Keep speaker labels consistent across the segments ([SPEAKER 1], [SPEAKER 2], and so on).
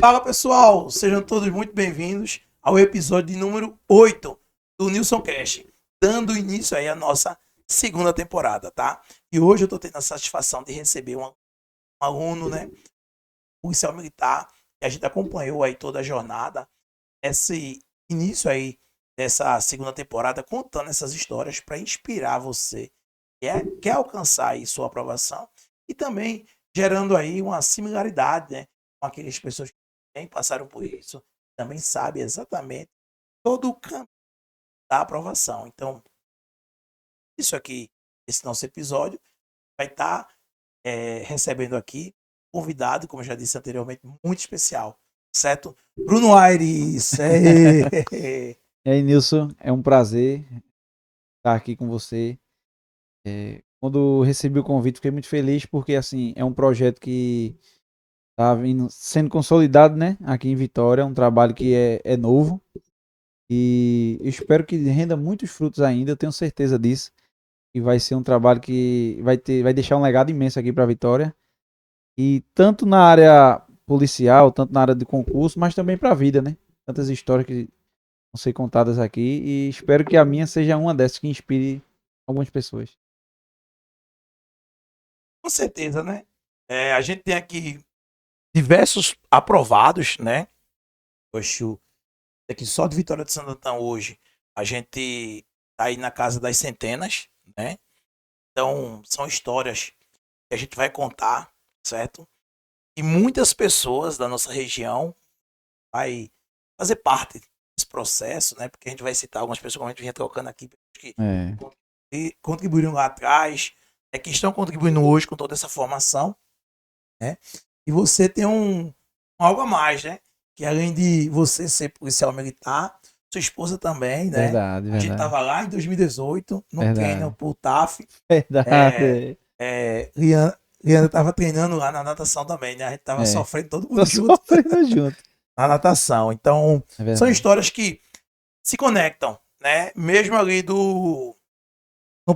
[SPEAKER 1] Fala pessoal, sejam todos muito bem-vindos ao episódio de número 8 do Nilson Cast, dando início aí à nossa segunda temporada, tá? E hoje eu tô tendo a satisfação de receber um aluno, né, policial militar, que a gente acompanhou aí toda a jornada, esse início aí dessa segunda temporada, contando essas histórias para inspirar você que quer alcançar aí sua aprovação e também gerando aí uma similaridade, né, com aquelas pessoas que também passaram por isso, também sabem exatamente todo o caminho da aprovação. Então, isso aqui, esse nosso episódio, vai estar recebendo aqui um convidado, como eu já disse anteriormente, muito especial, certo? Bruno Aires!
[SPEAKER 2] E aí, Nilson, é um prazer estar aqui com você. Quando recebi o convite, fiquei muito feliz porque assim é um projeto que está sendo consolidado, né, aqui em Vitória, é um trabalho que é novo e eu espero que renda muitos frutos ainda, eu tenho certeza disso. E vai ser um trabalho que vai deixar um legado imenso aqui para Vitória e tanto na área policial, tanto na área de concurso, mas também para a vida, né? Tantas histórias que vão ser contadas aqui e espero que a minha seja uma dessas que inspire algumas pessoas.
[SPEAKER 1] Com certeza, né? A gente tem aqui diversos aprovados, né? Poxa, aqui só de Vitória de Santo Antão hoje, a gente tá aí na casa das centenas, né? Então, são histórias que a gente vai contar, certo? E muitas pessoas da nossa região vai fazer parte desse processo, né? Porque a gente vai citar algumas pessoas, como a gente vinha trocando aqui, que
[SPEAKER 2] É,
[SPEAKER 1] contribuíram lá atrás, que estão contribuindo hoje com toda essa formação, né? E você tem algo a mais, né? Que além de você ser policial militar, sua esposa também, né?
[SPEAKER 2] verdade,
[SPEAKER 1] A gente
[SPEAKER 2] verdade.
[SPEAKER 1] estava lá em 2018, no treino
[SPEAKER 2] Verdade.
[SPEAKER 1] pro TAF. É,
[SPEAKER 2] Verdade.
[SPEAKER 1] Liana estava treinando lá na natação também, né? A gente estava
[SPEAKER 2] É.
[SPEAKER 1] sofrendo todo
[SPEAKER 2] Tô
[SPEAKER 1] mundo junto
[SPEAKER 2] sofrendo junto.
[SPEAKER 1] na natação. Então,
[SPEAKER 2] É
[SPEAKER 1] são
[SPEAKER 2] verdade.
[SPEAKER 1] histórias que se conectam, né? Mesmo ali no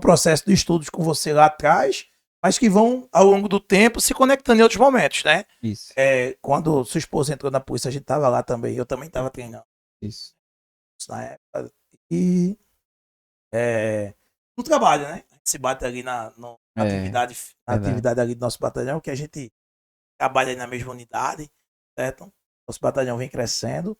[SPEAKER 1] processo de estudos com você lá atrás, mas que vão, ao longo do tempo, se conectando em outros momentos, né?
[SPEAKER 2] Isso,
[SPEAKER 1] Quando sua esposa entrou na polícia, a gente tava lá também. Eu também tava treinando
[SPEAKER 2] isso.
[SPEAKER 1] isso na época. E no trabalho, né? A gente se bate ali
[SPEAKER 2] É,
[SPEAKER 1] na
[SPEAKER 2] verdade.
[SPEAKER 1] atividade ali do nosso batalhão, que a gente trabalha ali na mesma unidade, certo? Nosso batalhão vem crescendo.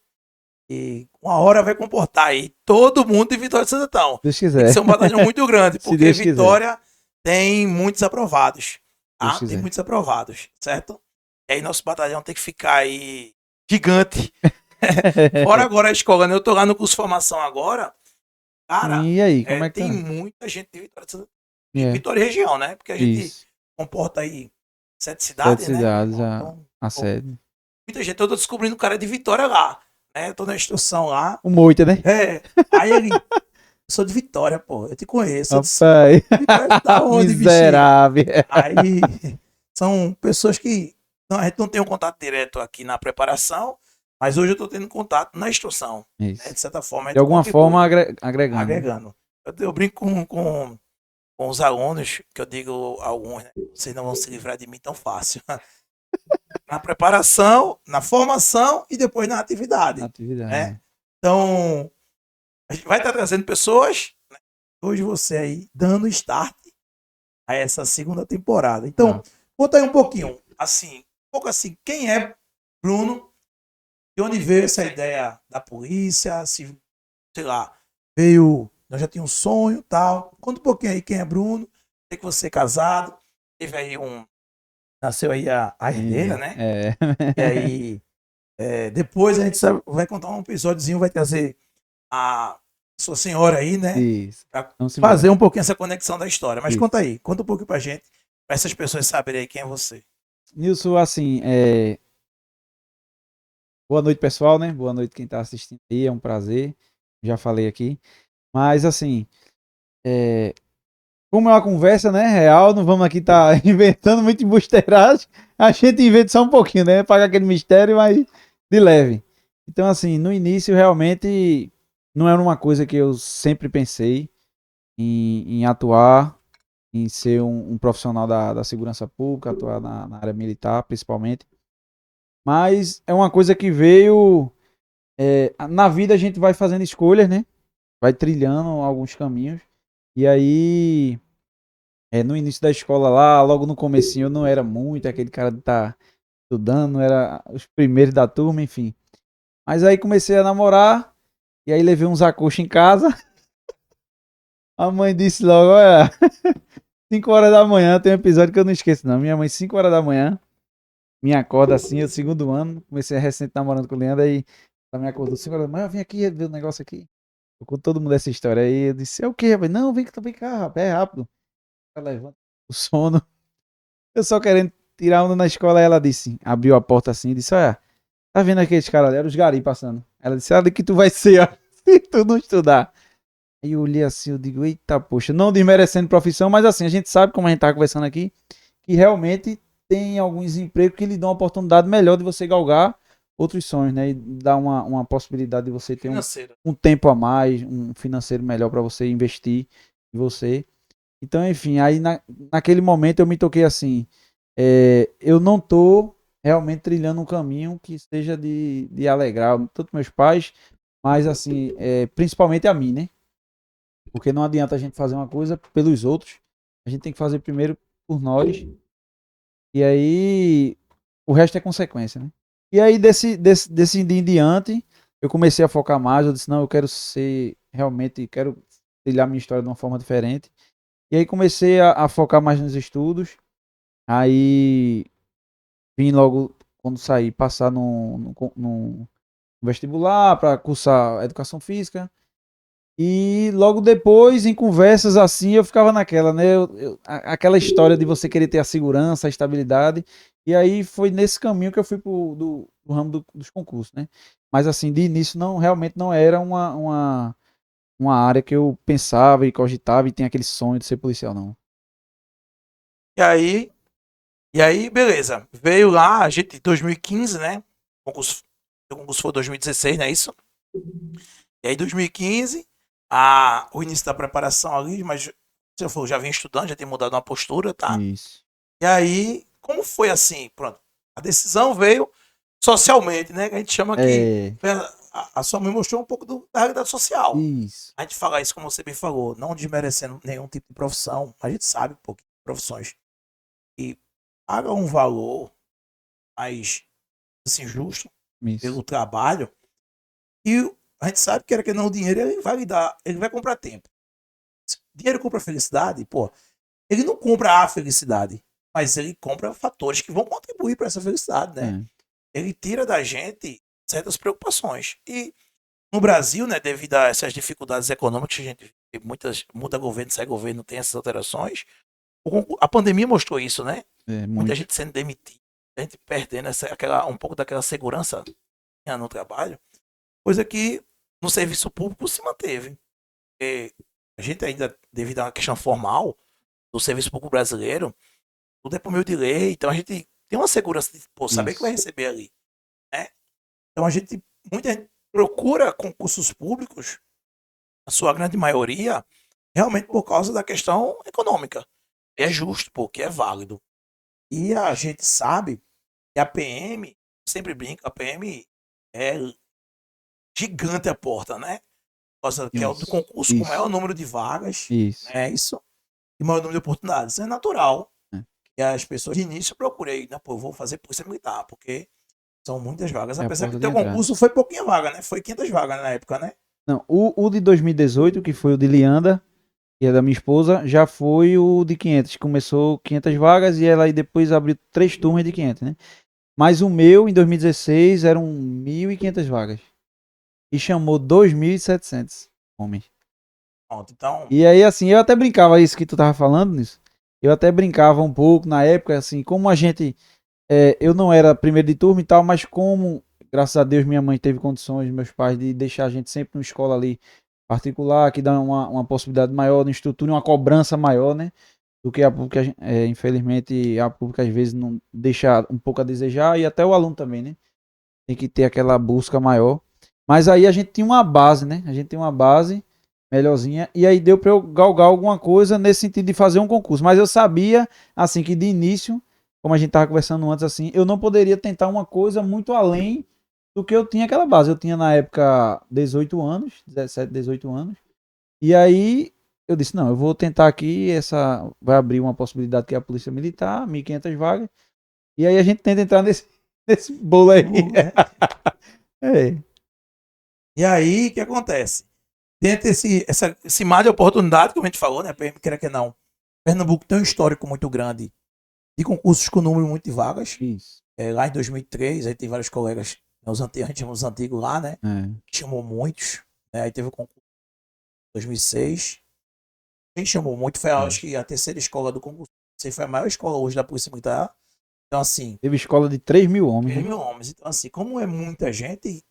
[SPEAKER 1] E uma hora vai comportar aí todo mundo de Vitória de Santo Antão.
[SPEAKER 2] Se Deus
[SPEAKER 1] Tem que ser
[SPEAKER 2] quiser.
[SPEAKER 1] um batalhão muito grande,
[SPEAKER 2] Se
[SPEAKER 1] porque
[SPEAKER 2] Deus quiser.
[SPEAKER 1] Vitória tem muitos aprovados,
[SPEAKER 2] Se Deus
[SPEAKER 1] tá? Tem
[SPEAKER 2] quiser.
[SPEAKER 1] muitos aprovados, certo? E aí nosso batalhão tem que ficar aí gigante. Fora agora a escola, né? Eu tô lá no curso de formação agora, cara,
[SPEAKER 2] E aí, como é que
[SPEAKER 1] tem
[SPEAKER 2] tá?
[SPEAKER 1] muita gente de Vitória,
[SPEAKER 2] É,
[SPEAKER 1] Vitória e região, né? Porque a gente
[SPEAKER 2] isso.
[SPEAKER 1] comporta aí 7
[SPEAKER 2] Sete
[SPEAKER 1] cidades, né, meu
[SPEAKER 2] cidades
[SPEAKER 1] irmão? Então,
[SPEAKER 2] a
[SPEAKER 1] pô,
[SPEAKER 2] sede.
[SPEAKER 1] muita gente. Eu tô descobrindo o cara de Vitória lá, né? Eu tô na instrução lá.
[SPEAKER 2] O Moita, né?
[SPEAKER 1] Aí ele, sou de Vitória, pô. Eu te conheço. Eu disse,
[SPEAKER 2] Rapaz.
[SPEAKER 1] me conhece da onde, bichinho?
[SPEAKER 2] Miserável.
[SPEAKER 1] Aí são pessoas que a gente não tem um contato direto aqui na preparação, mas hoje eu estou tendo contato na instrução. Né?
[SPEAKER 2] Isso.
[SPEAKER 1] De certa forma, a
[SPEAKER 2] De
[SPEAKER 1] gente
[SPEAKER 2] alguma forma
[SPEAKER 1] contribui
[SPEAKER 2] agregando, né?
[SPEAKER 1] agregando. Eu brinco com os alunos, que eu digo alguns, né? Vocês não vão se livrar de mim tão fácil. Na preparação, na formação e depois na atividade.
[SPEAKER 2] Atividade,
[SPEAKER 1] Né?
[SPEAKER 2] né?
[SPEAKER 1] Então, a gente vai estar trazendo pessoas, né? Hoje você aí dando start a essa segunda temporada. Então,
[SPEAKER 2] Ah,
[SPEAKER 1] conta aí um pouco assim, quem é Bruno? De onde veio essa ideia da polícia? Se, sei lá, veio, nós já tinha um sonho, tal. Conta um pouquinho aí quem é Bruno. Sei que você é casado, teve aí nasceu aí a herdeira,
[SPEAKER 2] menina.
[SPEAKER 1] né?
[SPEAKER 2] É.
[SPEAKER 1] E aí, depois a gente vai contar um episódiozinho, vai trazer a sua senhora aí, né?
[SPEAKER 2] Isso.
[SPEAKER 1] Pra
[SPEAKER 2] Vamos
[SPEAKER 1] fazer
[SPEAKER 2] embora.
[SPEAKER 1] um pouquinho essa conexão da história. Mas
[SPEAKER 2] Isso.
[SPEAKER 1] conta aí, conta um pouquinho pra gente, pra essas pessoas saberem aí quem é você.
[SPEAKER 2] Nilson, assim, boa noite, pessoal, né? Boa noite quem tá assistindo aí, é um prazer. Já falei aqui. Mas, assim, é, como é uma conversa, né, real, não vamos aqui estar inventando muito embusteiragem. A gente inventa só um pouquinho, né? Paga aquele mistério, mas de leve. Então, assim, no início, realmente, não era uma coisa que eu sempre pensei em atuar, em ser um profissional da segurança pública, atuar na área militar, principalmente. Mas é uma coisa que veio... na vida a gente vai fazendo escolhas, né? Vai trilhando alguns caminhos. E aí, no início da escola lá, logo no comecinho, eu não era muito aquele cara de estar estudando, não era os primeiros da turma, enfim. Mas aí comecei a namorar, e aí levei uns acochos em casa. A mãe disse logo, olha, 5 horas da manhã, tem um episódio que eu não esqueço não. Minha mãe, 5 horas da manhã, me acorda assim, eu segundo ano, comecei recente namorando com o Leandro, aí ela me acordou 5 horas da manhã, vem aqui ver o negócio aqui. Eu conto todo mundo essa história aí, eu disse, é o quê, rapaz? Não, vem cá, rapaz, é rápido. Ela levanta o sono, eu só querendo tirar onda na escola, aí ela disse, abriu a porta assim e disse, olha, tá vendo aqueles caras ali, eram os gari passando. Ela disse, olha que tu vai ser, ó, se tu não estudar. Aí eu olhei assim, eu digo, eita, poxa, não desmerecendo profissão, mas assim, a gente sabe, como a gente tá conversando aqui, que realmente tem alguns empregos que lhe dão uma oportunidade melhor de você galgar outros sonhos, né? E dá uma possibilidade de você ter um tempo a mais, um financeiro melhor para você investir em você. Então, enfim, aí naquele momento eu me toquei assim, eu não tô realmente trilhando um caminho que seja de alegrar tanto meus pais, mas assim, principalmente a mim, né? Porque não adianta a gente fazer uma coisa pelos outros. A gente tem que fazer primeiro por nós. E aí o resto é consequência, né? E aí desse dia em diante, eu comecei a focar mais. Eu disse, não, eu quero ser realmente, quero trilhar minha história de uma forma diferente. E aí comecei a focar mais nos estudos. Aí vim logo, quando saí, passar no vestibular para cursar educação física. E logo depois, em conversas assim, eu ficava naquela, né? Aquela história de você querer ter a segurança, a estabilidade. E aí foi nesse caminho que eu fui do ramo dos concursos, né? Mas assim, de início não, realmente não era uma área que eu pensava e cogitava e tinha aquele sonho de ser policial, não.
[SPEAKER 1] E aí, beleza. Veio lá, a gente, em 2015, né? O concurso foi 2016, não é isso? E aí, 2015, o início da preparação ali, mas você falou, já vinha estudando, já tem mudado uma postura, tá?
[SPEAKER 2] Isso.
[SPEAKER 1] E aí, como foi assim? Pronto. A decisão veio socialmente, né? Que a gente chama que a sua mãe mostrou um pouco da realidade social.
[SPEAKER 2] Isso.
[SPEAKER 1] A gente fala isso, como você bem falou, não desmerecendo nenhum tipo de profissão. A gente sabe, pô, que profissões que pagam um valor mais assim, justo
[SPEAKER 2] Isso.
[SPEAKER 1] pelo trabalho. E a gente sabe que era que não o dinheiro ele vai lhe dar, ele vai comprar tempo. Dinheiro compra felicidade, pô. Ele não compra a felicidade, mas ele compra fatores que vão contribuir para essa felicidade, né? Ele tira da gente certas preocupações. E no Brasil, né, devido a essas dificuldades econômicas, a gente muda governo, sai governo, tem essas alterações. A pandemia mostrou isso, né? Muita gente sendo demitida, a gente perdendo um pouco daquela segurança no trabalho, coisa que no serviço público se manteve. E a gente ainda, devido a uma questão formal do serviço público brasileiro, tudo é por meio de lei, então a gente tem uma segurança de saber que vai receber ali, né? Então muita gente procura concursos públicos, a sua grande maioria, realmente por causa da questão econômica. É justo, porque é válido. E a gente sabe que a PM, sempre brinca, a PM é gigante a porta, né? Por causa que é o do concurso com o maior número de vagas, é isso, e maior número de oportunidades. Isso é natural. E as pessoas de início procurei, né? Pô, eu vou fazer polícia militar, porque são muitas vagas. Apesar que o teu concurso foi pouquinha vaga, né? Foi 500 vagas na época, né?
[SPEAKER 2] Não, o de 2018, que foi o de Lianda, que é da minha esposa, já foi o de 500. Começou 500 vagas e ela aí depois abriu 3 turmas de 500, né? Mas o meu, em 2016, eram 1.500 vagas. E chamou 2.700 homens.
[SPEAKER 1] Pronto, então...
[SPEAKER 2] E aí, assim, eu até brincava isso que tu tava falando nisso. Eu até brincava um pouco na época, assim, como a gente... eu não era primeiro de turma e tal, mas como, graças a Deus, minha mãe teve condições, meus pais, de deixar a gente sempre numa escola ali particular, que dá uma possibilidade maior de estrutura e uma cobrança maior, né? Do que a pública, infelizmente, a pública às vezes não deixa um pouco a desejar, e até o aluno também, né? Tem que ter aquela busca maior. Mas aí a gente tinha uma base, né? A gente tem uma base melhorzinha, e aí deu para eu galgar alguma coisa nesse sentido de fazer um concurso. Mas eu sabia, assim, que de início como a gente tava conversando antes, assim, eu não poderia tentar uma coisa muito além do que eu tinha aquela base. Eu tinha na época 18 anos, 17, 18 anos. E aí eu disse, não, eu vou tentar aqui, vai abrir uma possibilidade que é a Polícia Militar, 1.500 vagas. E aí a gente tenta entrar nesse bolo aí. É.
[SPEAKER 1] E aí, o que acontece? Dentro esse mar de oportunidade, como a gente falou, né? Quer que não, Pernambuco tem um histórico muito grande de concursos com número muito de vagas.
[SPEAKER 2] Isso.
[SPEAKER 1] Lá em 2003, aí tem vários colegas, a gente chama os antigos lá, né?
[SPEAKER 2] É.
[SPEAKER 1] Que chamou muitos. Né? Aí teve o concurso em 2006. Quem chamou muito foi, acho que, a terceira escola do concurso. Você foi a maior escola hoje da Polícia Militar. Então, assim.
[SPEAKER 2] Teve escola de 3 mil homens.
[SPEAKER 1] 3 mil homens. Então, assim, como é muita gente,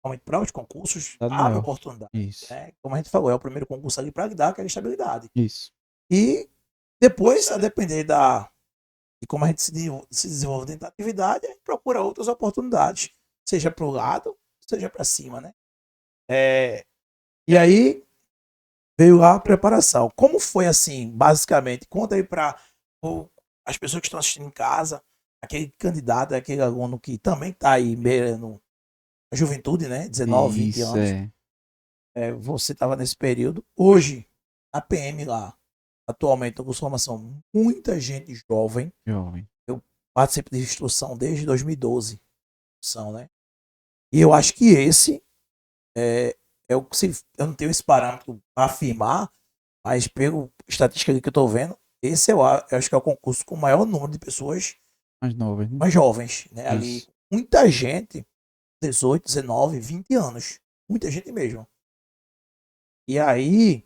[SPEAKER 1] realmente para os concursos,
[SPEAKER 2] Tá
[SPEAKER 1] abre
[SPEAKER 2] maior.
[SPEAKER 1] oportunidade.
[SPEAKER 2] Isso.
[SPEAKER 1] Né? Como a gente falou, é o primeiro concurso ali para dar aquela estabilidade.
[SPEAKER 2] Isso.
[SPEAKER 1] E depois, a depender de como a gente se desenvolve dentro da atividade, a gente procura outras oportunidades, seja para o lado, seja para cima, né? E aí veio lá a preparação. Como foi assim, basicamente? Conta aí para as pessoas que estão assistindo em casa, aquele candidato, aquele aluno que também está aí beirando a juventude, né? 19, 20
[SPEAKER 2] Isso,
[SPEAKER 1] anos. Você estava nesse período. Hoje, a PM lá, atualmente, com formação, muita gente jovem.
[SPEAKER 2] Jovem.
[SPEAKER 1] Eu participo de instrução desde 2012, né? E eu acho que esse o que eu não tenho esse parâmetro para afirmar, mas pela estatística que eu estou vendo, esse eu acho que é o concurso com o maior número de pessoas
[SPEAKER 2] Mais novas, né?
[SPEAKER 1] mais jovens, né? Ali, muita gente, 18, 19, 20 anos. Muita gente mesmo. E aí,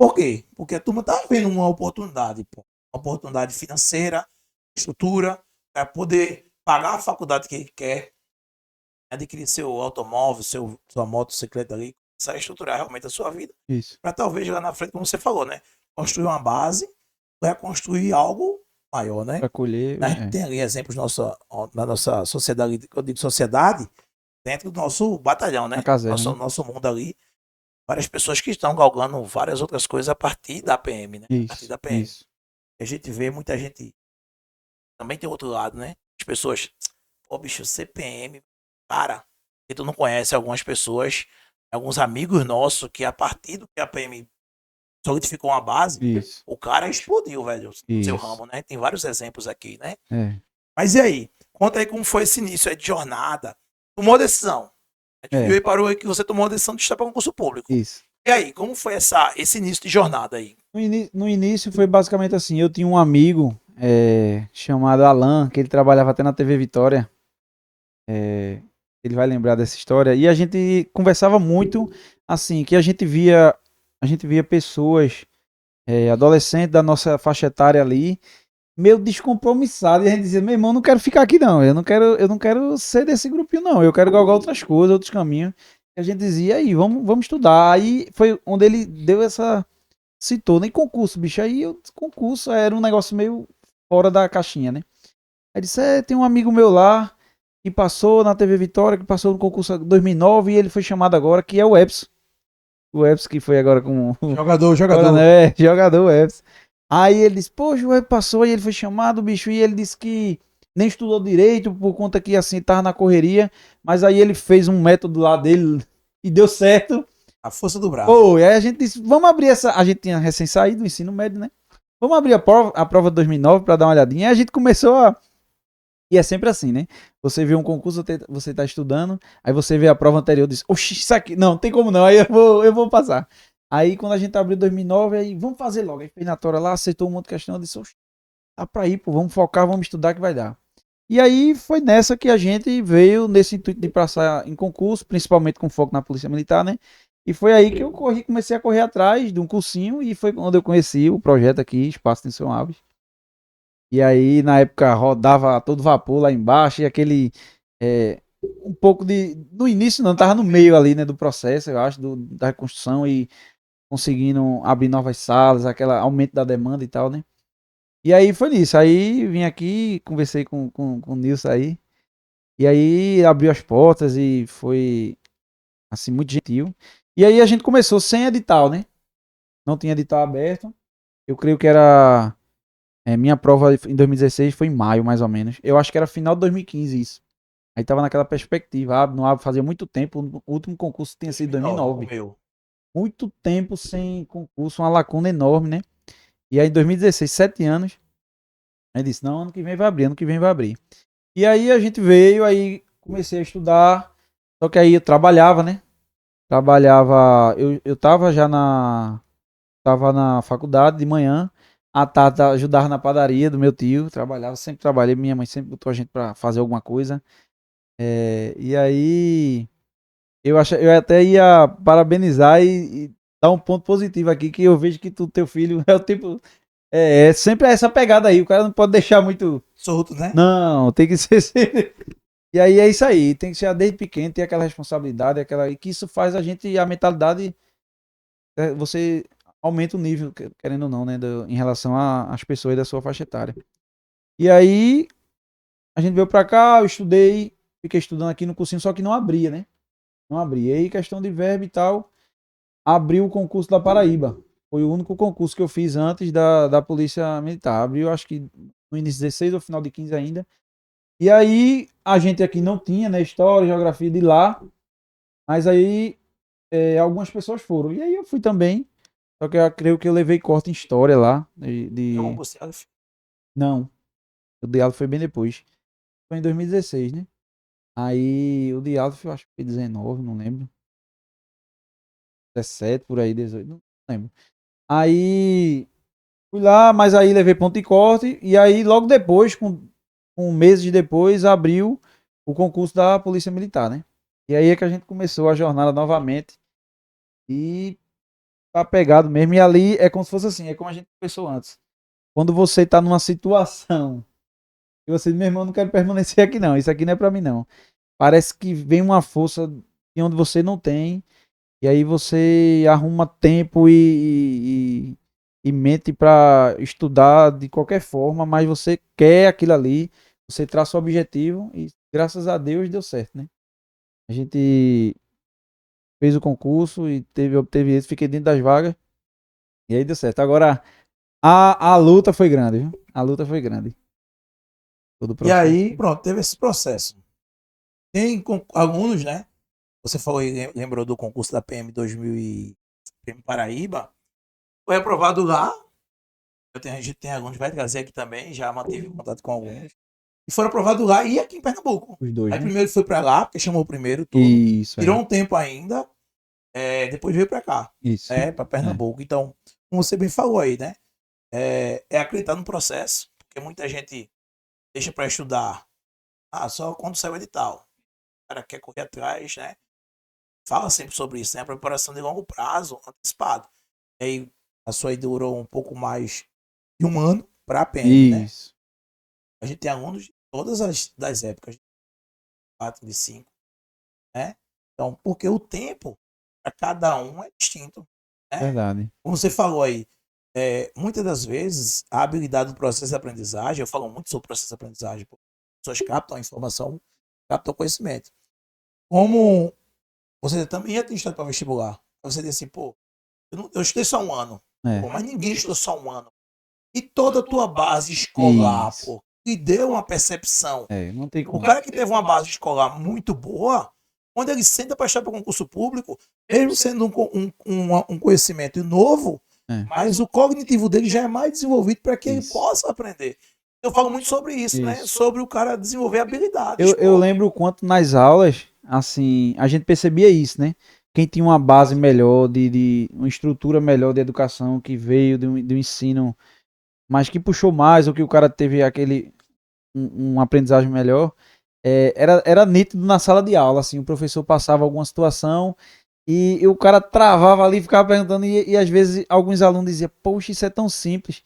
[SPEAKER 1] por quê? Porque a turma tá vendo uma oportunidade, pô. Uma oportunidade financeira, estrutura, para poder pagar a faculdade que ele quer, adquirir seu automóvel, sua motocicleta ali, começar a estruturar realmente a sua vida.
[SPEAKER 2] Isso.
[SPEAKER 1] Para talvez lá na frente, como você falou, né? Construir uma base, para construir algo maior, né?
[SPEAKER 2] Para colher.
[SPEAKER 1] A gente tem ali exemplos na nossa sociedade, eu digo sociedade, dentro do nosso batalhão, né?
[SPEAKER 2] Na caserna, né?
[SPEAKER 1] Nosso mundo ali. Várias pessoas que estão galgando várias outras coisas a partir da PM, né? A partir
[SPEAKER 2] Isso.
[SPEAKER 1] da PM.
[SPEAKER 2] Isso.
[SPEAKER 1] A gente vê muita gente. Também tem outro lado, né? As pessoas. Pô, bicho, CPM. Cara, que tu não conhece algumas pessoas, alguns amigos nossos, que a partir do que a PM solidificou uma base,
[SPEAKER 2] Isso.
[SPEAKER 1] o cara explodiu, velho, no seu
[SPEAKER 2] Isso.
[SPEAKER 1] ramo, né? Tem vários exemplos aqui, né?
[SPEAKER 2] É.
[SPEAKER 1] Mas e aí? Conta aí como foi esse início aí de jornada. Tomou decisão. A gente viu e parou aí que você tomou a decisão de estar para concurso público.
[SPEAKER 2] Isso.
[SPEAKER 1] E aí, como foi esse início de jornada aí?
[SPEAKER 2] No início foi basicamente assim, eu tinha um amigo chamado Alan, que ele trabalhava até na TV Vitória. Ele vai lembrar dessa história. E a gente conversava muito, assim, que a gente via pessoas, adolescentes da nossa faixa etária ali, meio descompromissados. E a gente dizia, meu irmão, não quero ficar aqui não, eu não quero ser desse grupinho não, eu quero galgar outras coisas, outros caminhos. E a gente dizia, aí, vamos estudar. Aí foi onde ele deu citou, nem concurso, bicho. Aí concurso era um negócio meio fora da caixinha, né? Aí disse, tem um amigo meu lá, que passou na TV Vitória, que passou no concurso 2009 e ele foi chamado agora, que é o Epson. O Epson que foi agora com...
[SPEAKER 1] Jogador.
[SPEAKER 2] Jogador, o Epson. Aí ele disse, poxa, o Epson passou e ele foi chamado, bicho, e ele disse que nem estudou direito, por conta que, assim, tava na correria, mas aí ele fez um método lá dele e deu certo.
[SPEAKER 1] A força do braço.
[SPEAKER 2] Pô, e aí a gente disse, vamos abrir a gente tinha recém saído do ensino médio, né? Vamos abrir a prova de 2009 para dar uma olhadinha. E a gente começou E é sempre assim, né? Você vê um concurso, você tá estudando, aí você vê a prova anterior e diz, oxi, isso aqui, não tem como não, aí eu vou passar. Aí quando a gente abriu 2009, aí vamos fazer logo. Aí fez na tora lá, aceitou um monte de questão, eu disse, oxi, dá pra ir, pô, vamos focar, vamos estudar que vai dar. E aí foi nessa que a gente veio nesse intuito de passar em concurso, principalmente com foco na Polícia Militar, né? E foi aí que eu comecei a correr atrás de um cursinho e foi quando eu conheci o projeto aqui, Espaço Nilson Alves. E aí, na época, rodava a todo vapor lá embaixo e aquele... um pouco de... No início não, tava no meio ali, né, do processo, eu acho, da reconstrução e conseguindo abrir novas salas, aquele aumento da demanda e tal, né? E aí foi nisso. Aí vim aqui, conversei com o Nilson aí. E aí abriu as portas e foi, assim, muito gentil. E aí a gente começou sem edital, né? Não tinha edital aberto. Eu creio que era Minha prova em 2016 foi em maio, mais ou menos. Eu acho que era final de 2015 isso. Aí tava naquela perspectiva, não abre, fazia muito tempo, o último concurso tinha sido em
[SPEAKER 1] 2009,
[SPEAKER 2] 2009.
[SPEAKER 1] o meu.
[SPEAKER 2] Muito tempo sem concurso, uma lacuna enorme, né? E aí em 2016, 7 anos, aí disse, não, ano que vem vai abrir, ano que vem vai abrir. E aí a gente veio, aí comecei a estudar, só que aí eu trabalhava, né? Trabalhava, eu tava na faculdade de manhã, à tarde ajudava na padaria do meu tio, trabalhava, sempre trabalhei, minha mãe sempre botou a gente pra fazer alguma coisa. E aí eu até ia parabenizar e dar um ponto positivo aqui, que eu vejo que teu filho é o tipo, sempre essa pegada aí, o cara não pode deixar muito,
[SPEAKER 1] Solto, né?
[SPEAKER 2] não, tem que ser sempre. E aí é isso aí, tem que ser desde pequeno, ter aquela responsabilidade, e que isso faz a gente, a mentalidade, você aumenta o nível, querendo ou não, né, em relação às pessoas da sua faixa etária. E aí, a gente veio pra cá, eu estudei, fiquei estudando aqui no cursinho, só que não abria, né? Não abria. E aí, questão de verba e tal, abriu o concurso da Paraíba. Foi o único concurso que eu fiz antes da Polícia Militar. Abriu, acho que no início de 16 ou final de 15 ainda. E aí, a gente aqui não tinha, né, história, geografia de lá, mas aí algumas pessoas foram. E aí eu fui também, só que eu creio que eu levei corte em história lá.
[SPEAKER 1] É um concurso.
[SPEAKER 2] Não, o diálogo foi bem depois. Foi em 2016, né? Aí o diálogo eu acho que foi 19, não lembro. 17, por aí, 18, não lembro. Aí fui lá, mas aí levei ponto de corte. E aí logo depois, com meses depois, abriu o concurso da Polícia Militar, né? E aí é que a gente começou a jornada novamente. E tá pegado mesmo. E ali é como se fosse assim, é como a gente pensou antes. Quando você tá numa situação e você diz, meu irmão, não quero permanecer aqui não, isso aqui não é pra mim não. Parece que vem uma força de onde você não tem, e aí você arruma tempo e mente pra estudar de qualquer forma, mas você quer aquilo ali, você traça o objetivo e graças a Deus deu certo, né? A gente fez o concurso e obteve êxito, fiquei dentro das vagas e aí deu certo. Agora, a luta foi grande, viu? A luta foi grande. Todo o
[SPEAKER 1] E
[SPEAKER 2] processo.
[SPEAKER 1] aí, pronto, teve esse processo. Tem alunos, né? Você falou aí, lembrou do concurso da PM 2000 e PM Paraíba. Foi aprovado lá. A gente tem alguns, vai trazer aqui também, já mantive contato com alguns. E foram aprovados lá e aqui em Pernambuco.
[SPEAKER 2] Os dois,
[SPEAKER 1] Aí
[SPEAKER 2] né?
[SPEAKER 1] primeiro foi para lá, porque chamou o primeiro, tudo.
[SPEAKER 2] Isso,
[SPEAKER 1] Tirou um tempo ainda, depois veio para cá,
[SPEAKER 2] Isso.
[SPEAKER 1] para Pernambuco. Então, como você bem falou aí, né? É acreditar no processo, porque muita gente deixa para estudar só quando sai o edital. O cara quer correr atrás, né? Fala sempre sobre isso, né? A preparação de longo prazo, antecipado. E aí, a sua aí durou um pouco mais de um ano para a PM, né?
[SPEAKER 2] Isso.
[SPEAKER 1] A gente tem alunos de todas as das épocas, de 4, de 5, né? Então, porque o tempo para cada um é distinto, né?
[SPEAKER 2] Verdade.
[SPEAKER 1] Como você falou aí, muitas das vezes a habilidade do processo de aprendizagem, eu falo muito sobre o processo de aprendizagem, porque as pessoas captam a informação, captam o conhecimento. Como você também ia ter estudado para vestibular, você diz assim, pô, eu estudei só um ano,
[SPEAKER 2] É.
[SPEAKER 1] pô, mas ninguém estudou só um ano. E toda a tua base escolar,
[SPEAKER 2] Isso.
[SPEAKER 1] pô, te deu uma percepção.
[SPEAKER 2] Não tem
[SPEAKER 1] O
[SPEAKER 2] como.
[SPEAKER 1] cara que teve uma base escolar muito boa, quando ele senta para estudar para concurso público, mesmo sendo um conhecimento novo,
[SPEAKER 2] É.
[SPEAKER 1] mas o cognitivo dele já é mais desenvolvido para que ele
[SPEAKER 2] Isso.
[SPEAKER 1] possa aprender. Eu falo muito sobre isso, né?
[SPEAKER 2] Isso.
[SPEAKER 1] Sobre o cara desenvolver habilidades.
[SPEAKER 2] Eu lembro o quanto nas aulas, assim, a gente percebia isso, né? Quem tinha uma base melhor, de uma estrutura melhor de educação, que veio de um ensino, mas que puxou mais, ou que o cara teve uma aprendizagem melhor, era nítido na sala de aula, assim, o professor passava alguma situação e o cara travava ali, ficava perguntando, e às vezes alguns alunos diziam, poxa, isso é tão simples.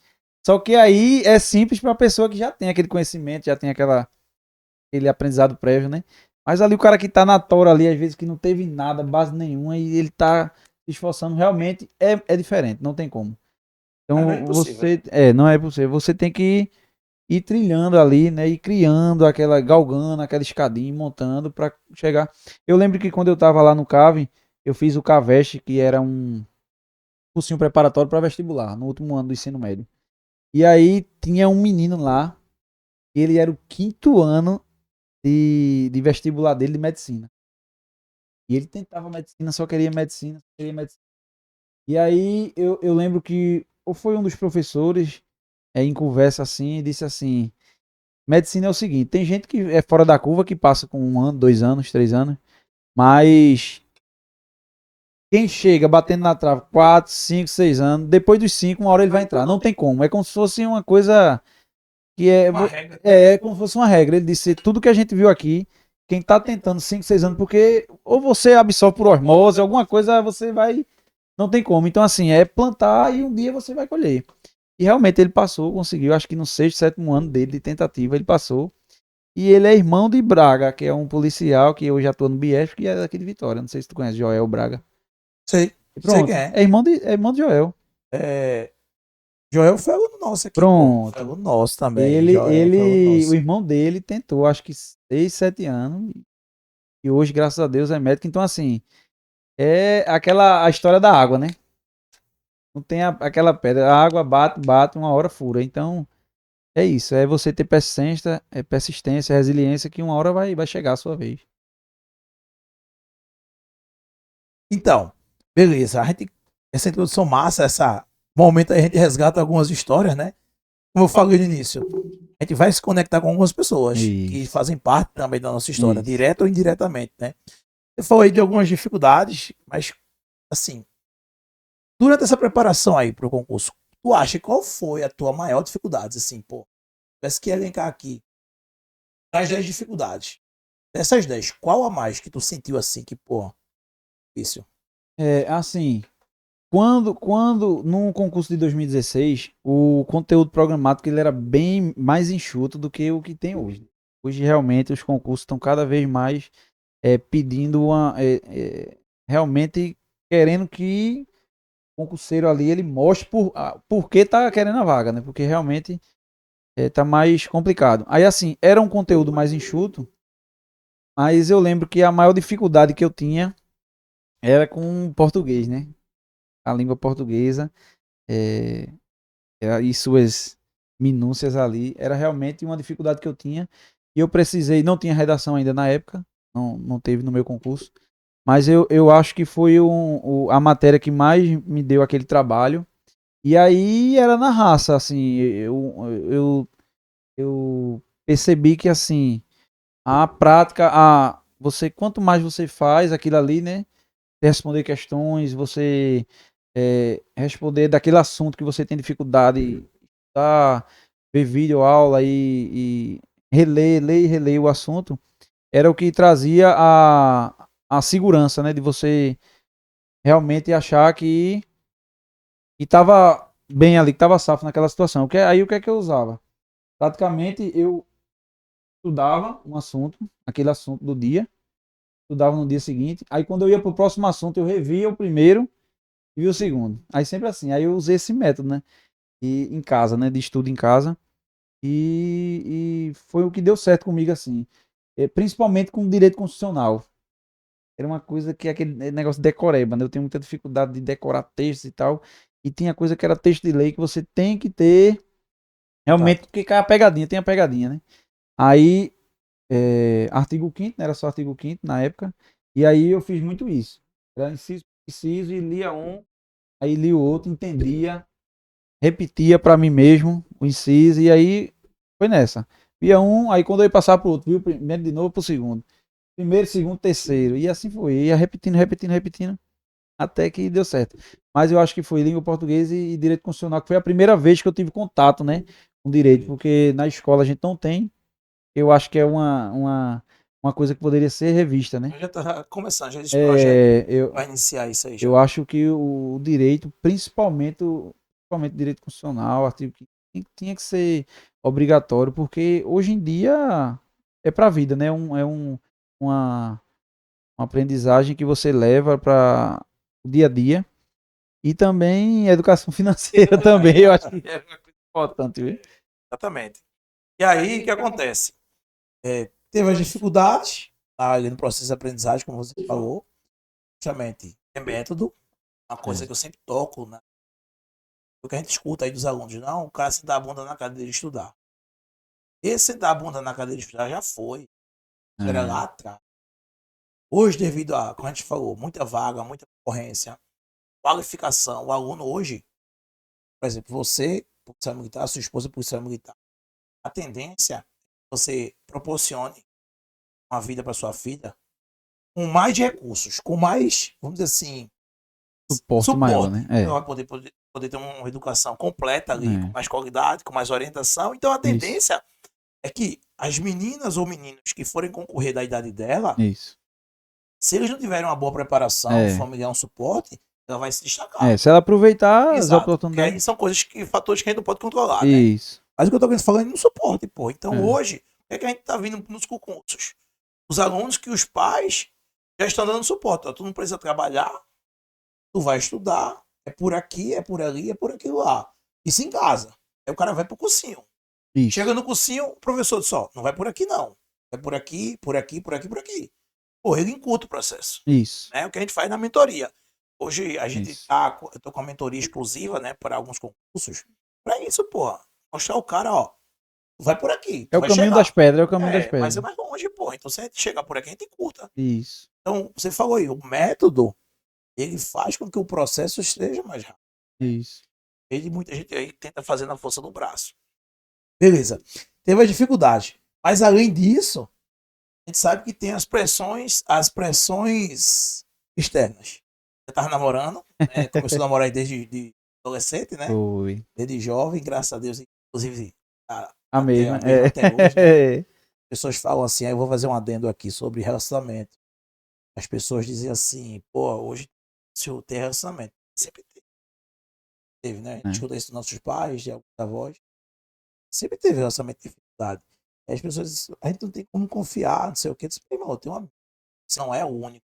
[SPEAKER 2] Só que aí é simples para a pessoa que já tem aquele conhecimento, já tem aquele aprendizado prévio, né? Mas ali o cara que tá na tora ali, às vezes que não teve nada, base nenhuma, e ele tá se esforçando, realmente é diferente, não tem como.
[SPEAKER 1] Não é
[SPEAKER 2] Então
[SPEAKER 1] impossível.
[SPEAKER 2] não é possível, você tem que ir trilhando ali, né? E criando galgando aquela escadinha, montando para chegar. Eu lembro que quando eu tava lá no CAV, eu fiz o CAVEST, que era um cursinho preparatório para vestibular, no último ano do ensino médio. E aí tinha um menino lá, ele era o 5º ano de vestibular dele de medicina. E ele tentava medicina, só queria medicina, só queria medicina. E aí eu lembro que ou foi um dos professores em conversa assim, disse assim: medicina é o seguinte, tem gente que é fora da curva, que passa com 1 ano, 2 anos, 3 anos, mas quem chega batendo na trave 4, 5, 6 anos, depois dos 5, uma hora ele vai entrar. Não tem como. É como se fosse uma coisa que
[SPEAKER 1] Uma regra.
[SPEAKER 2] é como se fosse uma regra. Ele disse: tudo que a gente viu aqui, quem tá tentando 5, 6 anos, porque ou você absorve por osmose, alguma coisa você vai. Não tem como. Então, assim, é plantar e um dia você vai colher. E realmente ele passou, conseguiu, acho que no 6º, 7º ano dele de tentativa, ele passou. E ele é irmão de Braga, que é um policial que hoje atua no BF, que é daqui de Vitória. Não sei se tu conhece Joel Braga.
[SPEAKER 1] Sei.
[SPEAKER 2] E
[SPEAKER 1] Sei
[SPEAKER 2] pronto,
[SPEAKER 1] quem é.
[SPEAKER 2] é irmão de Joel.
[SPEAKER 1] É, Joel foi aluno nosso aqui, pô. Foi
[SPEAKER 2] Pronto.
[SPEAKER 1] aluno nosso também.
[SPEAKER 2] Ele,
[SPEAKER 1] Joel foi aluno
[SPEAKER 2] ele, o
[SPEAKER 1] nosso.
[SPEAKER 2] irmão dele tentou, acho que 6, 7 anos. E hoje, graças a Deus, é médico. Então, assim, é a história da água, né? Não tem aquela pedra. A água bate, bate, uma hora fura. Então, é isso. É você ter persistência, resiliência, que uma hora vai chegar a sua vez.
[SPEAKER 1] Então, beleza. Essa introdução massa, essa momento aí a gente resgata algumas histórias, né? Como eu falei no início, a gente vai se conectar com algumas pessoas que
[SPEAKER 2] Isso,
[SPEAKER 1] fazem parte também da nossa história,
[SPEAKER 2] isso.
[SPEAKER 1] direta ou indiretamente, né? Você falou aí de algumas dificuldades, mas, assim, durante essa preparação aí para o concurso, tu acha qual foi a tua maior dificuldade? Assim, pô, tivesse que elencar aqui as 10 dificuldades. Dessas 10, qual a mais que tu sentiu assim que, pô, difícil?
[SPEAKER 2] É, assim, quando no concurso de 2016, o conteúdo programático ele era bem mais enxuto do que o que tem hoje. Hoje, realmente, os concursos estão cada vez mais pedindo realmente querendo que o concurseiro ali ele mostre por que tá querendo a vaga, né? Porque realmente tá mais complicado. Aí, assim, era um conteúdo mais enxuto, mas eu lembro que a maior dificuldade que eu tinha era com português, né? A língua portuguesa. É, e suas minúcias ali, era realmente uma dificuldade que eu tinha. E eu precisei, não tinha redação ainda na época, não teve no meu concurso, mas eu acho que foi a matéria que mais me deu aquele trabalho. E aí era na raça, assim, eu percebi que, assim, a prática, quanto mais você faz aquilo ali, né, responder questões, você responder daquele assunto que você tem dificuldade, tá, ver vídeo, aula e reler, ler e reler o assunto, era o que trazia a segurança, né, de você realmente achar que estava bem ali, que estava safo naquela situação. Aí o que é que eu usava? Praticamente eu estudava um assunto, aquele assunto do dia, estudava no dia seguinte, aí quando eu ia para o próximo assunto eu revia o primeiro e o segundo. Aí sempre assim. Aí eu usei esse método, né? E em casa, né? De estudo em casa. E foi o que deu certo comigo, assim. Principalmente com o direito constitucional. Era uma coisa que é aquele negócio de decoreba, né? Eu tenho muita dificuldade de decorar textos e tal. E tinha coisa que era texto de lei que você tem que ter.
[SPEAKER 1] Tá.
[SPEAKER 2] Realmente, porque cai a pegadinha, tem a pegadinha, né? Aí, artigo 5º, né? Era só artigo 5º na época. E aí eu fiz muito isso. Era inciso, inciso e lia um, aí li o outro, entendia, repetia para mim mesmo o inciso, e aí foi nessa. Via um, aí quando eu ia passar pro outro, viu o primeiro de novo pro segundo. Primeiro, segundo, terceiro. E assim foi. Ia repetindo, repetindo, repetindo, até que deu certo. Mas eu acho que foi língua portuguesa e direito constitucional, que foi a primeira vez que eu tive contato, né, com direito, porque na escola a gente não tem. Eu acho que é uma coisa que poderia ser revista, né?
[SPEAKER 1] Eu já tá começando, já existe projeto
[SPEAKER 2] Eu,
[SPEAKER 1] para iniciar isso aí já.
[SPEAKER 2] eu acho que o direito, principalmente o direito constitucional, artigo que tinha que ser obrigatório, porque hoje em dia é para a vida, né? Uma, uma aprendizagem que você leva para o dia a dia e também educação financeira também, eu acho que é uma coisa importante, viu?
[SPEAKER 1] Exatamente. E aí, o que acontece? Teve as dificuldades ali no processo de aprendizagem, como você falou, justamente é método, uma coisa
[SPEAKER 2] É.
[SPEAKER 1] que eu sempre toco, né? O que a gente escuta aí dos alunos, não, o cara sentar a bunda na cadeira de estudar. Esse sentar a bunda na cadeira de estudar já foi. Isso era lá atrás. Hoje, devido a, como a gente falou, muita vaga, muita concorrência, qualificação, o aluno hoje, por exemplo, você, policial militar, sua esposa, policial militar, a tendência é que você proporcione uma vida para sua filha com mais recursos, com mais, vamos dizer assim,
[SPEAKER 2] Suporte maior, né?
[SPEAKER 1] Ela vai poder ter uma educação completa ali, com mais qualidade, com mais orientação. Então a tendência é que as meninas ou meninos que forem concorrer da idade dela, se eles não tiverem uma boa preparação, familiar, um suporte, ela vai se destacar.
[SPEAKER 2] Se ela aproveitar as oportunidades.
[SPEAKER 1] Porque aí são fatores que a gente não pode controlar, né? Mas o que eu tô falando é no suporte, pô. Então hoje, o que é que a gente tá vindo nos concursos? Os alunos que os pais já estão dando suporte. Ó, tu não precisa trabalhar, tu vai estudar, é por aqui, é por ali, é por aquilo lá. Isso em casa. Aí o cara vai pro cursinho. Chega no cursinho, o professor diz, ó, não vai por aqui não. É por aqui, por aqui, por aqui, por aqui. Pô, ele encurta o processo. É o que a gente faz na mentoria. Hoje a gente eu tô com uma mentoria exclusiva, né, para alguns concursos. Pra isso, pô. Mostrar o cara, ó, vai por aqui.
[SPEAKER 2] É o caminho das pedras, é o caminho das pedras.
[SPEAKER 1] Mas é mais longe, pô. Então se a gente chegar por aqui, a gente encurta.
[SPEAKER 2] Isso.
[SPEAKER 1] Então, você falou aí, o método, ele faz com que o processo esteja mais rápido.
[SPEAKER 2] Isso.
[SPEAKER 1] Muita gente aí tenta fazer na força do braço. Beleza. Teve a dificuldade. Mas além disso, a gente sabe que tem as pressões externas. Você tava namorando, né? Começou a namorar desde adolescente, né?
[SPEAKER 2] Foi.
[SPEAKER 1] Desde jovem, graças a Deus, inclusive
[SPEAKER 2] até
[SPEAKER 1] hoje. Né? As pessoas falam assim, aí eu vou fazer um adendo aqui sobre relacionamento. As pessoas dizem assim, pô, hoje se eu ter relacionamento, sempre teve, né? A gente escuta isso dos nossos pais, de alguns avós. Sempre teve relacionamento de dificuldade. Aí as pessoas dizem, a gente não tem como confiar, não sei o que. Diz, irmão, tem uma. Você não é o único,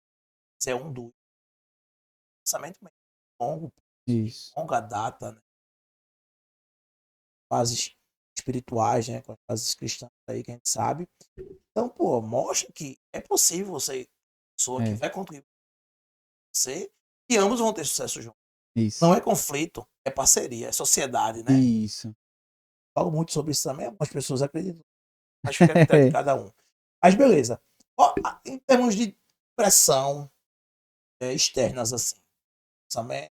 [SPEAKER 1] você é um dos. Pensamento longo, longa data, né? Fases espirituais, né? Com as fases cristãs aí que a gente sabe. Então, pô, mostra que é possível você, pessoa que vai contribuir com você, e ambos vão ter sucesso juntos. Não é conflito, é parceria, é sociedade, né? Falo muito sobre isso também, algumas pessoas acreditam. Acho que é a de cada um. Mas beleza. Ó, em termos de pressão externas, assim, pensamento,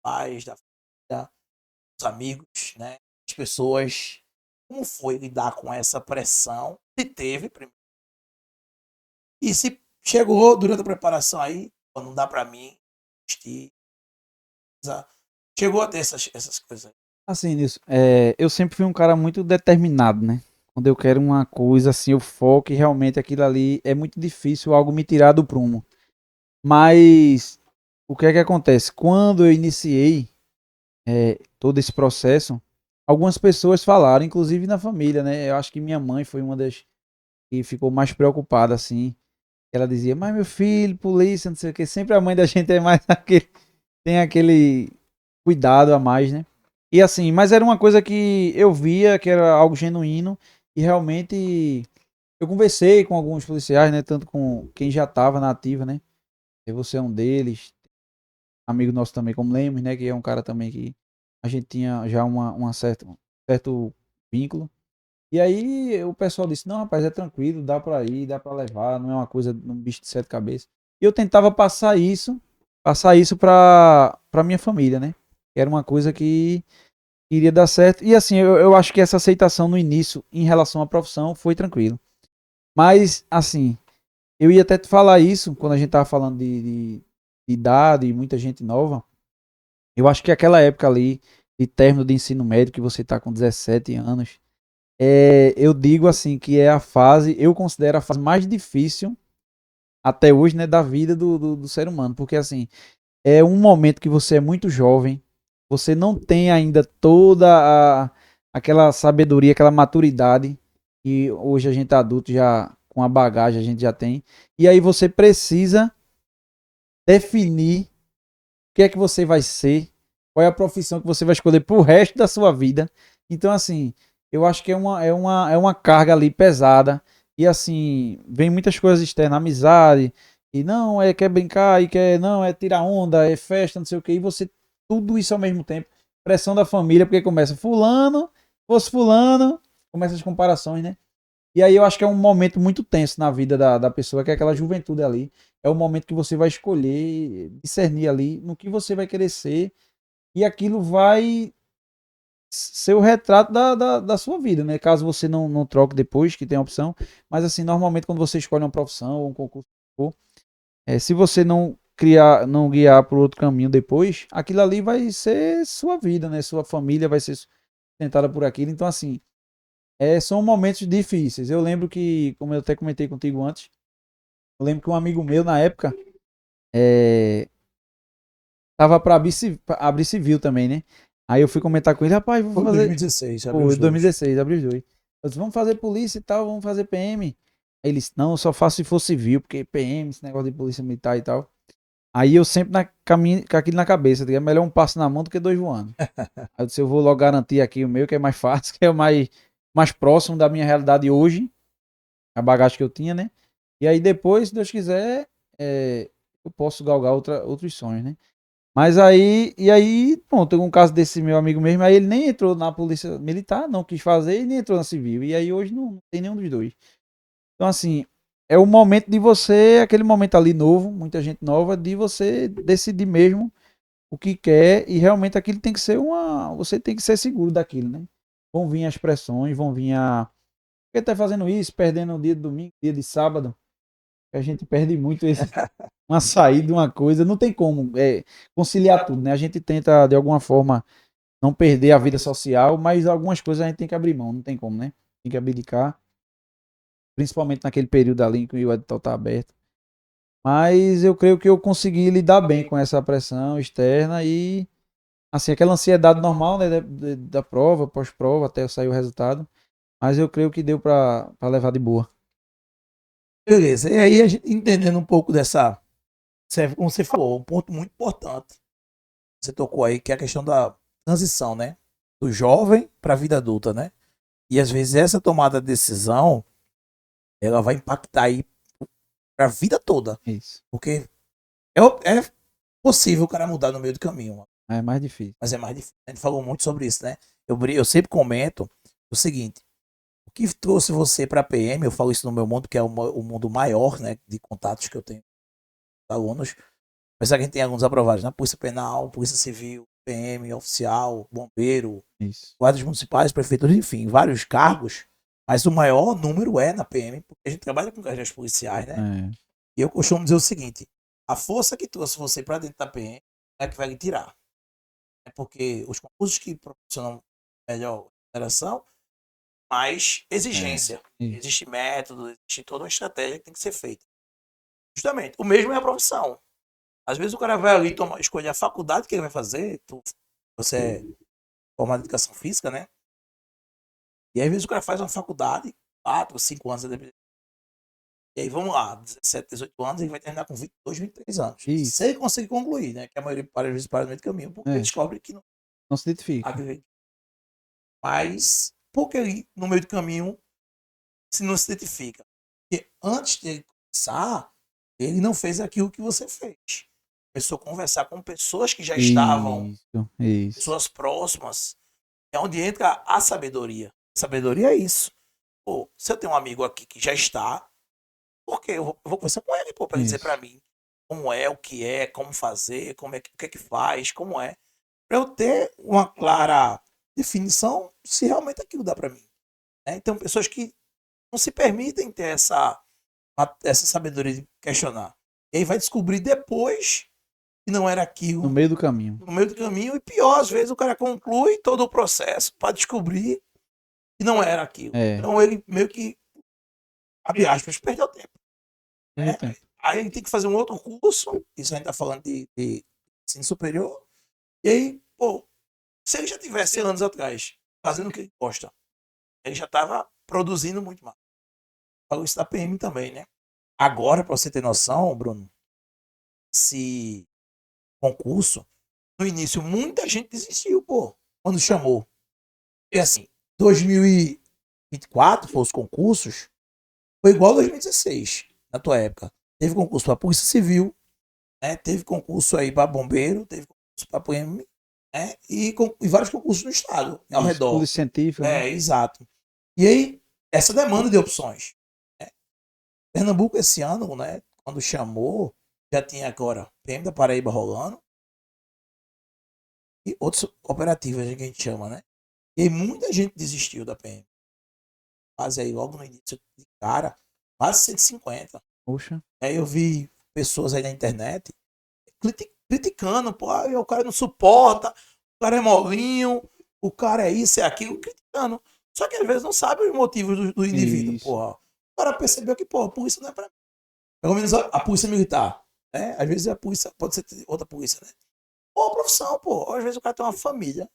[SPEAKER 1] pais, da família, dos amigos, né? As pessoas. Como foi lidar com essa pressão? Se teve, primeiro. E se chegou durante a preparação aí, não dá pra mim assistir. Chegou a ter essas coisas aí.
[SPEAKER 2] Assim, nisso, eu sempre fui um cara muito determinado, né? Quando eu quero uma coisa, assim, eu foco e realmente aquilo ali é muito difícil algo me tirar do prumo. Mas o que é que acontece? Quando eu iniciei todo esse processo, algumas pessoas falaram, inclusive na família, né? Eu acho que minha mãe foi uma das que ficou mais preocupada, assim. Ela dizia, mas meu filho, polícia, não sei o que. Sempre a mãe da gente é mais tem aquele cuidado a mais, né? E assim, mas era uma coisa que eu via que era algo genuíno e realmente eu conversei com alguns policiais, né? Tanto com quem já estava na ativa, né? E você é um deles, amigo nosso também, como Lemos, né? Que é um cara também que a gente tinha já um certo vínculo. E aí o pessoal disse, não, rapaz, é tranquilo, dá pra ir, dá pra levar, não é uma coisa, um bicho de sete cabeças. E eu tentava passar isso pra minha família, né? Era uma coisa que iria dar certo. E assim, eu acho que essa aceitação no início, em relação à profissão, foi tranquilo. Mas, assim, eu ia até te falar isso, quando a gente tava falando de idade e muita gente nova. Eu acho que aquela época ali, de término de ensino médio, que você tá com 17 anos, eu digo assim, que é a fase, eu considero a fase mais difícil, até hoje, né, da vida do ser humano. Porque, assim, é um momento que você é muito jovem, você não tem ainda toda aquela sabedoria, aquela maturidade que hoje a gente é adulto, já com a bagagem a gente já tem. E aí você precisa definir o que é que você vai ser, qual é a profissão que você vai escolher pro resto da sua vida. Então, assim, eu acho que é uma carga ali pesada. E assim, vem muitas coisas externas, amizade, e não, quer brincar, e quer, não, é tirar onda, é festa, não sei o que, e você, tudo isso ao mesmo tempo. Pressão da família, porque começa fulano, fosse fulano, começa as comparações, né? E aí eu acho que é um momento muito tenso na vida da pessoa, que é aquela juventude ali. É o momento que você vai escolher, discernir ali no que você vai querer ser, e aquilo vai ser o retrato da sua vida, né? Caso você não troque depois, que tem a opção. Mas assim, normalmente quando você escolhe uma profissão ou um concurso, se você não criar, não guiar por outro caminho depois, aquilo ali vai ser sua vida, né? Sua família vai ser sustentada por aquilo. Então, assim, são momentos difíceis. Eu lembro que, como eu até comentei contigo antes, eu lembro que um amigo meu, na época, tava para abrir civil também, né? Aí eu fui comentar com ele, rapaz, vou
[SPEAKER 1] Foi em
[SPEAKER 2] fazer.
[SPEAKER 1] 2016, abriu
[SPEAKER 2] Pô,
[SPEAKER 1] os dois.
[SPEAKER 2] 2016, abri os dois. Eu disse, vamos fazer polícia e tal, vamos fazer PM. Aí ele disse, não, eu só faço se for civil, porque PM, esse negócio de polícia militar e tal. Aí eu sempre com aquilo na cabeça, é melhor um passo na mão do que dois voando. Aí eu disse, eu vou logo garantir aqui o meu, que é mais fácil, que é o mais próximo da minha realidade hoje, a bagagem que eu tinha, né? E aí depois, se Deus quiser, eu posso galgar outros sonhos, né? Mas aí, pronto, tem um caso desse meu amigo mesmo, aí ele nem entrou na polícia militar, não quis fazer, e nem entrou na civil. E aí hoje não tem nenhum dos dois. Então, assim, é o momento de você, aquele momento ali novo, muita gente nova, de você decidir mesmo o que quer, e realmente aquilo tem que ser você tem que ser seguro daquilo, né? Vão vir as pressões, vão vir por que tá fazendo isso, perdendo o dia de domingo, dia de sábado? A gente perde muito uma saída, uma coisa, não tem como conciliar tudo, né? A gente tenta, de alguma forma, não perder a vida social, mas algumas coisas a gente tem que abrir mão, não tem como, né? Tem que abdicar, principalmente naquele período ali em que o edital tá aberto. Mas eu creio que eu consegui lidar bem com essa pressão externa e, assim, aquela ansiedade normal, né, da prova, pós-prova, até sair o resultado. Mas eu creio que deu para levar de boa.
[SPEAKER 1] Beleza. E aí, a gente entendendo um pouco dessa. Como você falou, um ponto muito importante. Você tocou aí, que é a questão da transição, né? Do jovem para a vida adulta, né? E às vezes essa tomada de decisão, ela vai impactar aí para a vida toda.
[SPEAKER 2] Isso.
[SPEAKER 1] Porque é possível o cara mudar no meio do caminho,
[SPEAKER 2] É mais difícil.
[SPEAKER 1] mas é mais difícil. A gente falou muito sobre isso, né? Eu sempre comento o seguinte: o que trouxe você para a PM, eu falo isso no meu mundo, que é o mundo maior, né, de contatos que eu tenho com alunos. Apesar que a gente tem alguns aprovados na Polícia Penal, Polícia Civil, PM, oficial, bombeiro,
[SPEAKER 2] Isso.
[SPEAKER 1] guardas municipais, prefeituras, enfim, vários cargos. Mas o maior número é na PM, porque a gente trabalha com carreiras policiais, né?
[SPEAKER 2] É.
[SPEAKER 1] E eu costumo dizer o seguinte: a força que trouxe você para dentro da PM é que vai lhe tirar. É porque os concursos que proporcionam melhor remuneração, mais exigência.
[SPEAKER 2] Isso.
[SPEAKER 1] Existe método, existe toda uma estratégia que tem que ser feita. Justamente. O mesmo é a profissão. Às vezes o cara vai ali escolher a faculdade que ele vai fazer. Você é formado em educação física, né? E aí, às vezes o cara faz uma faculdade, 4, 5 anos. E aí, vamos lá, 17, 18 anos, ele vai terminar com 22, 23 anos.
[SPEAKER 2] Isso.
[SPEAKER 1] Se ele conseguir concluir, né? Que a maioria, às vezes, para no meio do caminho, porque descobre que não.
[SPEAKER 2] Não se identifica.
[SPEAKER 1] Mas, porque ele, no meio do caminho, se não se identifica? Porque antes de ele começar, ele não fez aquilo que você fez. Começou a conversar com pessoas que já estavam,
[SPEAKER 2] Isso.
[SPEAKER 1] pessoas próximas. É onde entra a sabedoria. Sabedoria é isso. Pô, se eu tenho um amigo aqui que já está, por quê? Eu vou conversar com ele, pô, para ele dizer para mim como é, o que é, como fazer, o que é que faz, como é. Para eu ter uma clara definição se realmente aquilo dá para mim. Né? Então, pessoas que não se permitem ter essa sabedoria de questionar. E aí vai descobrir depois que não era aquilo.
[SPEAKER 2] No meio do caminho.
[SPEAKER 1] No meio do caminho. E pior, às vezes o cara conclui todo o processo para descobrir que não era aquilo. Então ele meio que, abre aspas, perdeu tempo. Né? Aí a gente tem que fazer um outro curso. Isso a gente está falando de ensino superior. E aí, pô, se ele já tivesse anos atrás fazendo o que ele gosta, ele já estava produzindo muito mais. Falou isso da PM também, né? Agora, para você ter noção, Bruno, esse concurso, no início, muita gente desistiu, pô, quando chamou. E assim, 2024, foi os concursos, foi igual a 2016, na tua época. Teve concurso para Polícia Civil, né? Teve concurso aí para bombeiro, teve concurso para PM, né? E vários concursos no estado, ao
[SPEAKER 2] Isso,
[SPEAKER 1] redor.
[SPEAKER 2] polícia científica, né?
[SPEAKER 1] Exato. E aí, essa demanda de opções. Né? Pernambuco, esse ano, né, quando chamou, já tinha agora PM da Paraíba rolando e outras operativas que a gente chama, né? E aí, muita gente desistiu da PM. Quase aí, logo no início de cara, quase 150.
[SPEAKER 2] Poxa,
[SPEAKER 1] Aí eu vi pessoas aí na internet criticando, pô, aí o cara não suporta, o cara é molinho, o cara é isso, é aquilo, criticando. Só que às vezes não sabe os motivos do indivíduo,
[SPEAKER 2] isso.
[SPEAKER 1] porra. O cara percebeu que, pô, a polícia não é pra mim. Pelo menos a polícia militar, né? Às vezes a polícia pode ser outra polícia, né? Ou a profissão, pô. Às vezes o cara tem uma família,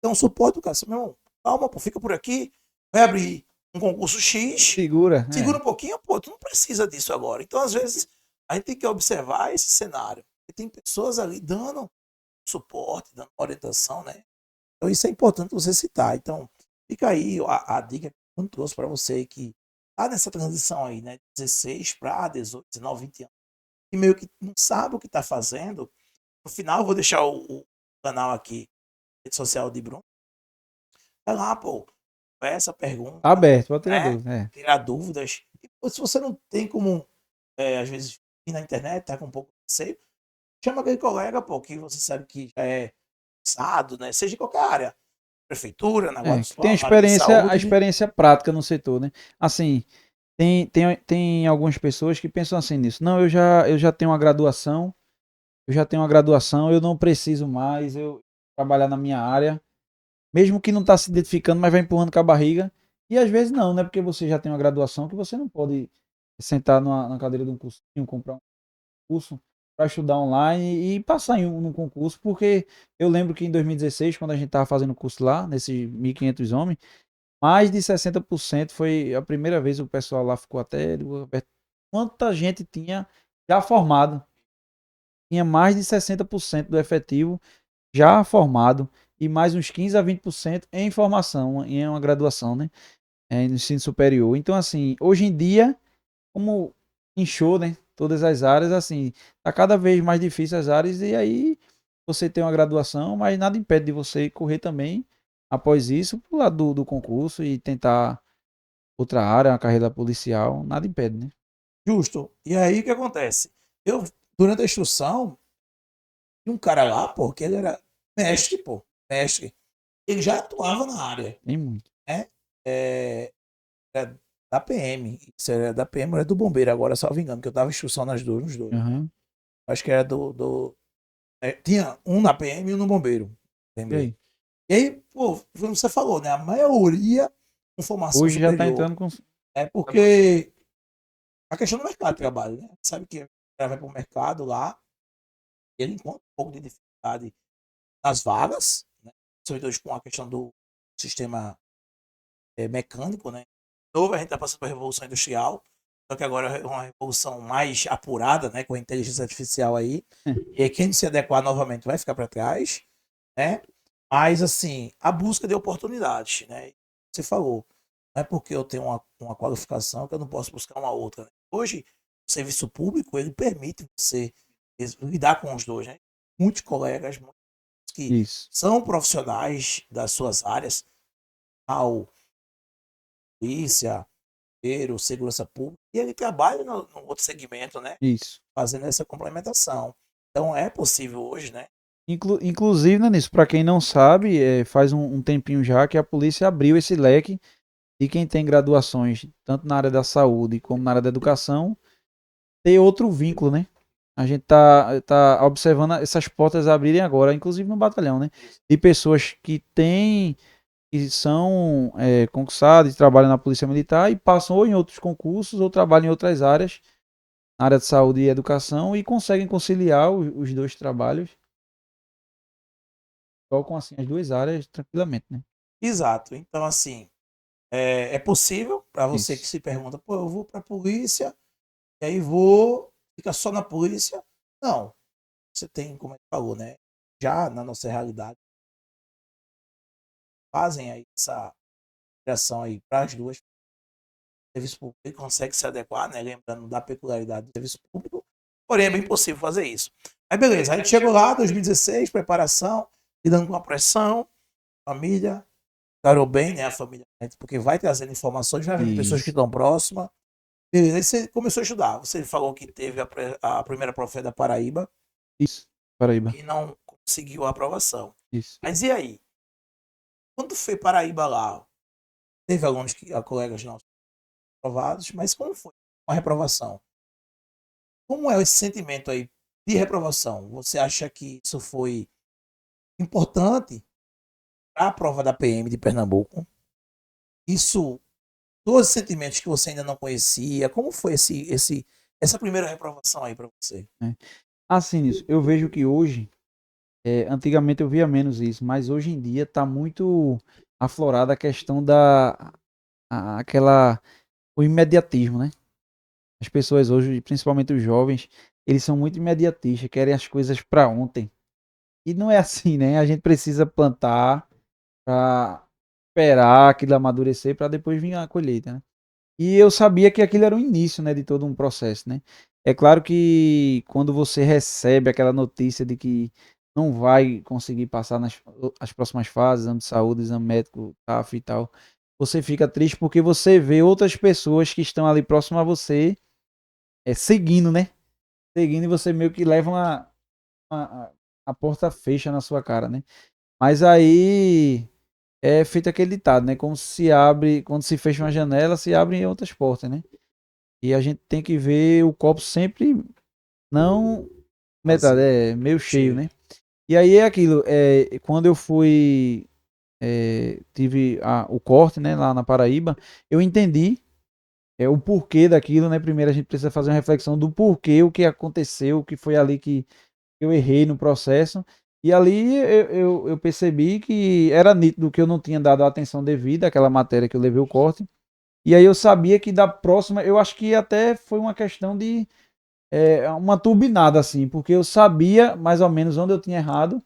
[SPEAKER 1] tem um suporte do cara. Meu irmão, calma, pô, fica por aqui, vai abrir um concurso X,
[SPEAKER 2] Segura,
[SPEAKER 1] segura um pouquinho, pô, tu não precisa disso agora. Então, às vezes, a gente tem que observar esse cenário. E tem pessoas ali dando suporte, dando orientação, né? Então, isso é importante você citar. Então, fica aí a dica que eu trouxe para você que tá nessa transição aí, né? 16 para 18, 19, 20 anos. E meio que não sabe o que está fazendo. No final, eu vou deixar o canal aqui, rede social de Bruno. Vai lá, pô, essa pergunta,
[SPEAKER 2] aberto, pode tirar
[SPEAKER 1] né?
[SPEAKER 2] dúvida. É.
[SPEAKER 1] Tirar dúvidas. E, pô, se você não tem como, às vezes, ir na internet, tá com um pouco de receio, chama aquele colega, pô, que você sabe que já é cansado, né? Seja em qualquer área. Prefeitura, na Guarda
[SPEAKER 2] Que tem
[SPEAKER 1] na área de
[SPEAKER 2] a
[SPEAKER 1] saúde.
[SPEAKER 2] experiência prática no setor, né? Assim, tem algumas pessoas que pensam assim nisso. Não, eu já tenho uma graduação, eu não preciso mais, eu trabalhar na minha área, mesmo que não está se identificando, mas vai empurrando com a barriga. E às vezes não, né? Porque você já tem uma graduação que você não pode sentar na cadeira de um cursinho, comprar um curso para estudar online e passar num concurso, porque eu lembro que em 2016, quando a gente estava fazendo o curso lá, nesses 1.500 homens, mais de 60% foi a primeira vez o pessoal lá ficou até. Quanta gente tinha já formado? Tinha mais de 60% do efetivo já formado e mais uns 15 a 20% em formação, em uma graduação, né? No ensino superior. Então, assim, hoje em dia, como inchou, né? Todas as áreas, assim, tá cada vez mais difícil as áreas, e aí você tem uma graduação, mas nada impede de você correr também, após isso, pro lado do concurso e tentar outra área, uma carreira policial, nada impede, né?
[SPEAKER 1] Justo. E aí o que acontece? Eu, durante a instrução, tinha um cara lá, pô, que ele era mestre, pô, mestre. Ele já atuava na área,
[SPEAKER 2] Tem muito.
[SPEAKER 1] né? É, era da PM. Isso era da PM, era do bombeiro, agora só vingando, que eu dava instrução nas duas, nos dois.
[SPEAKER 2] Uhum.
[SPEAKER 1] Acho que era tinha um na PM e um no bombeiro.
[SPEAKER 2] E
[SPEAKER 1] Lembrei.
[SPEAKER 2] aí?
[SPEAKER 1] E aí, pô, como você falou, né? A maioria com formação
[SPEAKER 2] Hoje já tá
[SPEAKER 1] superior.
[SPEAKER 2] entrando com.
[SPEAKER 1] É porque a questão do mercado de trabalho, né? Sabe que o cara vai para o mercado lá, ele encontra um pouco de dificuldade nas vagas, né? Sobretudo com a questão do sistema mecânico, né? Novo, a gente está passando por revolução industrial, só que agora é uma revolução mais apurada, né? Com a inteligência artificial aí. E aí, quem não se adequar novamente vai ficar para trás, né? Mas, assim, a busca de oportunidades, né? Você falou, não é porque eu tenho uma qualificação que eu não posso buscar uma outra. Né? Hoje, o serviço público, ele permite você lidar com os dois, né? Muitos colegas muitos que
[SPEAKER 2] Isso.
[SPEAKER 1] são profissionais das suas áreas, ao polícia, bombeiro, segurança pública, e ele trabalha no outro segmento, né?
[SPEAKER 2] Isso.
[SPEAKER 1] Fazendo essa complementação. Então, é possível hoje, né?
[SPEAKER 2] Inclusive, né, nisso, para quem não sabe, faz um tempinho já que a polícia abriu esse leque e quem tem graduações, tanto na área da saúde como na área da educação, ter outro vínculo, né? A gente tá observando essas portas abrirem agora, inclusive no batalhão, né? De pessoas que são concursadas, trabalham na Polícia Militar e passam ou em outros concursos ou trabalham em outras áreas, na área de saúde e educação, e conseguem conciliar os dois trabalhos, tocam assim as duas áreas tranquilamente, né?
[SPEAKER 1] Exato. Então, assim, é possível para você que
[SPEAKER 2] Isso.
[SPEAKER 1] se pergunta, pô, eu vou para a polícia e aí vou ficar só na polícia? Não. Você tem, como a gente falou, né? Já na nossa realidade, fazem aí essa criação aí para as duas. O serviço público ele consegue se adequar, né? Lembrando da peculiaridade do serviço público. Porém, é bem possível fazer isso. Aí, beleza. Aí chegou lá, 2016, preparação. lidando com a pressão, família, parou bem, né? A família, porque vai trazendo informações, vai vendo pessoas que estão próximas. Beleza, aí você começou a estudar. Você falou que teve a primeira profeta da Paraíba.
[SPEAKER 2] Isso, Paraíba.
[SPEAKER 1] Que não conseguiu a aprovação.
[SPEAKER 2] Isso.
[SPEAKER 1] Mas e aí? Quando foi Paraíba lá, teve alguns colegas nossos aprovados, mas como foi a reprovação? Como é esse sentimento aí de reprovação? Você acha que isso foi importante para a prova da PM de Pernambuco? Isso, todos os sentimentos que você ainda não conhecia, como foi essa primeira reprovação aí para você?
[SPEAKER 2] Assim, eu vejo que hoje, antigamente eu via menos isso, mas hoje em dia está muito aflorada a questão o imediatismo, né? As pessoas hoje, principalmente os jovens, eles são muito imediatistas, querem as coisas para ontem. E não é assim, né? A gente precisa plantar para esperar aquilo amadurecer para depois vir a colheita, né? E eu sabia que aquilo era o início, né, de todo um processo, né? É claro que quando você recebe aquela notícia de que não vai conseguir passar nas as próximas fases, exame de saúde, exame médico, TAF e tal, você fica triste porque você vê outras pessoas que estão ali próximo a você seguindo, né? Seguindo e você meio que leva a porta fecha na sua cara, né? Mas aí é feito aquele ditado, né? Como se abre, quando se fecha uma janela, se abrem outras portas, né? E a gente tem que ver o copo sempre não metade, meio cheio, né? E aí é aquilo, quando eu fui, tive o corte, né, lá na Paraíba, eu entendi o porquê daquilo, né? Primeiro a gente precisa fazer uma reflexão do porquê, o que aconteceu, o que foi ali que eu errei no processo. E ali eu percebi que era nítido que eu não tinha dado a atenção devida àquela matéria que eu levei o corte. E aí eu sabia que da próxima, eu acho que até foi uma questão de uma turbinada, assim, porque eu sabia mais ou menos onde eu tinha errado.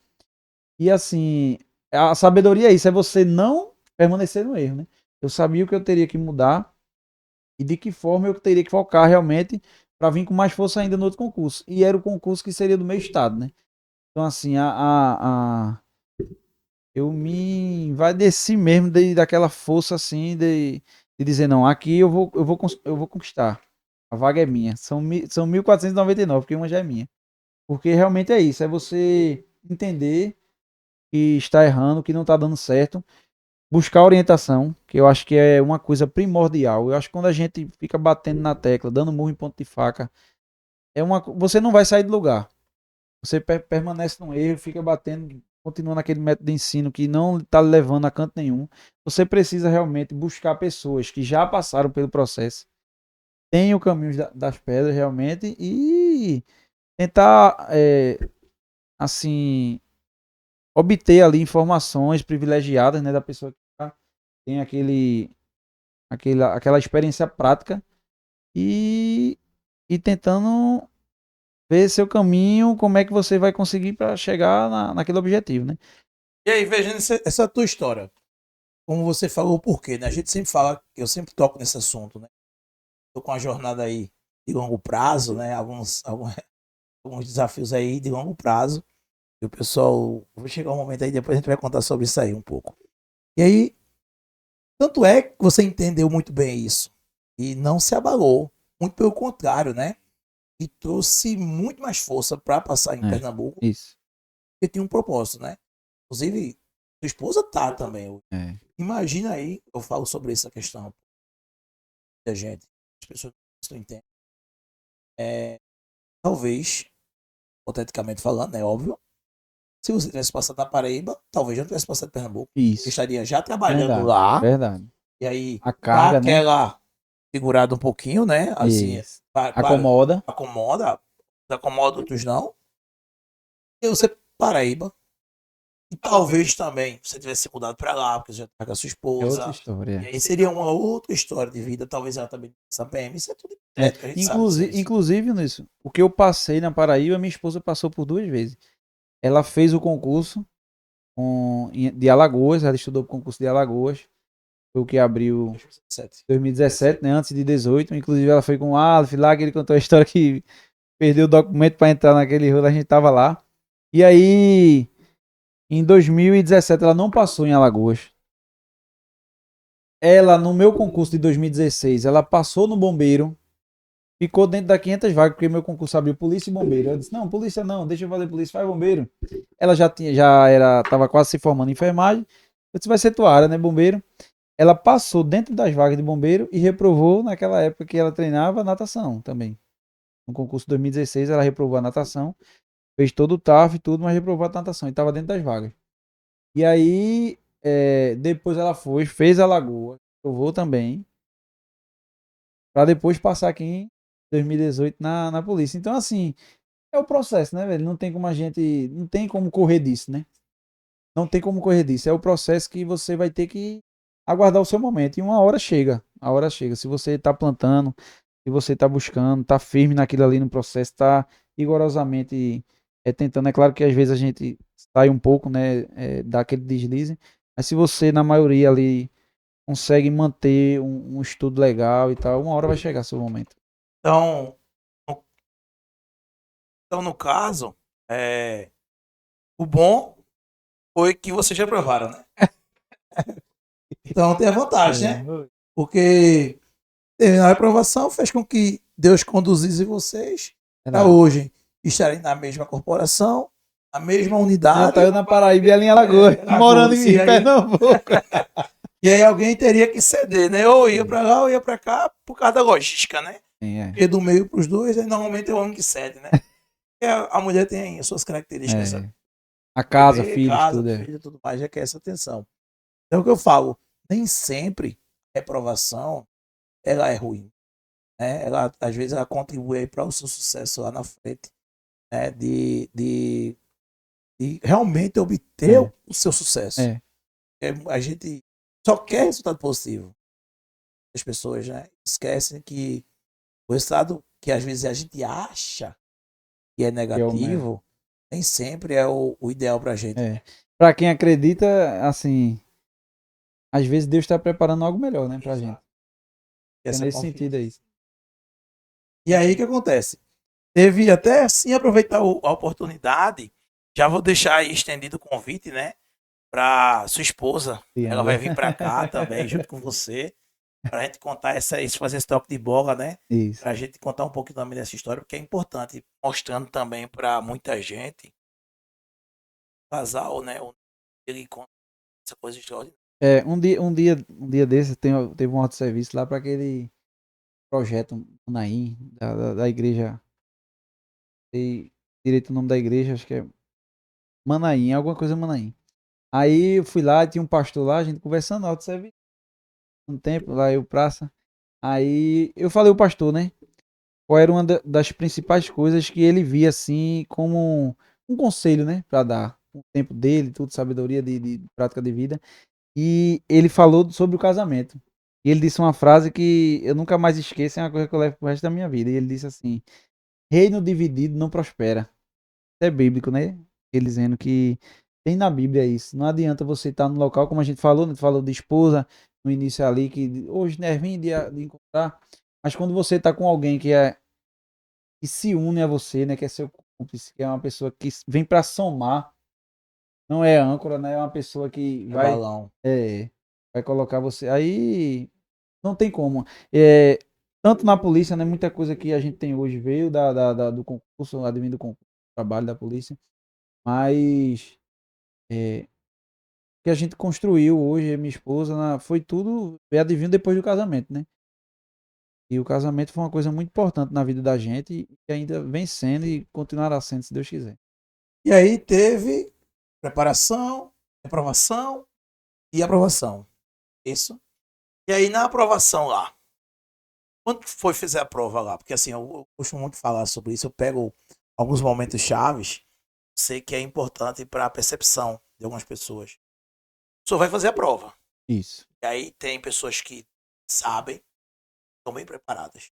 [SPEAKER 2] E assim, a sabedoria é isso, é você não permanecer no erro, né? Eu sabia o que eu teria que mudar e de que forma eu teria que focar realmente para vir com mais força ainda no outro concurso. E era o concurso que seria do meu estado, né? Então, assim, eu me envaideci mesmo daquela força, assim, de dizer, não, aqui eu vou conquistar. A vaga é minha. São 1.499, porque uma já é minha. Porque realmente é isso, é você entender que está errando, que não está dando certo, buscar orientação, que eu acho que é uma coisa primordial. Eu acho que quando a gente fica batendo na tecla, dando murro em ponto de faca, você não vai sair do lugar. Você permanece no erro, fica batendo, continua naquele método de ensino que não está levando a canto nenhum. Você precisa realmente buscar pessoas que já passaram pelo processo, têm o caminho das pedras realmente e tentar, assim, obter ali informações privilegiadas, né, da pessoa que tem aquela experiência prática e tentando ver seu caminho, como é que você vai conseguir para chegar naquele objetivo, né?
[SPEAKER 1] E aí, veja essa tua história. Como você falou, o porquê, né? A gente sempre fala, eu sempre toco nesse assunto, né? Tô com uma jornada aí de longo prazo, né? Alguns desafios aí de longo prazo. E o pessoal, vou chegar um momento aí, depois a gente vai contar sobre isso aí um pouco. E aí, tanto é que você entendeu muito bem isso e não se abalou. Muito pelo contrário, né? E trouxe muito mais força para passar em Pernambuco,
[SPEAKER 2] isso.
[SPEAKER 1] porque tinha um propósito, né? Inclusive, sua esposa tá também. Imagina aí, eu falo sobre essa questão da gente, as pessoas não entendem. Talvez, hipoteticamente falando, é óbvio, se você tivesse passado na Paraíba, talvez já não tivesse passado em Pernambuco.
[SPEAKER 2] Isso.
[SPEAKER 1] Você estaria já trabalhando
[SPEAKER 2] Verdade,
[SPEAKER 1] lá.
[SPEAKER 2] Verdade.
[SPEAKER 1] E aí,
[SPEAKER 2] a carga,
[SPEAKER 1] aquela segurada um pouquinho, né? Assim,
[SPEAKER 2] acomoda.
[SPEAKER 1] Acomoda, outros não. E você, Paraíba. E talvez também você tivesse mudado para lá, porque você já tá com a sua esposa.
[SPEAKER 2] É outra história.
[SPEAKER 1] E aí seria uma outra história de vida, talvez ela também essa PM. Isso é tudo
[SPEAKER 2] inclusive nisso, o que eu passei na Paraíba, minha esposa passou por 2 vezes. Ela fez o concurso de Alagoas, ela estudou o concurso de Alagoas, foi o que abriu 2017, né, antes de 18. Inclusive ela foi com o Aleph lá, que ele contou a história que perdeu o documento para entrar naquele rolo, a gente tava lá. E aí Em 2017 ela não passou em Alagoas. Ela, no meu concurso de 2016, ela passou no bombeiro, ficou dentro da 500 vagas, porque meu concurso abriu polícia e bombeiro. Eu disse, não, polícia não, deixa eu fazer polícia, faz bombeiro. Ela tava quase se formando em enfermagem. Eu disse, vai ser tua área, né, bombeiro? Ela passou dentro das vagas de bombeiro e reprovou naquela época que ela treinava natação também. No concurso de 2016 ela reprovou a natação, fez todo o TAF e tudo, mas reprovou a natação e estava dentro das vagas. E aí, depois ela fez a Lagoa, reprovou também, para depois passar aqui em 2018 na polícia. Então, assim, é o processo, né, velho? Não tem como não tem como correr disso, né? Não tem como correr disso. É o processo que você vai ter que aguardar o seu momento. E uma hora chega. A hora chega. Se você está plantando, se você está buscando, está firme naquilo ali no processo, está rigorosamente tentando. É claro que às vezes a gente sai um pouco, né? Dá aquele deslize. Mas se você, na maioria ali, consegue manter um estudo legal e tal, uma hora vai chegar seu momento.
[SPEAKER 1] Então, no, então, no caso, é, o bom foi que vocês já provaram, né? Então tem a vantagem, né? Porque terminar a aprovação fez com que Deus conduzisse vocês para hoje estarem na mesma corporação, na mesma unidade.
[SPEAKER 2] Tá eu na Paraíba e ela em Alagoas, morando em Pernambuco.
[SPEAKER 1] E aí alguém teria que ceder, né? Ou ia para lá ou ia para cá por causa da logística, né? Porque do meio para os dois, aí normalmente é o homem que cede, né? Porque a mulher tem as suas características.
[SPEAKER 2] A casa, filhos, tudo.
[SPEAKER 1] Filho, tudo mais, já quer essa atenção. Então, o que eu falo, nem sempre a reprovação ela é ruim, né? Ela, às vezes, ela contribui para o seu sucesso lá na frente, né? De realmente obter o seu sucesso. A gente só quer resultado positivo. As pessoas, né, esquecem que o resultado que às vezes a gente acha que é negativo, nem sempre é o ideal para a gente.
[SPEAKER 2] Para quem acredita, assim, às vezes Deus está preparando algo melhor, né, pra gente. É nesse sentido aí.
[SPEAKER 1] E aí o que acontece? Teve até assim aproveitar a oportunidade. Já vou deixar aí estendido o convite, né? Para sua esposa. Ela vai vir para cá também, junto com você. Para a gente contar fazer esse toque de bola, né?
[SPEAKER 2] Isso.
[SPEAKER 1] Para a gente contar um pouquinho também dessa história, porque é importante, mostrando também para muita gente. O casal, né? Ele conta essa coisa extraordinária.
[SPEAKER 2] Um dia desse teve um outro serviço lá para aquele projeto Manaim, da igreja. Sei direito o nome da igreja, acho que é Manaim, alguma coisa Manaim. Aí eu fui lá, tinha um pastor lá, a gente conversando, alto serviço, um tempo, lá eu praça. Aí eu falei o pastor, né? Qual era uma das principais coisas que ele via assim como um conselho, né? Pra dar o tempo dele, tudo, sabedoria de prática de vida. E ele falou sobre o casamento. E ele disse uma frase que eu nunca mais esqueço, é uma coisa que eu levo pro resto da minha vida. E ele disse assim: reino dividido não prospera. Isso é bíblico, né? Ele dizendo que tem na Bíblia isso. Não adianta você estar no local, como a gente falou, né? Falou de esposa no início ali, que hoje não é ruim de encontrar. Mas quando você está com alguém que se une a você, né? Que é seu cúmplice, que é uma pessoa que vem para somar, não é âncora, né? É uma pessoa que vai colocar você. Aí não tem como. Tanto na polícia, né? Muita coisa que a gente tem hoje veio do concurso, advindo do concurso, trabalho da polícia. Mas o que a gente construiu hoje, minha esposa, foi tudo advindo depois do casamento, né? E o casamento foi uma coisa muito importante na vida da gente e ainda vem sendo e continuará sendo, se Deus quiser.
[SPEAKER 1] E aí teve preparação, aprovação e aprovação. Isso. E aí na aprovação lá, quando foi fazer a prova lá? Porque assim, eu costumo muito falar sobre isso, eu pego alguns momentos chaves, sei que é importante para a percepção de algumas pessoas. O senhor vai fazer a prova.
[SPEAKER 2] Isso.
[SPEAKER 1] E aí tem pessoas que sabem, estão bem preparadas.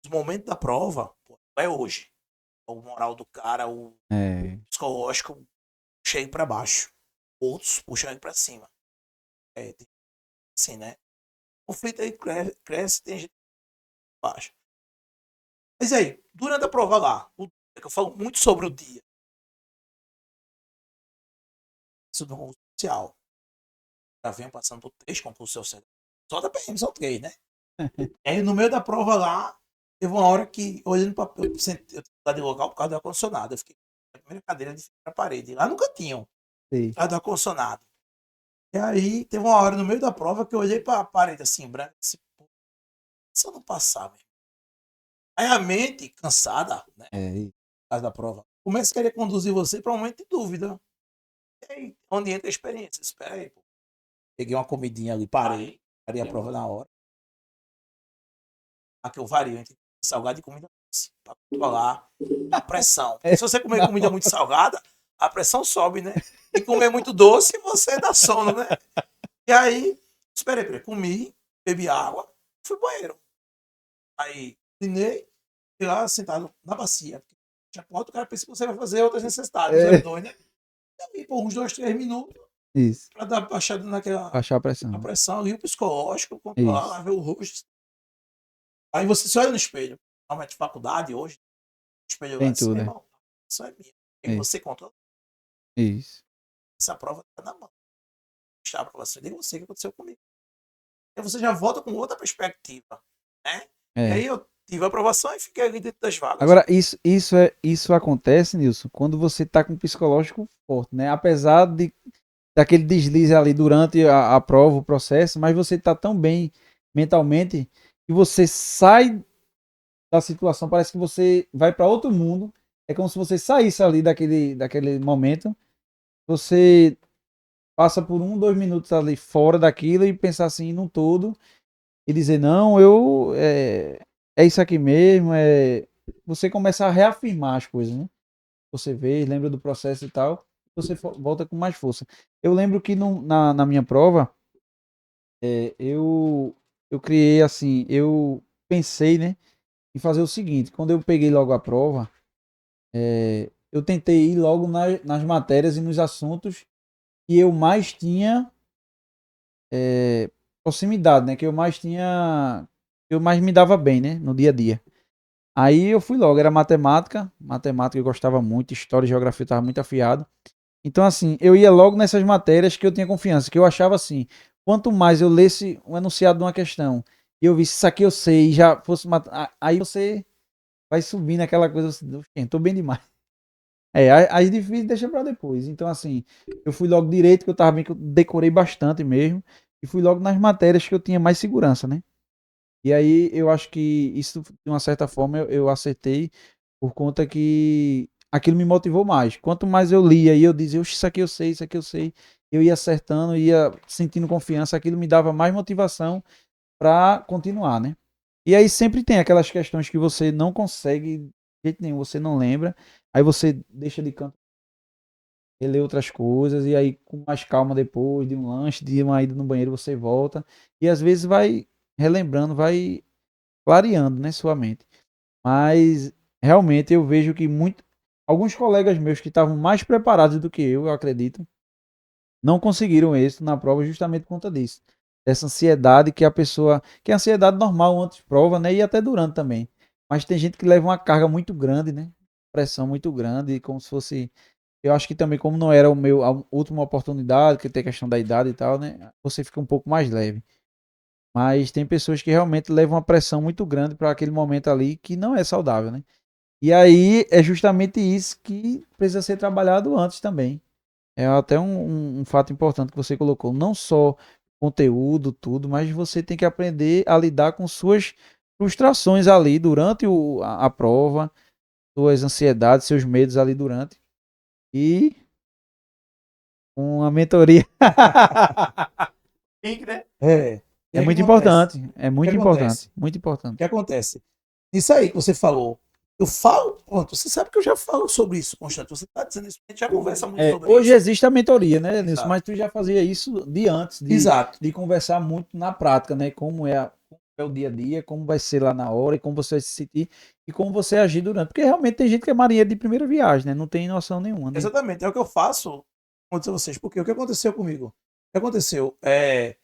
[SPEAKER 1] Os momentos da prova, pô, é hoje. O moral do cara, o psicológico chega para baixo. Outros puxam ele para cima. Assim, né? O conflito aí cresce, tem gente baixa. Mas aí, durante a prova lá, eu falo muito sobre o dia. isso do concurso social. Já venho passando por 3 concursos só da PM, só 3, né? Aí no meio da prova lá, teve uma hora que, olhando para eu estava de local por causa do ar-condicionado. Eu fiquei na primeira cadeira de frente pra parede, lá no cantinho,
[SPEAKER 2] Sim.
[SPEAKER 1] por causa do ar-condicionado. E aí teve uma hora no meio da prova que eu olhei para a parede assim, branca, e disse, pô, se eu não passar, mesmo. Aí a mente, cansada, né?
[SPEAKER 2] É,
[SPEAKER 1] Por causa da prova, começa a querer conduzir você para um momento de dúvida. E aí, onde entra a experiência? Espera aí, pô. Peguei uma comidinha ali, parei a prova na hora. Aqui eu vario entre salgado e comida doce, para controlar a pressão. Porque se você comer comida muito salgada, a pressão sobe, né? E comer muito doce, você dá sono, né? E aí, esperei, comi, bebi água, fui pro banheiro. Aí, trinei, fui lá sentado na bacia. Já pode, o cara pensa que você vai fazer outras necessidades,
[SPEAKER 2] É.
[SPEAKER 1] 02, né? E aí, por uns 2, 3 minutos,
[SPEAKER 2] Isso.
[SPEAKER 1] para dar baixada naquela
[SPEAKER 2] Baixar a
[SPEAKER 1] a
[SPEAKER 2] pressão.
[SPEAKER 1] pressão ali, o psicológico, controlar,
[SPEAKER 2] Isso.
[SPEAKER 1] ver o rosto. Aí você se olha no espelho. Normalmente, de faculdade hoje, o espelho lá
[SPEAKER 2] Tem
[SPEAKER 1] assim, meu
[SPEAKER 2] tudo, é.
[SPEAKER 1] irmão, isso é minha. E
[SPEAKER 2] É.
[SPEAKER 1] você controla
[SPEAKER 2] Isso.
[SPEAKER 1] essa prova tá na mão. Está a aprovação de você, o que aconteceu comigo. Aí você já volta com outra perspectiva, né? E
[SPEAKER 2] É.
[SPEAKER 1] aí eu tive a aprovação e fiquei ali dentro das vagas.
[SPEAKER 2] Agora, isso acontece, Nilson, quando você tá com um psicológico forte, né? Apesar daquele deslize ali durante a prova, o processo, mas você tá tão bem mentalmente que você sai da situação, parece que você vai para outro mundo. É como se você saísse ali daquele momento. Você passa por 1, 2 minutos ali fora daquilo e pensar assim num todo e dizer, não, é isso aqui mesmo. Você começa a reafirmar as coisas, né? Você vê, lembra do processo e tal, você volta com mais força. Eu lembro que na minha prova, eu criei assim, eu pensei, né, em fazer o seguinte: quando eu peguei logo a prova, eu tentei ir logo nas matérias e nos assuntos que eu mais tinha proximidade, né, que eu mais me dava bem, né, no dia a dia. Aí eu fui logo, era matemática eu gostava muito, história e geografia eu estava muito afiado. Então, assim, eu ia logo nessas matérias que eu tinha confiança, que eu achava assim, quanto mais eu lesse um enunciado de uma questão, e eu visse isso aqui eu sei, e já fosse aí você vai subindo aquela coisa, assim, tô bem demais. As difíceis deixa pra depois. Então, assim, eu fui logo direito, que eu tava bem, que eu decorei bastante mesmo, e fui logo nas matérias que eu tinha mais segurança, né? E aí eu acho que isso, de uma certa forma, eu acertei por conta que aquilo me motivou mais. Quanto mais eu lia e eu dizia, "Oxe, isso aqui eu sei, isso aqui eu sei", eu ia acertando, ia sentindo confiança, aquilo me dava mais motivação para continuar, né? E aí sempre tem aquelas questões que você não consegue, de jeito nenhum, você não lembra, aí você deixa de canto, ler outras coisas, e aí com mais calma depois de um lanche, de uma ida no banheiro, você volta, e às vezes vai relembrando, vai clareando, né, sua mente. Mas realmente eu vejo que alguns colegas meus que estavam mais preparados do que eu acredito, não conseguiram êxito na prova justamente por conta disso. Dessa ansiedade que é a ansiedade normal antes de prova, né, e até durante também. Mas tem gente que leva uma carga muito grande, né? Pressão muito grande, como se fosse, eu acho que também como não era a última oportunidade, que tem a questão da idade e tal, né? Você fica um pouco mais leve. Mas tem pessoas que realmente levam uma pressão muito grande para aquele momento ali que não é saudável, né? E aí é justamente isso que precisa ser trabalhado antes também. É até um fato importante que você colocou. Não só conteúdo, tudo, mas você tem que aprender a lidar com suas frustrações ali durante a prova, suas ansiedades, seus medos ali durante. E uma mentoria.
[SPEAKER 1] Pink, né?
[SPEAKER 2] É,
[SPEAKER 1] E
[SPEAKER 2] é
[SPEAKER 1] aí o que
[SPEAKER 2] muito
[SPEAKER 1] acontece?
[SPEAKER 2] importante. É
[SPEAKER 1] O que
[SPEAKER 2] muito importante.
[SPEAKER 1] acontece?
[SPEAKER 2] Muito
[SPEAKER 1] O
[SPEAKER 2] importante.
[SPEAKER 1] que acontece? Isso aí que você falou. Eu falo, pronto, você sabe que eu já falo sobre isso constante. Você está dizendo isso, a gente já conversa muito sobre
[SPEAKER 2] Hoje
[SPEAKER 1] isso.
[SPEAKER 2] existe a mentoria, né, Nilson?
[SPEAKER 1] Exato.
[SPEAKER 2] Mas tu já fazia isso de antes,
[SPEAKER 1] Exato.
[SPEAKER 2] de conversar muito na prática, né? Como é o dia a dia, como vai ser lá na hora, e como você vai se sentir, e como você agir durante. Porque realmente tem gente que é marinheiro de primeira viagem, né? Não tem noção nenhuma, né?
[SPEAKER 1] Exatamente. É o que eu faço com vocês. Porque o que aconteceu comigo? O que aconteceu? É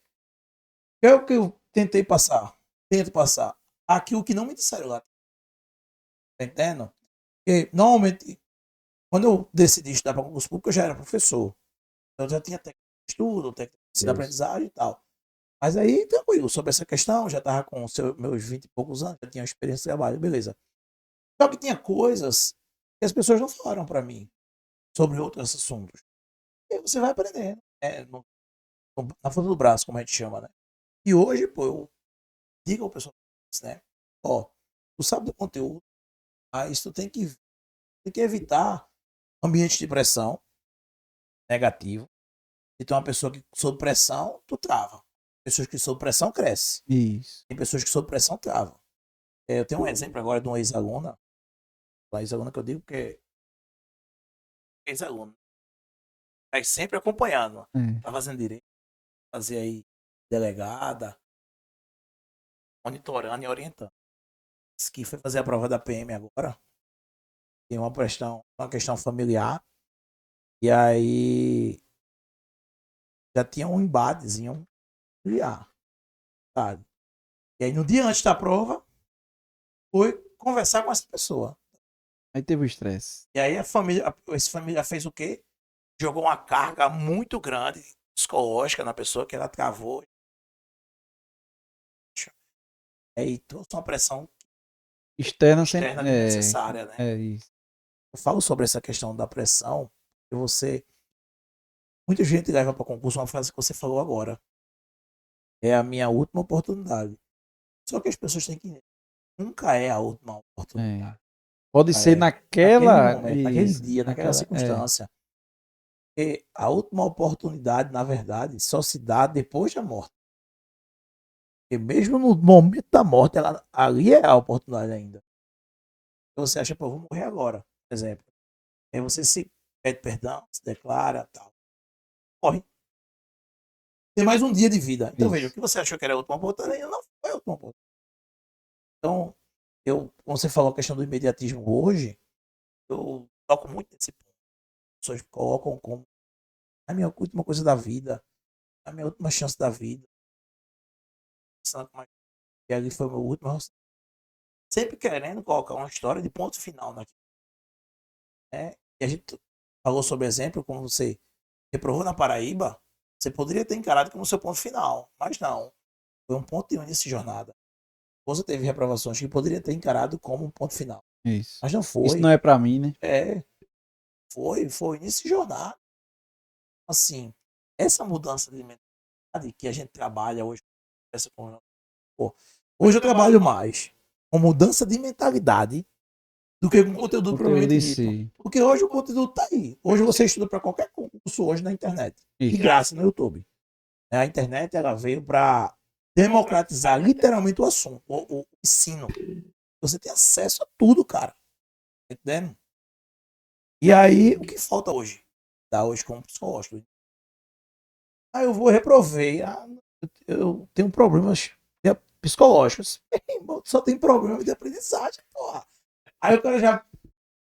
[SPEAKER 1] o que eu tentei passar. Tento passar. Aquilo que não me disseram lá. Tá entendendo? Porque, normalmente, quando eu decidi estudar para concurso público, eu já era professor. Eu já tinha técnica de estudo, técnica de
[SPEAKER 2] Isso.
[SPEAKER 1] aprendizagem e tal. Mas aí, tranquilo, sobre essa questão, já estava com meus 20 e poucos anos, já tinha experiência de trabalho, beleza. Só que tinha coisas que as pessoas não falaram para mim sobre outros assuntos. E aí você vai aprendendo, na ponta do braço, como a gente chama, né? E hoje, pô, eu digo ao pessoal, né? Ó, tu sabe do conteúdo, mas tu tem que evitar ambiente de pressão negativo. Se tu é uma pessoa que sob pressão, tu trava. Pessoas que sob pressão crescem.
[SPEAKER 2] Isso.
[SPEAKER 1] Tem pessoas que sob pressão travam. Eu tenho um exemplo agora de uma ex-aluna, uma ex-aluna que eu digo que é ex-aluna. Tá sempre acompanhando.
[SPEAKER 2] É.
[SPEAKER 1] Tá fazendo direito, fazer aí delegada, monitorando e orientando. Diz que foi fazer a prova da PM agora. Tem uma questão familiar. E aí já tinha um embatezinho familiar, sabe? E aí no dia antes da prova, foi conversar com essa pessoa.
[SPEAKER 2] Aí teve o estresse.
[SPEAKER 1] E aí esse família fez o quê? Jogou uma carga muito grande psicológica na pessoa que ela travou. Aí trouxe uma pressão
[SPEAKER 2] Externa sempre.
[SPEAKER 1] externa desnecessária, né?
[SPEAKER 2] É isso.
[SPEAKER 1] Eu falo sobre essa questão da pressão, que você. Muita gente leva para concurso uma frase que você falou agora. É a minha última oportunidade. Só que as pessoas têm que entender. Nunca é a última oportunidade.
[SPEAKER 2] Pode ser
[SPEAKER 1] Naquele
[SPEAKER 2] naquela.
[SPEAKER 1] momento, naquele
[SPEAKER 2] Isso,
[SPEAKER 1] dia, naquela circunstância. Porque a última oportunidade, na verdade, só se dá depois da morte. Porque mesmo no momento da morte, ali é a oportunidade ainda. Então você acha, pô, eu vou morrer agora, por exemplo. Aí você se pede perdão, se declara, tal. Morre. Tem mais um dia de vida. Então veja, o
[SPEAKER 2] Isso.
[SPEAKER 1] que você achou que era a última oportunidade, não foi a última oportunidade. Então, como você falou a questão do imediatismo hoje, eu toco muito nesse ponto. As pessoas colocam como a minha última coisa da vida, a minha última chance da vida. E ali foi o meu último. Sempre querendo colocar uma história de ponto final naquilo. Né? E a gente falou sobre exemplo, como você reprovou na Paraíba, você poderia ter encarado como seu ponto final, mas não. Foi um ponto de início de jornada. Você teve reprovações que poderia ter encarado como um ponto final,
[SPEAKER 2] Isso.
[SPEAKER 1] mas não
[SPEAKER 2] Isso
[SPEAKER 1] foi.
[SPEAKER 2] não é pra mim, né?
[SPEAKER 1] Foi início de jornada. Assim, essa mudança de mentalidade que a gente trabalha hoje, pô, hoje eu trabalho mais com mudança de mentalidade do que com conteúdo
[SPEAKER 2] Conteúdo
[SPEAKER 1] propriamente
[SPEAKER 2] em
[SPEAKER 1] dito.
[SPEAKER 2] si.
[SPEAKER 1] Porque hoje o conteúdo tá aí. Hoje você estuda para qualquer concurso hoje na internet. De
[SPEAKER 2] Isso.
[SPEAKER 1] graça no YouTube. A internet ela veio para democratizar literalmente o assunto, o ensino. Você tem acesso a tudo, cara. Tá entendendo? E aí, o que falta hoje? Dá hoje como psicológico. Aí eu vou reprovei. Eu tenho problemas psicológicos. Só tem problema de aprendizagem, porra. Aí o cara já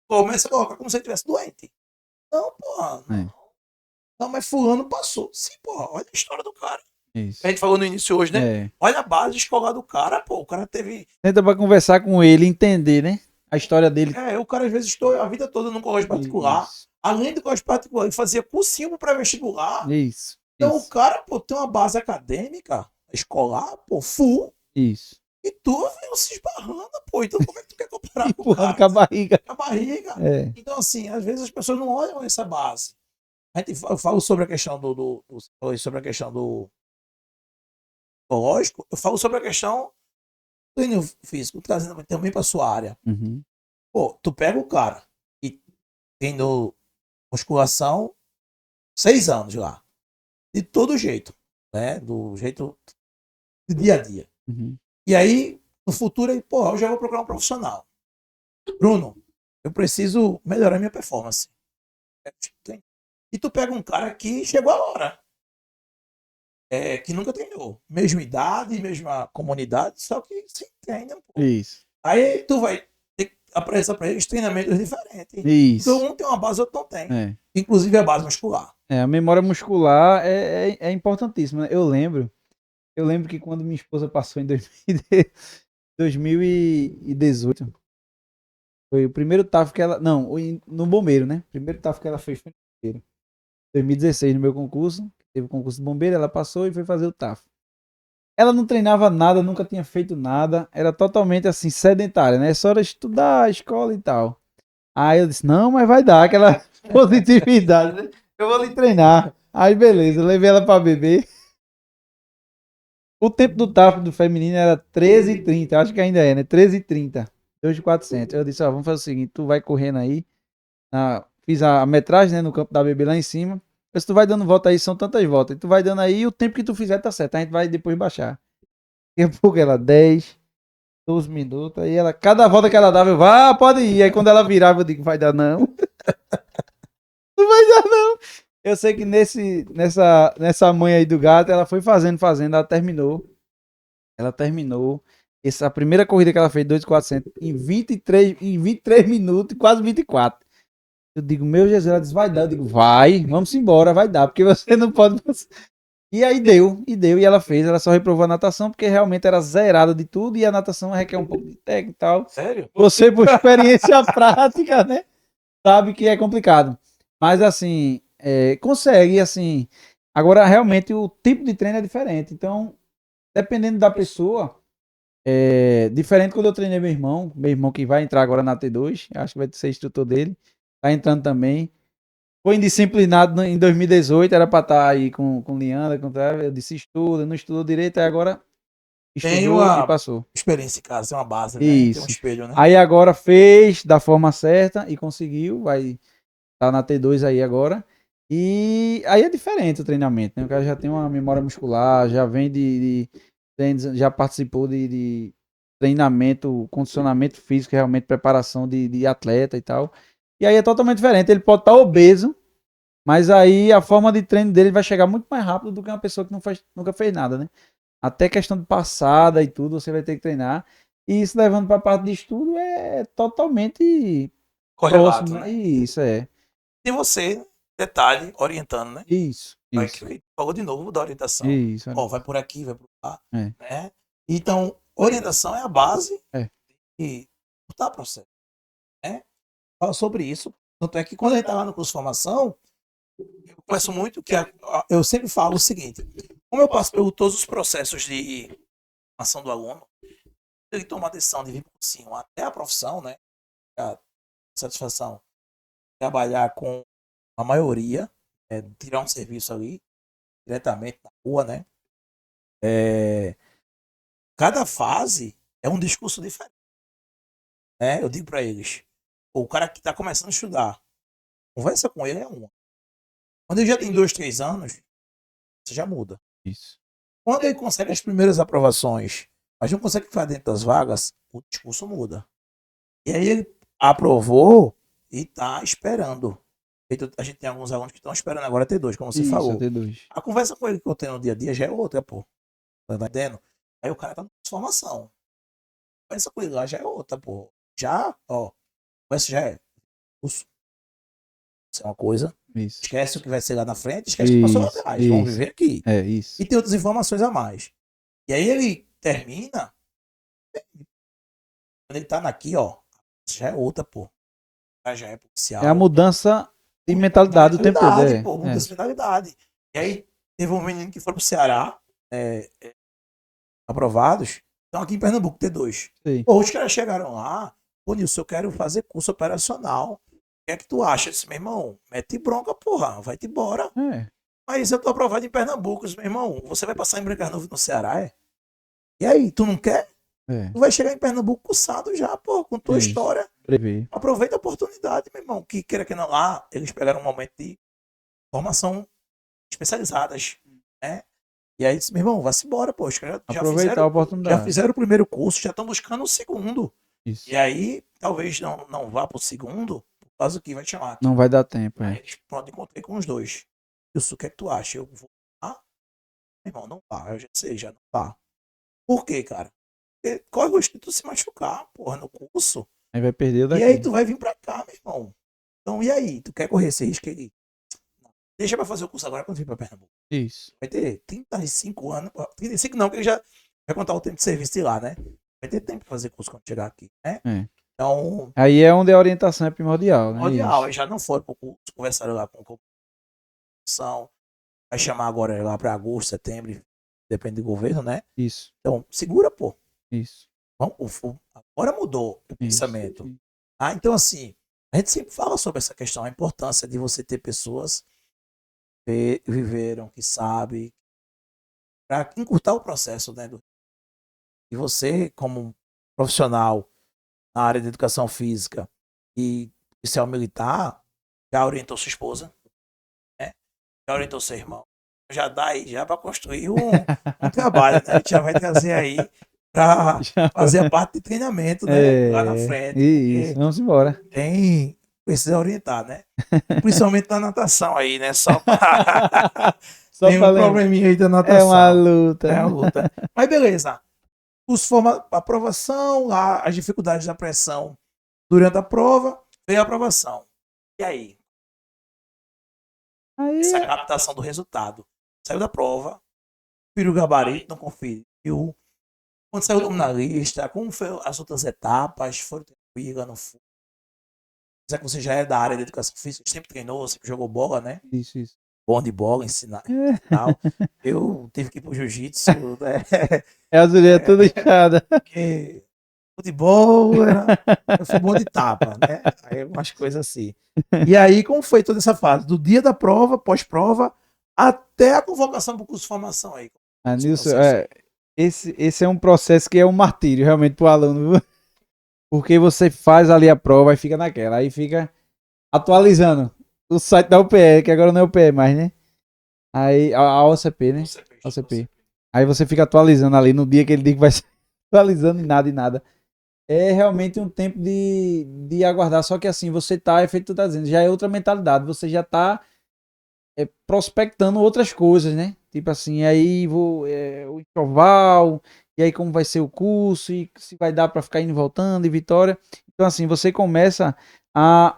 [SPEAKER 1] começa a colocar como se ele estivesse doente. Não, porra, não. Não, mas fulano passou. Sim, porra, olha a história do cara.
[SPEAKER 2] Isso.
[SPEAKER 1] A gente falou no início hoje, né? Olha a base escolar do cara, pô. O cara teve.
[SPEAKER 2] Tenta pra conversar com ele, entender, né? A história dele.
[SPEAKER 1] O cara às vezes estudou a vida toda num colégio particular.
[SPEAKER 2] Isso.
[SPEAKER 1] Além do colégio particular, ele fazia cursinho pro pré-vestibular.
[SPEAKER 2] Isso.
[SPEAKER 1] Então o cara, pô, tem uma base acadêmica, escolar, pô, full.
[SPEAKER 2] Isso.
[SPEAKER 1] E tu veio se esbarrando, pô. Então como é que tu quer comparar com o
[SPEAKER 2] Empurrando
[SPEAKER 1] cara?
[SPEAKER 2] com a barriga.
[SPEAKER 1] Com a barriga.
[SPEAKER 2] Então,
[SPEAKER 1] assim, às vezes as pessoas não olham essa base. Eu falo sobre a questão sobre a questão do psicológico, eu falo sobre a questão do treino físico, trazendo também para sua área.
[SPEAKER 2] Uhum.
[SPEAKER 1] Pô, tu pega o cara e tendo musculação 6 anos lá, de todo jeito, né? Do jeito do dia a dia.
[SPEAKER 2] Uhum.
[SPEAKER 1] E aí, no futuro, aí, pô, eu já vou procurar um profissional. Bruno, eu preciso melhorar minha performance. E tu pega um cara que chegou agora, que nunca treinou. Mesma idade, mesma comunidade, só que sem treino, pô.
[SPEAKER 2] Isso.
[SPEAKER 1] Aí tu vai ter que apresentar para eles treinamentos diferentes.
[SPEAKER 2] Isso.
[SPEAKER 1] Então um tem uma base, outro não tem.
[SPEAKER 2] É.
[SPEAKER 1] Inclusive a base muscular.
[SPEAKER 2] A memória muscular é importantíssima, né? Eu lembro que quando minha esposa passou em 2018, foi o primeiro TAF que ela. Não, no bombeiro, né? O primeiro TAF que ela fez foi no bombeiro. 2016 no meu concurso. Teve o concurso de bombeiro, ela passou e foi fazer o TAF. Ela não treinava nada, nunca tinha feito nada. Era totalmente assim, sedentária, né? Só era estudar, escola e tal. Aí eu disse, não, mas vai dar aquela positividade, né? Eu vou lhe treinar. Aí beleza, eu levei ela pra beber. O tempo do TAF do feminino era 13h30, acho que ainda é, né? 13h30, 2.400. Eu disse, ó, vamos fazer o seguinte, tu vai correndo aí. Fiz a metragem, né, no campo da bebê lá em cima. Se tu vai dando volta aí, são tantas voltas. E tu vai dando aí, o tempo que tu fizer tá certo. A gente vai depois baixar. Daqui a pouco ela 10, 12 minutos. Aí ela, cada volta que ela dava, eu, vá, pode ir. Aí quando ela virava, eu digo, vai dar não. Não vai dar não. Eu sei que nessa manha aí do gato, ela foi fazendo, ela terminou. Ela terminou. A primeira corrida que ela fez, 2.400, em 23 minutos, quase 24. Eu digo, meu Jesus, ela disse, vai dar. Eu digo, vai, vamos embora, vai dar, porque você não pode. E aí deu, e ela fez. Ela só reprovou a natação, porque realmente era zerada de tudo, e a natação requer um pouco de técnica e tal.
[SPEAKER 1] Sério?
[SPEAKER 2] Você, por experiência prática, né, sabe que é complicado. Mas, assim, consegue, assim. Agora, realmente, o tipo de treino é diferente. Então, dependendo da pessoa, diferente quando eu treinei meu irmão que vai entrar agora na T2, acho que vai ser instrutor dele, tá entrando também. Foi indisciplinado em 2018, era pra estar aí com Liana, eu disse estuda, não estudou direito, aí agora
[SPEAKER 1] Tem
[SPEAKER 2] estudou e
[SPEAKER 1] uma
[SPEAKER 2] passou.
[SPEAKER 1] experiência em casa, tem uma base, né? Tem um
[SPEAKER 2] Isso.
[SPEAKER 1] espelho, né?
[SPEAKER 2] Aí agora fez da forma certa e conseguiu, vai estar na T2 aí agora. E aí é diferente o treinamento, né? O cara já tem uma memória muscular, já vem de treinos, já participou de treinamento, condicionamento físico, realmente preparação de atleta e tal. E aí é totalmente diferente. Ele pode estar obeso, mas aí a forma de treino dele vai chegar muito mais rápido do que uma pessoa que nunca fez nada, né? Até questão de passada e tudo, você vai ter que treinar. E isso levando para a parte de estudo é totalmente
[SPEAKER 1] Correlato,
[SPEAKER 2] próximo, né?
[SPEAKER 1] né?
[SPEAKER 2] Isso é.
[SPEAKER 1] E você, detalhe, orientando, né?
[SPEAKER 2] Isso,
[SPEAKER 1] Vai
[SPEAKER 2] isso.
[SPEAKER 1] que falou de novo da orientação.
[SPEAKER 2] Isso,
[SPEAKER 1] Ó, vai por aqui, vai por lá,
[SPEAKER 2] é.
[SPEAKER 1] né? Então, orientação é a base
[SPEAKER 2] É.
[SPEAKER 1] e tá processo, né? Fala sobre isso. Tanto é que quando a gente tá lá no curso de formação, eu converso muito que eu sempre falo o seguinte: como eu passo por todos os processos de formação do aluno, ele toma a decisão de vir para o cursinho até a profissão, né? A satisfação trabalhar com a maioria, tirar um serviço ali diretamente na rua, né? Cada fase é um discurso diferente, né? Eu digo para eles, o cara que está começando a estudar, conversa com ele é uma. Quando ele já tem 2, 3 anos, você já muda.
[SPEAKER 2] Isso.
[SPEAKER 1] Quando ele consegue as primeiras aprovações, mas não consegue ficar dentro das vagas, o discurso muda. E aí ele aprovou e está esperando. A gente tem alguns alunos que estão esperando agora ter dois, como você
[SPEAKER 2] Isso,
[SPEAKER 1] falou.
[SPEAKER 2] T2.
[SPEAKER 1] A conversa com ele que eu tenho no dia a dia já é outra, pô. Vai entendendo? Aí o cara tá na transformação. A conversa com ele lá já é outra, pô. Já, ó, a conversa já é curso. Isso é uma coisa.
[SPEAKER 2] Isso.
[SPEAKER 1] Esquece o que vai ser lá na frente, esquece o que passou lá atrás. Vamos viver aqui.
[SPEAKER 2] É isso.
[SPEAKER 1] E tem outras informações a mais. E aí ele termina. Quando ele tá aqui, ó, já é outra, pô. Já é policial.
[SPEAKER 2] É a mudança de mentalidade o tempo todo.
[SPEAKER 1] Pô, mudança de mentalidade. E aí teve um menino que foi pro Ceará, aprovados. Então aqui em Pernambuco, T2.
[SPEAKER 2] Sim.
[SPEAKER 1] Pô, os caras chegaram lá. Pô, Nilson, eu quero fazer curso operacional. O que é que tu acha? Eu disse, meu irmão, mete bronca, porra. Vai-te embora. Mas eu tô aprovado em Pernambuco. Eu disse, meu irmão, você vai passar em Brancarnovo no Ceará, é? E aí, tu não quer? Tu vai chegar em Pernambuco cursado já, pô, com tua história.
[SPEAKER 2] Prever.
[SPEAKER 1] Aproveita a oportunidade, meu irmão. Que queira que não lá, eles pegaram um momento de formação especializadas, né? E aí disse, meu irmão, vá-se embora, pô.
[SPEAKER 2] Aproveitar a oportunidade.
[SPEAKER 1] Já fizeram o primeiro curso, já estão buscando o segundo.
[SPEAKER 2] Isso.
[SPEAKER 1] E aí, talvez não vá pro segundo, por causa que vai te chamar aqui.
[SPEAKER 2] Não vai dar tempo,
[SPEAKER 1] Aí, pronto, encontrei com os dois. Isso, o que é que tu acha? Eu vou lá? Meu irmão, não vá. Eu já sei, já não vá. Por quê, cara? Porque corre o risco de tu se machucar, porra, no curso.
[SPEAKER 2] Aí vai perder o daqui.
[SPEAKER 1] E aí tu vai vir pra cá, meu irmão. Então, e aí? Tu quer correr esse risco aí? Deixa pra fazer o curso agora quando vir pra Pernambuco.
[SPEAKER 2] Isso.
[SPEAKER 1] Vai ter 35 anos. 35 não, porque ele já vai contar o tempo de serviço de lá, né? Vai ter tempo pra fazer curso quando chegar aqui, né? Então.
[SPEAKER 2] Aí é onde a orientação é primordial, né?
[SPEAKER 1] Primordial. Aí já não foram pro curso, conversaram lá com o são. Vai chamar agora lá para agosto, setembro, depende do governo, né?
[SPEAKER 2] Isso,
[SPEAKER 1] Então, segura, pô.
[SPEAKER 2] isso,
[SPEAKER 1] Agora mudou o pensamento. Então, assim, a gente sempre fala sobre essa questão, a importância de você ter pessoas que viveram, que sabem, para encurtar o processo, né? E você, como profissional na área de educação física e policial militar, já orientou sua esposa, né? Já orientou seu irmão. Já dá aí, já para construir um trabalho, né? A gente já vai trazer aí para fazer a parte de treinamento, né? Lá na frente.
[SPEAKER 2] Isso, vamos embora.
[SPEAKER 1] Precisa orientar, né? Principalmente na natação aí, né? Só tem um
[SPEAKER 2] lembrar.
[SPEAKER 1] probleminha aí da natação.
[SPEAKER 2] É uma luta.
[SPEAKER 1] É uma luta. Mas beleza. A aprovação, as dificuldades da pressão durante a prova, veio a aprovação. E aí? Essa captação do resultado. Saiu da prova, conferiu o gabarito, não conferiu. Quando saiu o nome na lista, como foi as outras etapas? Foram tranquilas, não foi? Já que você já é da área de educação física, sempre treinou, sempre jogou bola, né?
[SPEAKER 2] Isso.
[SPEAKER 1] Bom de bola, ensinar e tal. Eu tive que ir pro jiu-jitsu, né?
[SPEAKER 2] É as orelhas toda inchada.
[SPEAKER 1] Porque futebol, eu fui bom de tapa, né? Aí umas coisas assim. E aí, como foi toda essa fase? Do dia da prova, pós-prova, até a convocação para o curso de formação aí.
[SPEAKER 2] Nilson, esse é um processo que é um martírio realmente para o aluno, viu? Porque você faz ali a prova e fica naquela, aí fica atualizando o site da UPE, que agora não é UPE mais, né? Aí a OCP, né? OCP. Aí você fica atualizando ali no dia que ele diz que vai ser atualizando e nada. É realmente um tempo de aguardar, só que assim, você tá, é feito que tu tá dizendo, já é outra mentalidade, você já tá prospectando outras coisas, né? Tipo assim, aí o enxoval, e aí como vai ser o curso, e se vai dar para ficar indo e voltando, e Vitória. Então assim, você começa a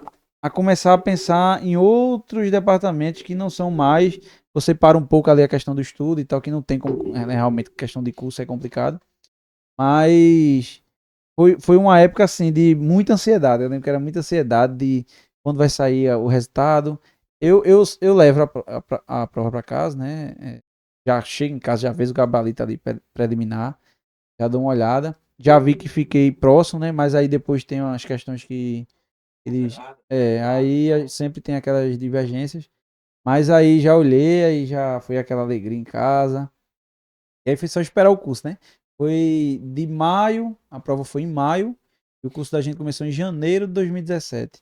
[SPEAKER 2] começar a pensar em outros departamentos que não são mais, você para um pouco ali a questão do estudo e tal, que não tem como, realmente questão de curso é complicado, mas foi uma época assim de muita ansiedade, eu lembro que era muita ansiedade de quando vai sair o resultado. Eu levo a prova para casa, né? Já chego em casa, já vejo o gabarito ali preliminar, já dou uma olhada. Já vi que fiquei próximo, né? Mas aí depois tem umas questões que eles. Aí sempre tem aquelas divergências. Mas aí já olhei, aí já foi aquela alegria em casa. E aí foi só esperar o curso, né? Foi de maio, a prova foi em maio, e o curso da gente começou em janeiro de 2017.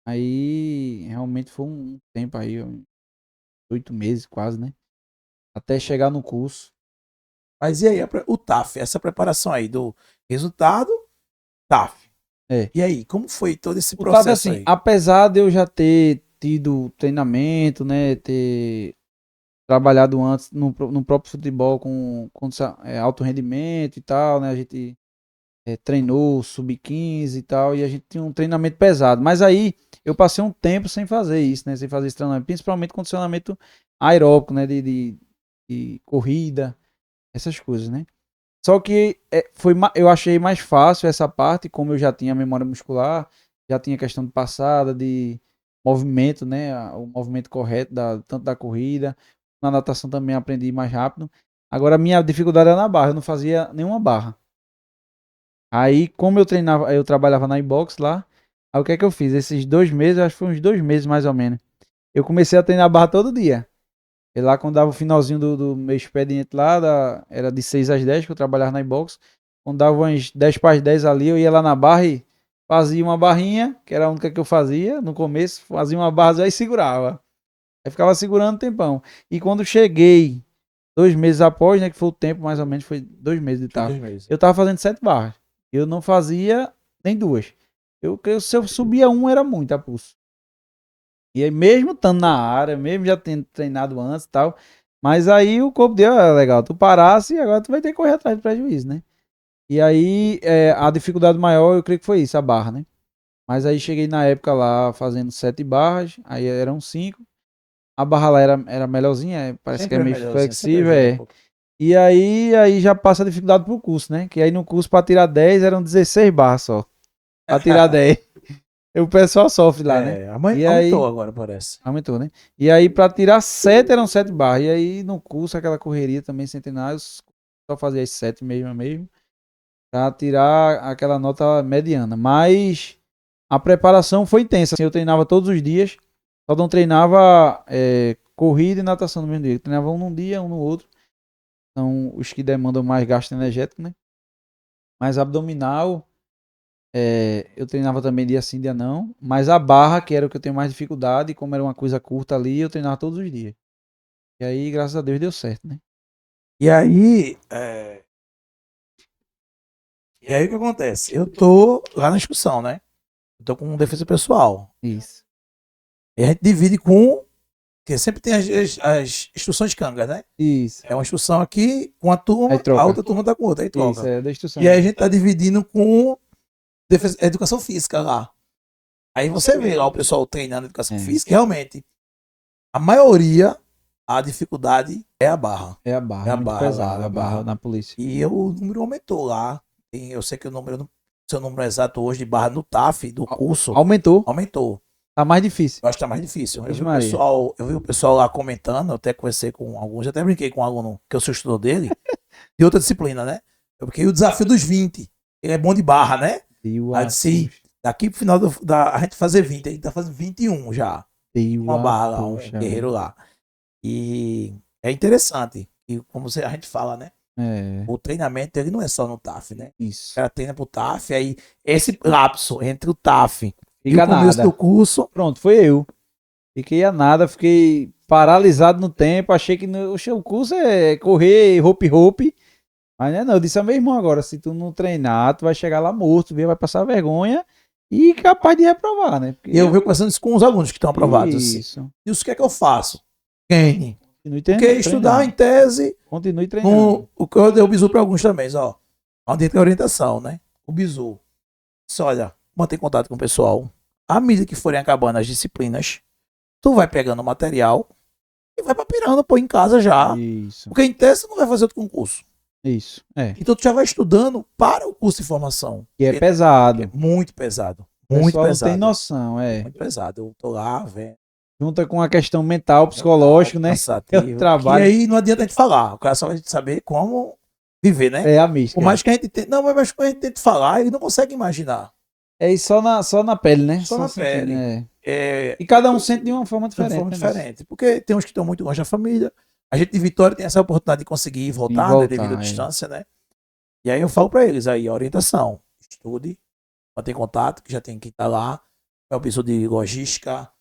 [SPEAKER 2] Aí realmente foi um tempo aí, 8 meses quase, né? Até chegar no curso.
[SPEAKER 1] Mas e aí, o TAF, essa preparação aí do resultado, TAF. E aí, como foi todo esse processo
[SPEAKER 2] assim,
[SPEAKER 1] aí?
[SPEAKER 2] Apesar de eu já ter tido treinamento, né? Ter trabalhado antes no próprio futebol com alto rendimento e tal, né? A gente treinou sub-15 e tal, e a gente tinha um treinamento pesado. Mas aí eu passei um tempo sem fazer isso, né? Sem fazer esse treinamento, principalmente condicionamento aeróbico, né? De corrida, essas coisas, né? Só que eu achei mais fácil essa parte, como eu já tinha memória muscular, já tinha questão de passada, de movimento, né? O movimento correto, tanto da corrida. Na natação também aprendi mais rápido. Agora a minha dificuldade era na barra, eu não fazia nenhuma barra. Aí, como eu trabalhava na inbox lá, aí o que é que eu fiz? Esses 2 meses, acho que foi uns 2 meses mais ou menos. Eu comecei a treinar barra todo dia. E lá quando dava o finalzinho do meu expediente lá, era de 6 às 10 que eu trabalhava na inbox. Quando dava umas 10 para as 10 ali, eu ia lá na barra e fazia uma barrinha, que era a única que eu fazia no começo, fazia uma barra e segurava. Aí ficava segurando um tempão. E quando cheguei, 2 meses após, né, que foi o tempo mais ou menos, foi 2 meses de TAF, eu tava fazendo 7 barras. Eu não fazia nem duas. Se eu subia era muito a pulso. E aí, mesmo estando na área, mesmo já tendo treinado antes e tal, mas aí o corpo deu, legal, tu parasse e agora tu vai ter que correr atrás do prejuízo, né? E aí, a dificuldade maior, eu creio que foi isso, a barra, né? Mas aí cheguei na época lá fazendo 7 barras, aí eram 5. A barra lá era melhorzinha, parece
[SPEAKER 1] Sempre
[SPEAKER 2] que é meio flexível, E aí já passa a dificuldade pro curso, né? Que aí no curso para tirar 10 eram 16 barras só. Pra tirar 10. O pessoal sofre lá, né? E aí,
[SPEAKER 1] aumentou agora, parece.
[SPEAKER 2] aumentou, né? E aí, pra tirar 7, eram 7 barras. E aí, no curso, aquela correria também, centenários, só fazia as 7 mesmo, pra tirar aquela nota mediana. Mas a preparação foi intensa. Assim, eu treinava todos os dias, só não treinava corrida e natação no mesmo dia. Eu treinava um num dia, um no outro. São os que demandam mais gasto energético, né? Mas abdominal, eu treinava também dia sim, dia não. Mas a barra, que era o que eu tenho mais dificuldade, como era uma coisa curta ali, eu treinava todos os dias. E aí, graças a Deus, deu certo, né?
[SPEAKER 1] E aí, o que acontece? Eu tô lá na discussão, né? Eu tô com defesa pessoal.
[SPEAKER 2] Isso.
[SPEAKER 1] E a gente divide com. Porque sempre tem as instruções de cangas, né?
[SPEAKER 2] Isso.
[SPEAKER 1] É uma instrução aqui com a turma,
[SPEAKER 2] Aí troca.
[SPEAKER 1] a outra turma tá com outra, aí troca.
[SPEAKER 2] Isso, é da instrução.
[SPEAKER 1] E aí a gente tá dividindo com educação física lá. Aí você vê lá o pessoal treinando educação física, realmente, a maioria, a dificuldade é a barra.
[SPEAKER 2] É a barra,
[SPEAKER 1] É a
[SPEAKER 2] muito
[SPEAKER 1] barra
[SPEAKER 2] pesada,
[SPEAKER 1] lá,
[SPEAKER 2] a barra na polícia.
[SPEAKER 1] E o número aumentou lá. Eu sei que o número, seu número exato hoje de barra no TAF, do curso,
[SPEAKER 2] Aumentou.
[SPEAKER 1] Tá
[SPEAKER 2] mais difícil.
[SPEAKER 1] Eu acho que tá mais difícil.
[SPEAKER 2] Vixe Maria.
[SPEAKER 1] Eu vi o pessoal lá comentando, eu até conversei com alguns, até brinquei com um aluno que eu sou estudante dele, de outra disciplina, né? Porque o desafio dos 20, ele é bom de barra, né? Aí eu disse, daqui pro final a gente fazer 20, a gente tá fazendo 21 já. Uma barra lá, um guerreiro lá. E é interessante, e como a gente fala, né? O treinamento, ele não é só no TAF, né?
[SPEAKER 2] Isso.
[SPEAKER 1] O cara treina pro TAF, aí esse lapso entre o TAF e
[SPEAKER 2] Fica
[SPEAKER 1] o começo
[SPEAKER 2] nada.
[SPEAKER 1] do curso...
[SPEAKER 2] Pronto, foi eu. Fiquei a nada, fiquei paralisado no tempo, achei que o curso é correr hope. Mas não, eu disse a meu irmão agora, se tu não treinar, tu vai chegar lá morto, vai passar vergonha e capaz de reprovar, né?
[SPEAKER 1] E eu venho conversando isso com os alunos que estão aprovados.
[SPEAKER 2] Isso.
[SPEAKER 1] Assim. E o que é que eu faço? Treine.
[SPEAKER 2] Continue
[SPEAKER 1] Porque estudar em tese...
[SPEAKER 2] Continue treinando.
[SPEAKER 1] O que eu dei o bizu para alguns também, ó. Onde tem orientação, né? O bizu. Olha, mantém contato com o pessoal. À medida que forem acabando as disciplinas, tu vai pegando o material e vai papirando, pô, em casa já.
[SPEAKER 2] Isso.
[SPEAKER 1] Porque em tese tu não vai fazer outro concurso.
[SPEAKER 2] Isso,
[SPEAKER 1] Então tu já vai estudando para o curso de formação.
[SPEAKER 2] E é pesado.
[SPEAKER 1] É muito pesado.
[SPEAKER 2] Muito pesado. Não tem noção,
[SPEAKER 1] Muito pesado. Eu tô lá, velho.
[SPEAKER 2] Junta com a questão mental, psicológico, né?
[SPEAKER 1] Cansativo.
[SPEAKER 2] Trabalho.
[SPEAKER 1] E aí não adianta a gente falar. O cara só vai saber como viver, né?
[SPEAKER 2] É a mística.
[SPEAKER 1] Por mais que a gente tente, não, mas quando a gente tenta falar, ele não consegue imaginar.
[SPEAKER 2] É só na pele, né?
[SPEAKER 1] Só na pele.
[SPEAKER 2] Né? E cada um sente de uma forma diferente.
[SPEAKER 1] De uma forma diferente. Porque tem uns que estão muito longe da família. A gente de Vitória tem essa oportunidade de conseguir voltar, né, devido à distância, né? E aí eu falo para eles aí, a orientação. Estude, mantém contato, que já tem que estar lá. É o piso de logística,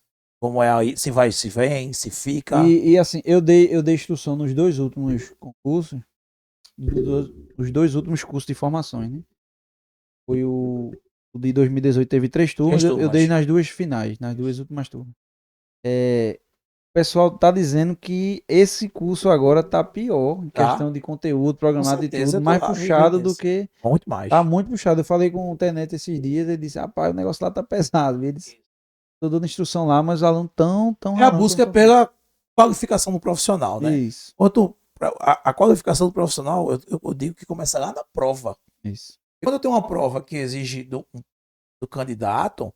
[SPEAKER 1] como é aí, se vai, se vem, se fica.
[SPEAKER 2] E assim, eu dei instrução nos 2 últimos concursos, os 2 últimos cursos de formações, né? Foi o de 2018 teve 3 turmas, eu dei nas 2 finais, nas 2 últimas turmas. O pessoal tá dizendo que esse curso agora tá pior, em questão de conteúdo, programado e tudo, mais puxado do que...
[SPEAKER 1] Muito mais.
[SPEAKER 2] Tá muito puxado. Eu falei com o Tenente esses dias, ele disse, rapaz, o negócio lá tá pesado. Ele disse, tô dando instrução lá, mas os alunos tão
[SPEAKER 1] a busca pela qualificação do profissional, né?
[SPEAKER 2] Isso.
[SPEAKER 1] Quanto a qualificação do profissional, eu digo que começa lá na prova.
[SPEAKER 2] Isso.
[SPEAKER 1] Quando eu tenho uma prova que exige do candidato,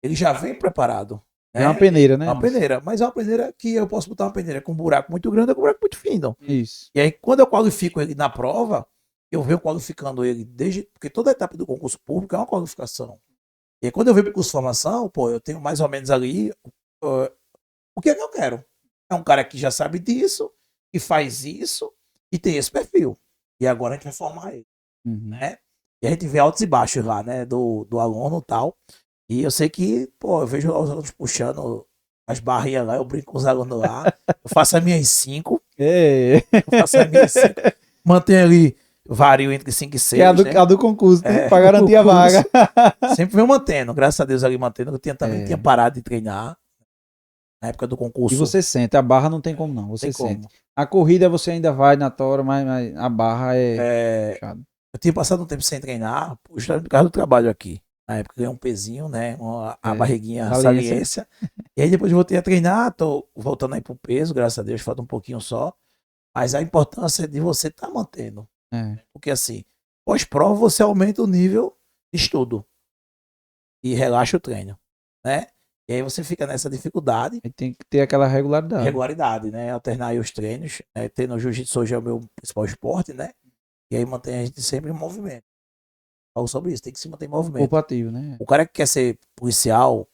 [SPEAKER 1] ele já vem preparado.
[SPEAKER 2] É uma peneira, né?
[SPEAKER 1] É uma peneira, mas é uma peneira que eu posso botar uma peneira com um buraco muito grande ou com um buraco muito fino.
[SPEAKER 2] Isso.
[SPEAKER 1] E aí, quando eu qualifico ele na prova, eu venho qualificando ele porque toda a etapa do concurso público é uma qualificação. E aí, quando eu venho para o curso de formação, pô, eu tenho mais ou menos ali o que é que eu quero. É um cara que já sabe disso, que faz isso e tem esse perfil. E agora a gente vai formar ele, né? E a gente vê altos e baixos lá, né, do aluno e tal. E eu sei que, pô, eu vejo os alunos puxando as barrinhas lá, eu brinco com os alunos lá, eu faço as minhas 5. Mantenho ali vario entre 5 e 6.
[SPEAKER 2] Que é a do concurso, né? Pra garantir a vaga.
[SPEAKER 1] Sempre venho mantendo, graças a Deus ali mantendo. Eu também tinha parado de treinar na época do concurso.
[SPEAKER 2] E você sente, a barra não tem como não, você sente. A corrida você ainda vai na tora, mas a barra é puxada.
[SPEAKER 1] Eu tinha passado um tempo sem treinar, justamente por causa do trabalho aqui. Na época ganhei um pezinho, né? A barriguinha saliência. E aí depois voltei a treinar, tô voltando aí pro peso, graças a Deus, falta um pouquinho só. Mas a importância de você estar mantendo. Porque assim, pós-prova você aumenta o nível de estudo. E relaxa o treino. né? E aí você fica nessa dificuldade,
[SPEAKER 2] Aí tem que ter aquela regularidade.
[SPEAKER 1] regularidade, né? Alternar aí os treinos. Ter no jiu-jitsu hoje é o meu principal esporte, né? E aí mantém a gente sempre em movimento. Falo sobre isso, tem que se manter em
[SPEAKER 2] Corpo
[SPEAKER 1] movimento.
[SPEAKER 2] ativo, né?
[SPEAKER 1] O cara que quer ser policial,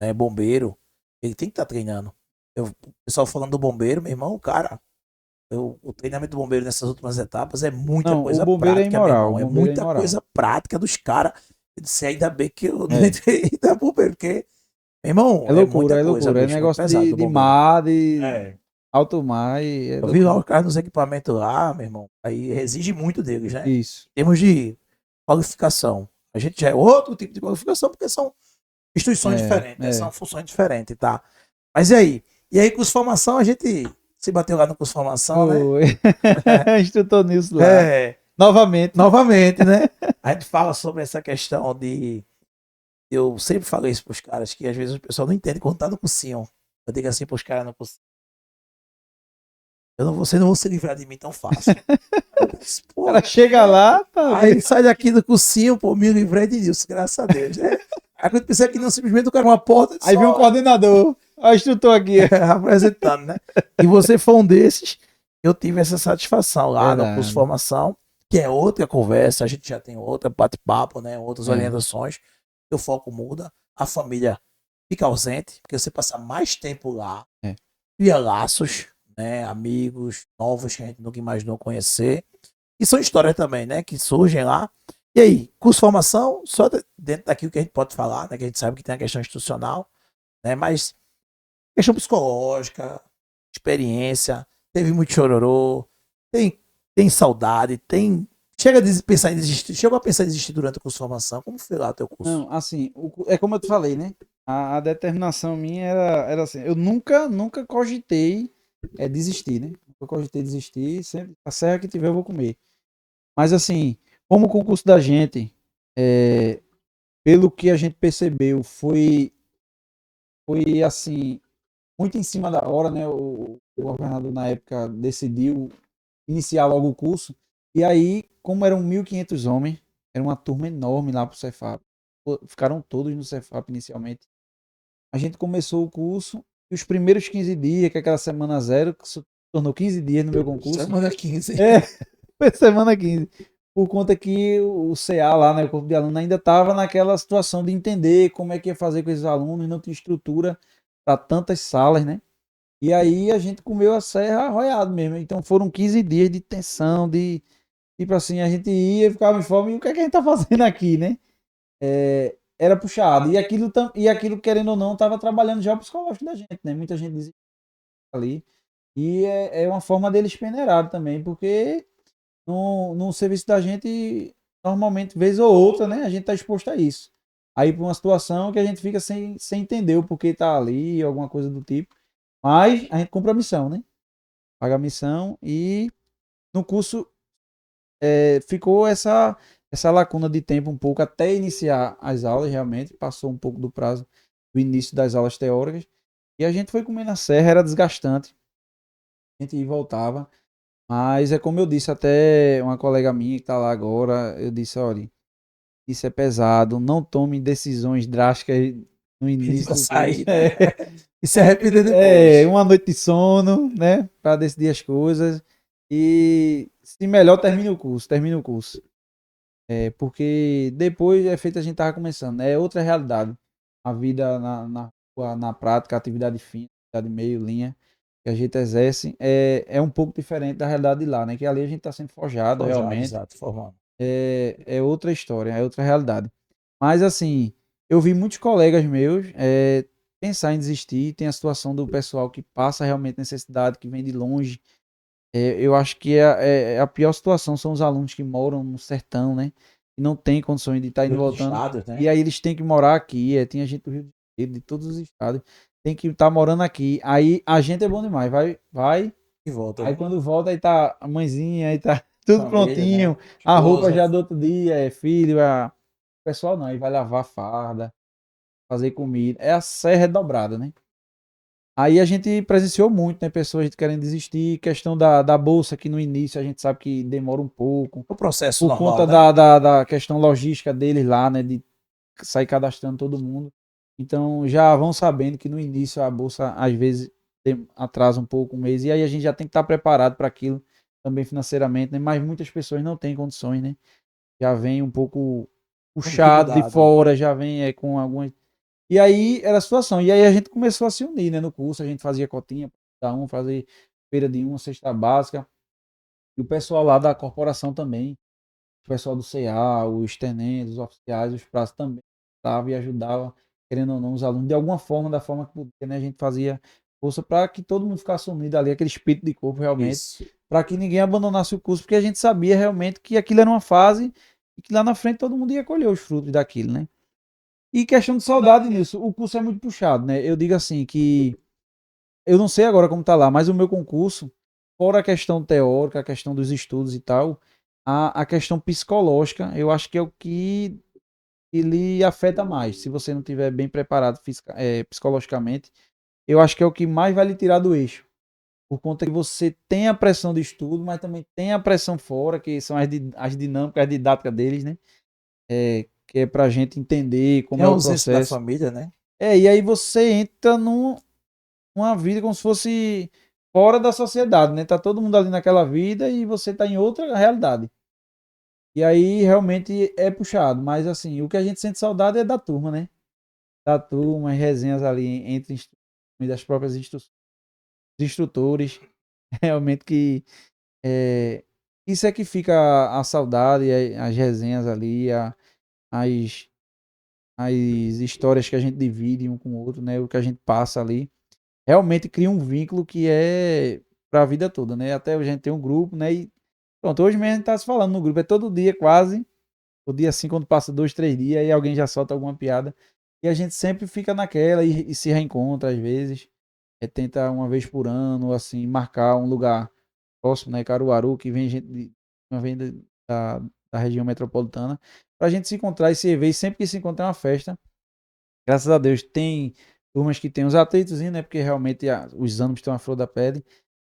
[SPEAKER 1] né, bombeiro, ele tem que estar treinando. O pessoal falando do bombeiro, meu irmão, cara, o treinamento do bombeiro nessas últimas etapas é muita
[SPEAKER 2] Não, o
[SPEAKER 1] coisa
[SPEAKER 2] bombeiro é
[SPEAKER 1] prática, meu
[SPEAKER 2] imoral.
[SPEAKER 1] irmão.
[SPEAKER 2] O
[SPEAKER 1] É
[SPEAKER 2] bombeiro é
[SPEAKER 1] muita
[SPEAKER 2] imoral.
[SPEAKER 1] coisa prática dos caras. Eu disse, ainda bem que eu não
[SPEAKER 2] É.
[SPEAKER 1] entrei da bombeiro, porque, meu irmão,
[SPEAKER 2] É loucura,
[SPEAKER 1] muita
[SPEAKER 2] é
[SPEAKER 1] coisa,
[SPEAKER 2] loucura. É
[SPEAKER 1] bicho, muito
[SPEAKER 2] negócio
[SPEAKER 1] pesado do
[SPEAKER 2] de
[SPEAKER 1] bombeiro.
[SPEAKER 2] mar, de
[SPEAKER 1] É.
[SPEAKER 2] alto mar e é
[SPEAKER 1] Eu vi lá
[SPEAKER 2] loucura.
[SPEAKER 1] os caras nos equipamentos lá, meu irmão. Aí exige muito deles, né?
[SPEAKER 2] Isso.
[SPEAKER 1] Em termos de qualificação. A gente já é outro tipo de qualificação, porque são instituições diferentes, né? São funções diferentes, tá? Mas e aí? E aí, curso de formação, a gente se bateu lá no curso de formação, né?
[SPEAKER 2] Foi. Instrutor nisso lá.
[SPEAKER 1] É,
[SPEAKER 2] Novamente.
[SPEAKER 1] novamente, né? A gente fala sobre essa questão de. Eu sempre falo isso pros caras, que às vezes o pessoal não entende quando tá no cursinho. Eu digo assim pros caras no cursinho. Vocês não vão se livrar de mim tão fácil.
[SPEAKER 2] O cara chega lá, tá
[SPEAKER 1] Aí sai daqui do cursinho, pô, me livrei de Nilson, graças a Deus, né? Aí quando pensei que não, simplesmente o cara uma porta.
[SPEAKER 2] Aí vem um coordenador. Olha o instrutor aqui.
[SPEAKER 1] Apresentando, né? E você foi um desses. Eu tive essa satisfação lá no
[SPEAKER 2] Verdade.
[SPEAKER 1] curso de formação, que é outra conversa, a gente já tem outra bate-papo, né? Outras orientações. O foco muda, a família fica ausente, porque você passa mais tempo lá, cria laços, né? Amigos novos que a gente nunca imaginou conhecer. E são histórias também, né? Que surgem lá. E aí, curso de formação, só dentro daquilo que a gente pode falar, né? Que a gente sabe que tem a questão institucional, né? Mas questão psicológica, experiência, teve muito chororô, tem saudade, tem. Chega a pensar em desistir, chegou a pensar em desistir durante o curso de formação. Como foi lá o teu curso?
[SPEAKER 2] Não, assim, é como eu te falei, né? A determinação minha era assim, eu nunca cogitei desistir, né? Nunca cogitei desistir, sempre a serra que tiver eu vou comer. Mas assim, como o concurso da gente, pelo que a gente percebeu, foi assim, muito em cima da hora, né? O governador na época decidiu iniciar logo o curso. E aí, como eram 1.500 homens, era uma turma enorme lá pro Cefap. Ficaram todos no Cefap inicialmente. A gente começou o curso e os primeiros 15 dias, que é aquela semana zero, que se tornou 15 dias no meu concurso.
[SPEAKER 1] Semana 15.
[SPEAKER 2] Foi semana 15. Por conta que o CA lá, né, o corpo de aluno, ainda estava naquela situação de entender como é que ia fazer com esses alunos, não tinha estrutura para tantas salas, né? E aí a gente comeu a serra arroiado mesmo. Então foram 15 dias de tensão, de tipo assim, a gente ia, ficava em fome, e o que é que a gente tá fazendo aqui, né? Era puxado. E aquilo, querendo ou não, estava trabalhando já o psicológico da gente, né? Muita gente dizia ali. E é uma forma deles peneirar também, porque no serviço da gente, normalmente, vez ou outra, né? A gente tá exposto a isso. Aí para uma situação que a gente fica sem entender o porquê tá ali, alguma coisa do tipo. Mas a gente cumpre a missão, né? Paga a missão e no curso ficou essa lacuna de tempo um pouco até iniciar as aulas, realmente. Passou um pouco do prazo do início das aulas teóricas. E a gente foi comendo a serra, era desgastante. A gente ia e voltava. Mas é como eu disse, até uma colega minha que está lá agora, eu disse, olha, isso é pesado, não tome decisões drásticas no início do
[SPEAKER 1] Sair,
[SPEAKER 2] curso.
[SPEAKER 1] né? E se arrepender depois.
[SPEAKER 2] Uma noite de sono, né? Para decidir as coisas. E se melhor, termine o curso. Porque depois é feito a gente tava começando, né? É outra realidade. A vida na prática, a atividade fina, atividade meio, linha, que a gente exerce, é um pouco diferente da realidade de lá, né? Que ali a gente está sendo forjado realmente.
[SPEAKER 1] Exato, formando.
[SPEAKER 2] É outra história, é outra realidade. Mas assim, eu vi muitos colegas meus pensar em desistir. Tem a situação do pessoal que passa realmente necessidade, que vem de longe. Eu acho que a pior situação são os alunos que moram no sertão, né? E não tem condições de estar indo e voltando.
[SPEAKER 1] Estados, né?
[SPEAKER 2] E aí eles têm que morar aqui. Tinha gente do Rio de Janeiro, de todos os estados. Tem que estar morando aqui. Aí a gente é bom demais. Vai.
[SPEAKER 1] E volta.
[SPEAKER 2] Aí quando volta, aí tá a mãezinha, aí tá tudo
[SPEAKER 1] Família,
[SPEAKER 2] prontinho.
[SPEAKER 1] né?
[SPEAKER 2] A roupa
[SPEAKER 1] Esposa.
[SPEAKER 2] já do outro dia, filho. O pessoal não, aí vai lavar farda, fazer comida. É a serra dobrada, né? Aí a gente presenciou muito, né? Pessoas querendo desistir. Questão da bolsa, que no início a gente sabe que demora um pouco.
[SPEAKER 1] O processo
[SPEAKER 2] Por
[SPEAKER 1] normal,
[SPEAKER 2] conta
[SPEAKER 1] né?
[SPEAKER 2] da questão logística deles lá, né? De sair cadastrando todo mundo. Então já vão sabendo que no início a bolsa às vezes atrasa um pouco o mês, e aí a gente já tem que estar preparado para aquilo também financeiramente, né? Mas muitas pessoas não têm condições, né? Já vem um pouco
[SPEAKER 1] Com
[SPEAKER 2] puxado de
[SPEAKER 1] dificuldade.
[SPEAKER 2] fora, já vem com algumas. E aí era a situação. E aí a gente começou a se unir, né? No curso, a gente fazia cotinha para um, fazer feira de uma, cesta básica. E o pessoal lá da corporação também, o pessoal do CA, os tenentes, os oficiais, os praças também estavam e ajudava, querendo ou não, os alunos, de alguma forma, da forma que podia, né? A gente fazia força para que todo mundo ficasse unido ali, aquele espírito de corpo realmente,
[SPEAKER 1] Isso.
[SPEAKER 2] para que ninguém abandonasse o curso, porque a gente sabia realmente que aquilo era uma fase e que lá na frente todo mundo ia colher os frutos daquilo, né? E questão de saudade nisso, o curso é muito puxado, né? Eu digo assim que eu não sei agora como tá lá, mas o meu concurso, fora a questão teórica, a questão dos estudos e tal, a questão psicológica, eu acho que é o que ele afeta mais. Se você não tiver bem preparado psicologicamente, eu acho que é o que mais vai lhe tirar do eixo. Por conta que você tem a pressão de estudo, mas também tem a pressão fora, que são as dinâmicas, as didáticas deles, né? Que é pra gente entender
[SPEAKER 1] Tem
[SPEAKER 2] como
[SPEAKER 1] a
[SPEAKER 2] é o
[SPEAKER 1] ausência da
[SPEAKER 2] processo.
[SPEAKER 1] família, né?
[SPEAKER 2] E aí você entra numa vida como se fosse fora da sociedade, né? Tá todo mundo ali naquela vida e você tá em outra realidade. E aí realmente é puxado, mas assim, o que a gente sente saudade é da turma, né? Da turma, as resenhas ali entre e das próprias instrutores, realmente que é, isso é que fica a saudade, as resenhas ali, as, as histórias que a gente divide um com o outro, né? O que a gente passa ali. Realmente cria um vínculo que é para a vida toda, né? Até a gente tem um grupo, né? E pronto, hoje mesmo a gente tá se falando no grupo, é todo dia quase, o dia assim, quando passa 2, 3 dias, aí alguém já solta alguma piada. E a gente sempre fica naquela e se reencontra às vezes. Tenta uma vez por ano, assim, marcar um lugar próximo, né? Caruaru, que vem gente vem da região metropolitana, pra gente se encontrar e se ver. E sempre que se encontrar é uma festa. Graças a Deus tem turmas que tem os atritos, né? Porque realmente os ânimos estão à flor da pele.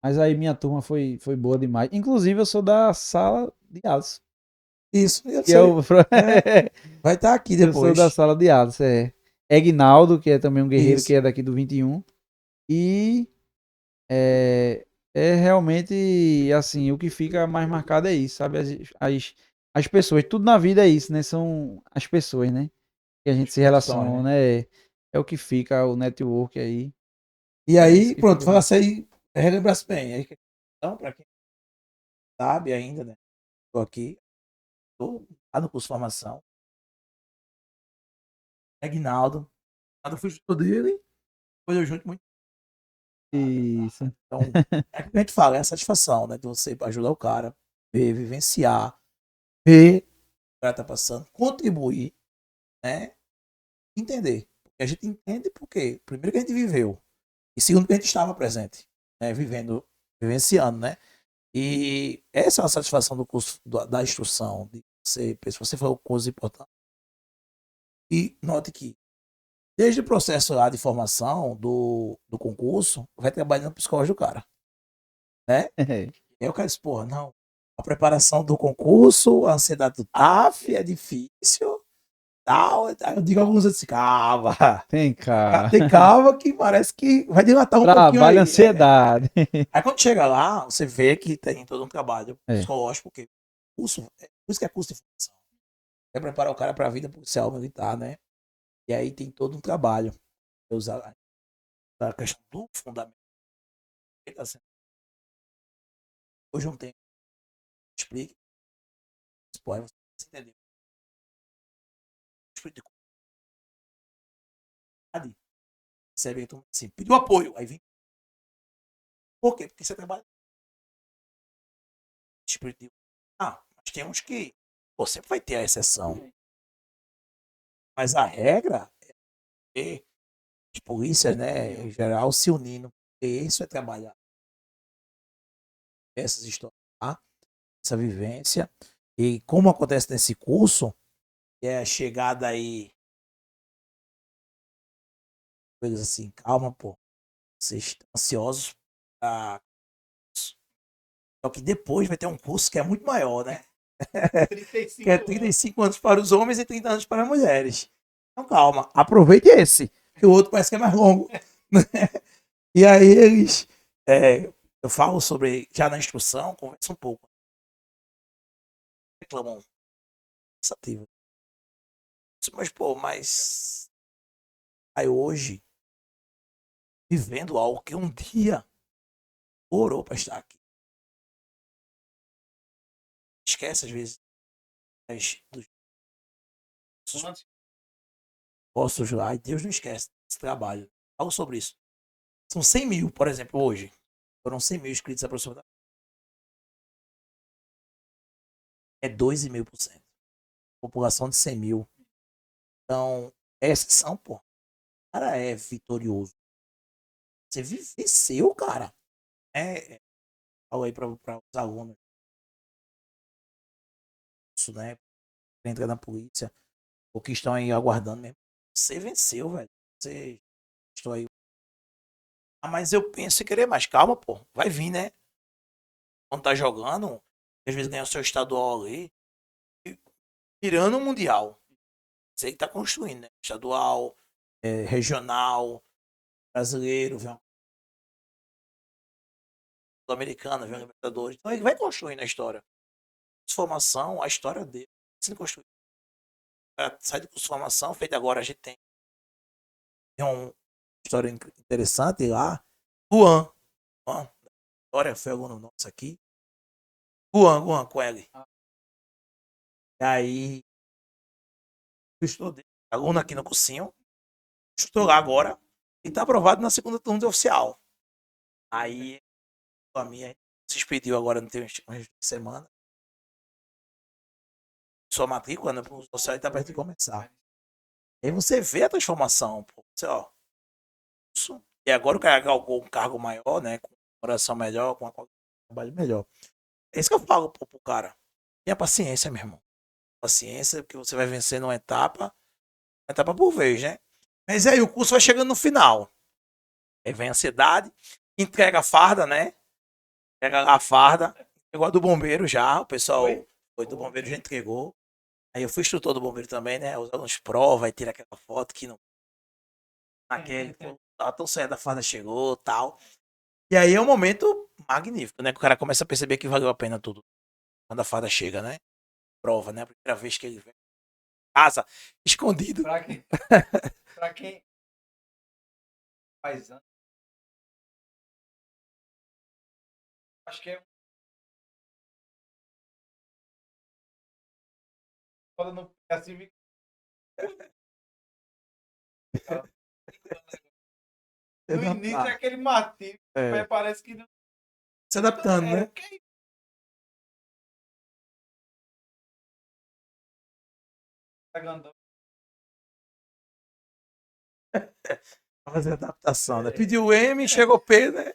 [SPEAKER 2] Mas aí minha turma foi boa demais. Inclusive, eu sou da sala de Alisson.
[SPEAKER 1] Isso, eu
[SPEAKER 2] Que é
[SPEAKER 1] sei.
[SPEAKER 2] o...
[SPEAKER 1] É, vai estar aqui
[SPEAKER 2] eu sou da
[SPEAKER 1] depois.
[SPEAKER 2] sala de Alisson, é. Egnaldo, que é também um guerreiro que
[SPEAKER 1] Isso.
[SPEAKER 2] é daqui do 21. E é, é realmente assim, o que fica mais marcado é isso, sabe? As pessoas, tudo na vida é isso, né? São as pessoas, né? Que a gente se
[SPEAKER 1] Conexões, né?
[SPEAKER 2] relaciona, é o que fica, o network aí.
[SPEAKER 1] E
[SPEAKER 2] É isso
[SPEAKER 1] aí,
[SPEAKER 2] que
[SPEAKER 1] pronto,
[SPEAKER 2] fica
[SPEAKER 1] falasse
[SPEAKER 2] mais.
[SPEAKER 1] aí, relembra-se bem. Aí, então, para quem sabe ainda, né? Tô aqui, tô lá no curso de formação. Aguinaldo, eu fui junto dele, depois eu junto muito.
[SPEAKER 2] Isso.
[SPEAKER 1] Então, é o que a gente fala, é a satisfação, né? De você ajudar o cara, ver, vivenciar, ver o que o cara tá passando, contribuir, né? Entender. Porque a gente entende porque, primeiro que a gente viveu, e segundo que a gente estava presente, né? Vivendo, vivenciando, né? E essa é a satisfação do curso da instrução, de você, se você for um curso importante. E note que, desde o processo lá de formação do concurso, vai trabalhando no psicológico do cara, né? E aí o cara diz, porra, não, a preparação do concurso, a ansiedade do TAF é difícil, tal. Aí eu digo a alguns assim, calma,
[SPEAKER 2] Tem, cara.
[SPEAKER 1] tem calma que parece que vai dilatar um pouquinho
[SPEAKER 2] Trabalho,
[SPEAKER 1] aí.
[SPEAKER 2] ansiedade.
[SPEAKER 1] Aí quando chega lá, você vê que tem todo um trabalho
[SPEAKER 2] É.
[SPEAKER 1] psicológico, porque curso, por isso que é curso de formação. É preparar o cara para a vida policial militar, né? E aí tem todo um trabalho. Usar a questão do fundamento. Tá sendo. Hoje não tem. Explique. Expõe, você entendeu. Explique de qualidade. Recebe então, assim, pediu apoio. Aí vem. Por quê? Porque você trabalha. Explique. Nós temos que. Pô, sempre vai ter a exceção. Mas a regra é as polícias, né, em geral, se unindo. E isso é trabalhar essas histórias, tá? Essa vivência. E como acontece nesse curso, é a chegada aí, coisas assim, calma, pô. Vocês estão ansiosos pra... Só que depois vai ter um curso que é muito maior, né? Que é 35 anos para os homens e 30 anos para as mulheres. Então calma, aproveite esse, que o outro parece que é mais longo. E aí eles, eu falo sobre, já na instrução, conversa um pouco. Reclamam, cansativo. Mas, pô, mas aí hoje, vivendo algo que um dia orou para estar aqui. Esquece às vezes dos postos lá e Deus não esquece esse trabalho. Falo sobre isso. São 100 mil, por exemplo, hoje. Foram 100 mil inscritos aproximadamente. É 2,5%. População de 100 mil. Então, é exceção, pô. O cara é vitorioso. Você venceu, cara. Fala aí para os alunos. Isso, né? Entra na polícia. Ou que estão aí aguardando mesmo. Você venceu, velho. Você estou aí. Ah, mas eu penso em querer mais. Calma, pô. Vai vir, né? Quando tá jogando, às vezes ganha o seu estadual ali. Tirando o Mundial. Você que tá construindo, né? Estadual, regional, brasileiro, sul-americano, Libertadores. Então ele vai construindo a história. Transformação, a história dele. Sendo construída. Sai de transformação, feita agora a gente tem uma história interessante lá. Juan. História foi aluno nosso aqui. Juan com ele. E aí, eu estou aluno aqui no cursinho. Estou lá agora. E está aprovado na segunda turma de oficial. Aí, a minha se expediu agora, não tem uma semana. Sua matrícula, né? O social está perto de começar. Aí você vê a transformação. Pô. Você, ó. Isso. E agora o cara galgou um cargo maior, né? Com coração melhor, com uma qualidade de trabalho melhor. É isso que eu falo pro cara. Tenha paciência, meu irmão. Paciência, porque você vai vencendo uma etapa por vez, né? Mas aí o curso vai chegando no final. Aí vem a ansiedade, entrega a farda, né? Entrega a farda. Igual a do bombeiro já. O pessoal foi do bombeiro já entregou. Aí eu fui instrutor do bombeiro também, né? Os alunos prova, aí tira aquela foto que não. Naquele, tava tão certo, a farda chegou tal. E aí é um momento magnífico, né? Que o cara começa a perceber que valeu a pena tudo. Quando a farda chega, né? Prova, né? A primeira vez que ele vem. Casa, escondido.
[SPEAKER 2] Pra quem faz anos. Acho que é. Quando não assim. No início é aquele matinho, mas parece que não.
[SPEAKER 1] Se adaptando, né? Pra fazer adaptação, né? Pediu o M, chegou o P, né?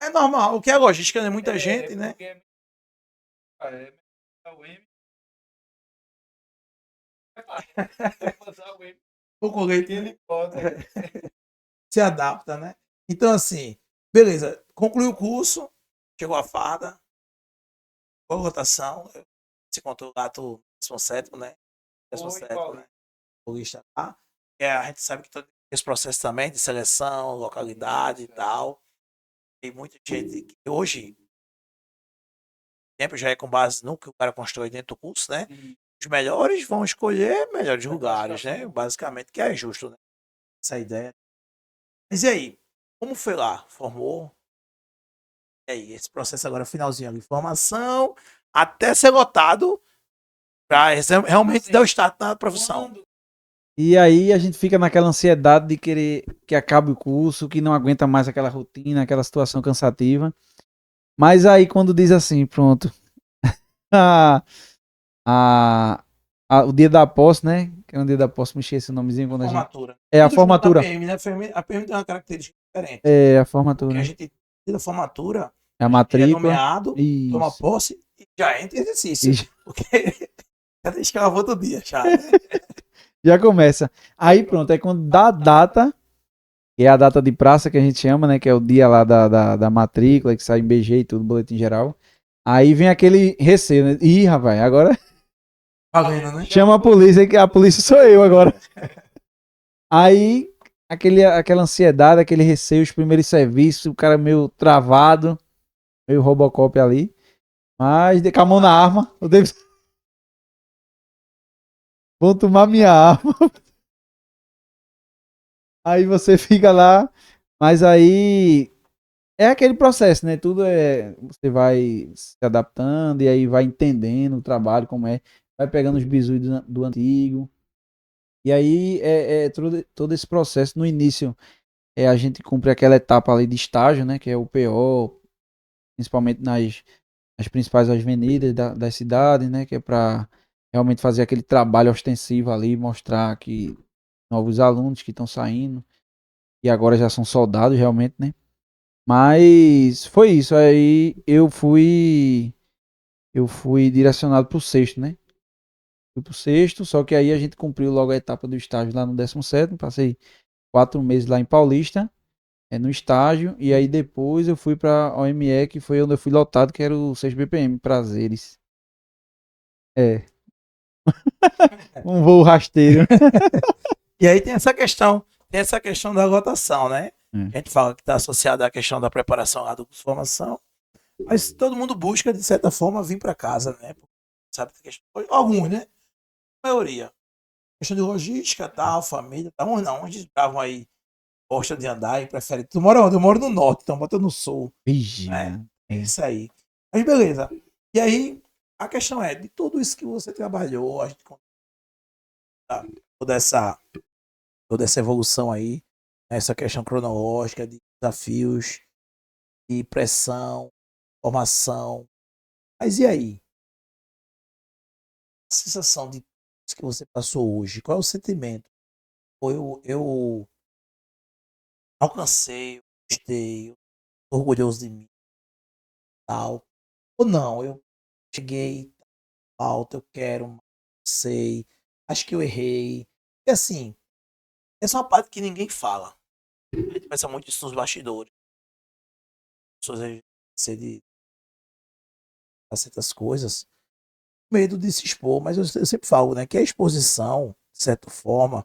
[SPEAKER 1] É normal, o que é logística, né? Muita gente, né?
[SPEAKER 2] O M.
[SPEAKER 1] O colete, ele pode. Se adapta, né? Então, assim, beleza. Concluiu o curso, chegou a farda, boa rotação. Se contou o gato 17, né? 17, né? O lista lá. A gente sabe que todo esse processo também de seleção, localidade e tal. Tem muita gente que hoje sempre já é com base no que o cara constrói dentro do curso, né? Os melhores vão escolher melhores lugares, né? Basicamente, que é justo, né? Essa ideia. Mas e aí? Como foi lá? Formou? E aí? Esse processo agora, finalzinho de formação, até ser lotado para realmente dar o start na profissão.
[SPEAKER 2] E aí a gente fica naquela ansiedade de querer que acabe o curso, que não aguenta mais aquela rotina, aquela situação cansativa. Mas aí quando diz assim, pronto, o dia da posse, né? Que é um dia da posse, me esqueci o nomezinho. Quando
[SPEAKER 1] formatura.
[SPEAKER 2] A gente... É a formatura.
[SPEAKER 1] A PM, né? A PM tem uma característica diferente.
[SPEAKER 2] É a formatura.
[SPEAKER 1] Porque a gente, da formatura,
[SPEAKER 2] é a matrícula.
[SPEAKER 1] É nomeado, toma posse e já entra em exercício. Porque já tem escravo todo dia, já.
[SPEAKER 2] Já começa. Aí pronto, é quando dá a data, que é a data de praça que a gente chama, né? Que é o dia lá da matrícula, que sai em BG e tudo, boletim geral. Aí vem aquele receio, né? Ih, rapaz, agora...
[SPEAKER 1] Valendo, né?
[SPEAKER 2] Chama a polícia, que a polícia sou eu agora. Aí, aquela ansiedade, aquele receio, os primeiros serviços, o cara meio travado, meio Robocop ali. Mas, com a mão na arma, eu devo... vou tomar minha arma. Aí você fica lá, mas aí é aquele processo, né? Tudo é. Você vai se adaptando e aí vai entendendo o trabalho, como é. Vai pegando os bizus do antigo. E aí é todo esse processo. No início, a gente cumpre aquela etapa ali de estágio, né? Que é o PO, principalmente nas principais avenidas das cidades, né? Que é para realmente fazer aquele trabalho ostensivo ali, mostrar que novos alunos que estão saindo, e agora já são soldados realmente, né? Mas foi isso. Aí eu fui direcionado pro sexto, né? Fui pro sexto, só que aí a gente cumpriu logo a etapa do estágio lá no 17º, passei 4 meses lá em Paulista, no estágio, e aí depois eu fui pra OME, que foi onde eu fui lotado, que era o 6 BPM, Prazeres. É, um voo rasteiro.
[SPEAKER 1] E aí tem essa questão da rotação, né? A gente fala que está associada à questão da preparação lá do curso de formação, mas todo mundo busca, de certa forma, vir para casa, né? Sabe, alguns, né? A maioria. Questão de logística, tal, família, tal. Uns não, uns gravam aí, gostam de andar e preferem. Tu mora onde? Eu moro no norte, então bota no sul.
[SPEAKER 2] Vixe,
[SPEAKER 1] Né?
[SPEAKER 2] mano.
[SPEAKER 1] É isso aí. Mas beleza. E aí, a questão é, de tudo isso que você trabalhou, a gente conta toda essa, toda essa evolução aí, né? Essa questão cronológica de desafios, de pressão, formação. Mas e aí? A sensação de que você passou hoje, qual é o sentimento? Ou eu alcancei, eu gostei, eu tô orgulhoso de mim, tal. Ou não, eu cheguei, falta, eu quero, não sei, acho que eu errei. E assim, essa é uma parte que ninguém fala. A gente pensa muito isso nos bastidores. As pessoas às vezes têm de certas coisas, medo de se expor, mas eu sempre falo, né, que a exposição, de certa forma,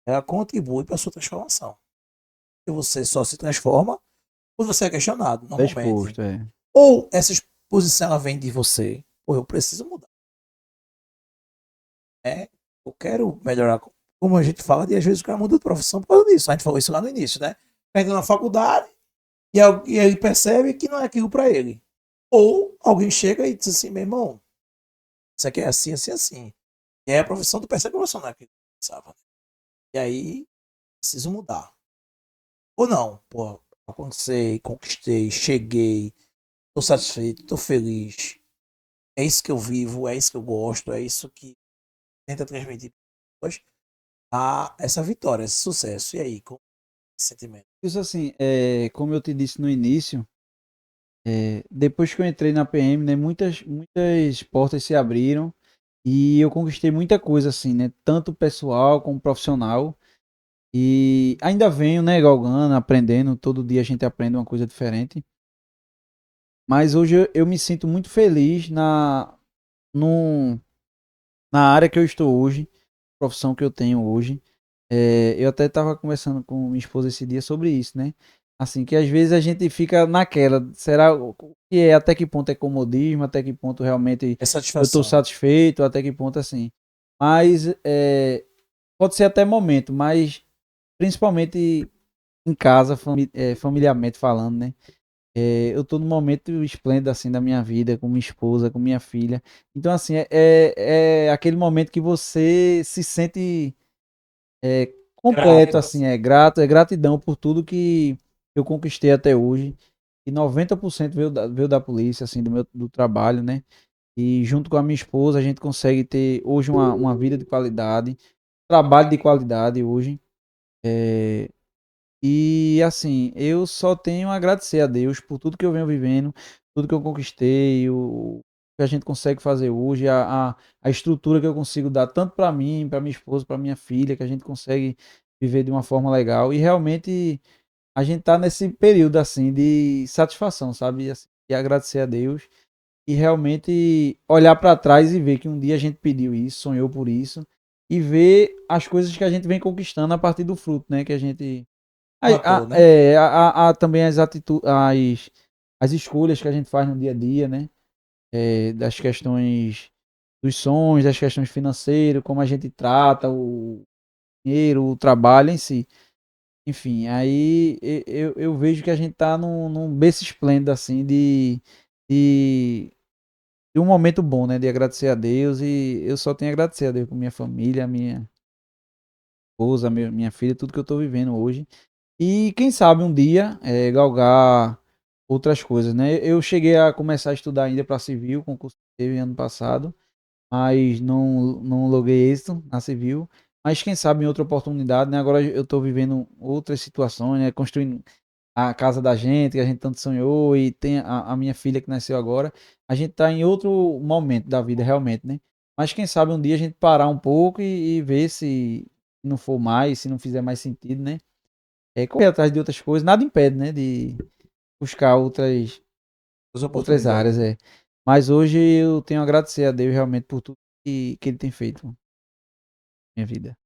[SPEAKER 1] ela contribui para a sua transformação. E você só se transforma quando você é questionado,
[SPEAKER 2] Tá
[SPEAKER 1] normalmente.
[SPEAKER 2] exposto, é.
[SPEAKER 1] Ou essa exposição ela vem de você, ou eu preciso mudar. Né? Eu quero melhorar. Como a gente fala, e às vezes o cara muda de profissão por causa disso. A gente falou isso lá no início, né? Entra na faculdade e ele percebe que não é aquilo para ele. Ou alguém chega e diz assim, meu irmão, isso aqui é assim, assim, assim. E aí a profissão, tu percebe que a profissão não é aquilo que tu pensava. E aí, preciso mudar. Ou não, pô, alcancei, conquistei, cheguei, tô satisfeito, tô feliz. É isso que eu vivo, é isso que eu gosto, é isso que tenta transmitir para as pessoas essa vitória, esse sucesso. E aí, com esse sentimento?
[SPEAKER 2] Isso assim, como eu te disse no início, depois que eu entrei na PM, né, muitas portas se abriram e eu conquistei muita coisa, assim, né, tanto pessoal como profissional. E ainda venho, né, galgando, aprendendo, todo dia a gente aprende uma coisa diferente. Mas hoje eu me sinto muito feliz no, na área que eu estou hoje, profissão que eu tenho hoje. Eu até estava conversando com minha esposa esse dia sobre isso, né? Assim, que às vezes a gente fica naquela, será o que é, até que ponto é comodismo, até que ponto realmente
[SPEAKER 1] É
[SPEAKER 2] eu estou
[SPEAKER 1] satisfação.
[SPEAKER 2] satisfeito, até que ponto assim. Mas pode ser até momento, mas principalmente em casa, familiarmente falando, né? Eu tô num momento esplêndido assim da minha vida, com minha esposa, com minha filha. Então, assim, é aquele momento que você se sente completo,
[SPEAKER 1] Grato.
[SPEAKER 2] assim, é grato, é gratidão por tudo que eu conquistei até hoje. E 90% veio da polícia, assim, do trabalho, né? E junto com a minha esposa, a gente consegue ter hoje uma vida de qualidade, trabalho de qualidade hoje. É, E assim, eu só tenho a agradecer a Deus por tudo que eu venho vivendo, tudo que eu conquistei, o que a gente consegue fazer hoje, a estrutura que eu consigo dar tanto para mim, para minha esposa, para minha filha, que a gente consegue viver de uma forma legal. E realmente a gente tá nesse período assim de satisfação, sabe? E, assim, e agradecer a Deus e realmente olhar para trás e ver que um dia a gente pediu isso, sonhou por isso e ver as coisas que a gente vem conquistando a partir do fruto, né? Que a gente.
[SPEAKER 1] Matou, né?
[SPEAKER 2] Também as escolhas que a gente faz no dia a dia, né? Das questões dos sonhos, das questões financeiras, como a gente trata o dinheiro, o trabalho em si. Enfim, aí eu vejo que a gente tá num berço esplêndido, assim, de, de um momento bom, né? De agradecer a Deus, e eu só tenho a agradecer a Deus por minha família, minha esposa, minha filha, tudo que eu tô vivendo hoje. E quem sabe um dia galgar outras coisas, né? Eu cheguei a começar a estudar ainda para civil, concurso que teve ano passado, mas não loguei êxito na civil. Mas quem sabe em outra oportunidade, né? Agora eu estou vivendo outras situações, né? Construindo a casa da gente, que a gente tanto sonhou, e tem a minha filha que nasceu agora. A gente está em outro momento da vida, realmente, né? Mas quem sabe um dia a gente parar um pouco e ver se não for mais, se não fizer mais sentido, né? Correr atrás de outras coisas, nada impede, né? De buscar
[SPEAKER 1] As
[SPEAKER 2] outras
[SPEAKER 1] oportunidades.
[SPEAKER 2] áreas, Mas hoje eu tenho a agradecer a Deus realmente por tudo que Ele tem feito na minha vida.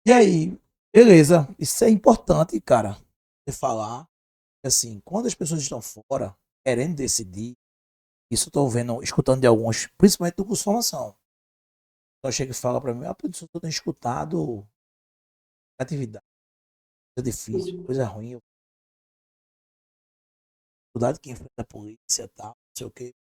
[SPEAKER 1] E aí, beleza. Isso é importante, cara, de falar. Assim, quando as pessoas estão fora, querendo decidir, isso eu tô vendo, escutando de alguns, principalmente do curso de formação. Então chega e fala pra mim, professor, eu tenho escutado atividade, coisa difícil, coisa ruim, dificuldade que enfrenta a polícia e tal, não sei o quê.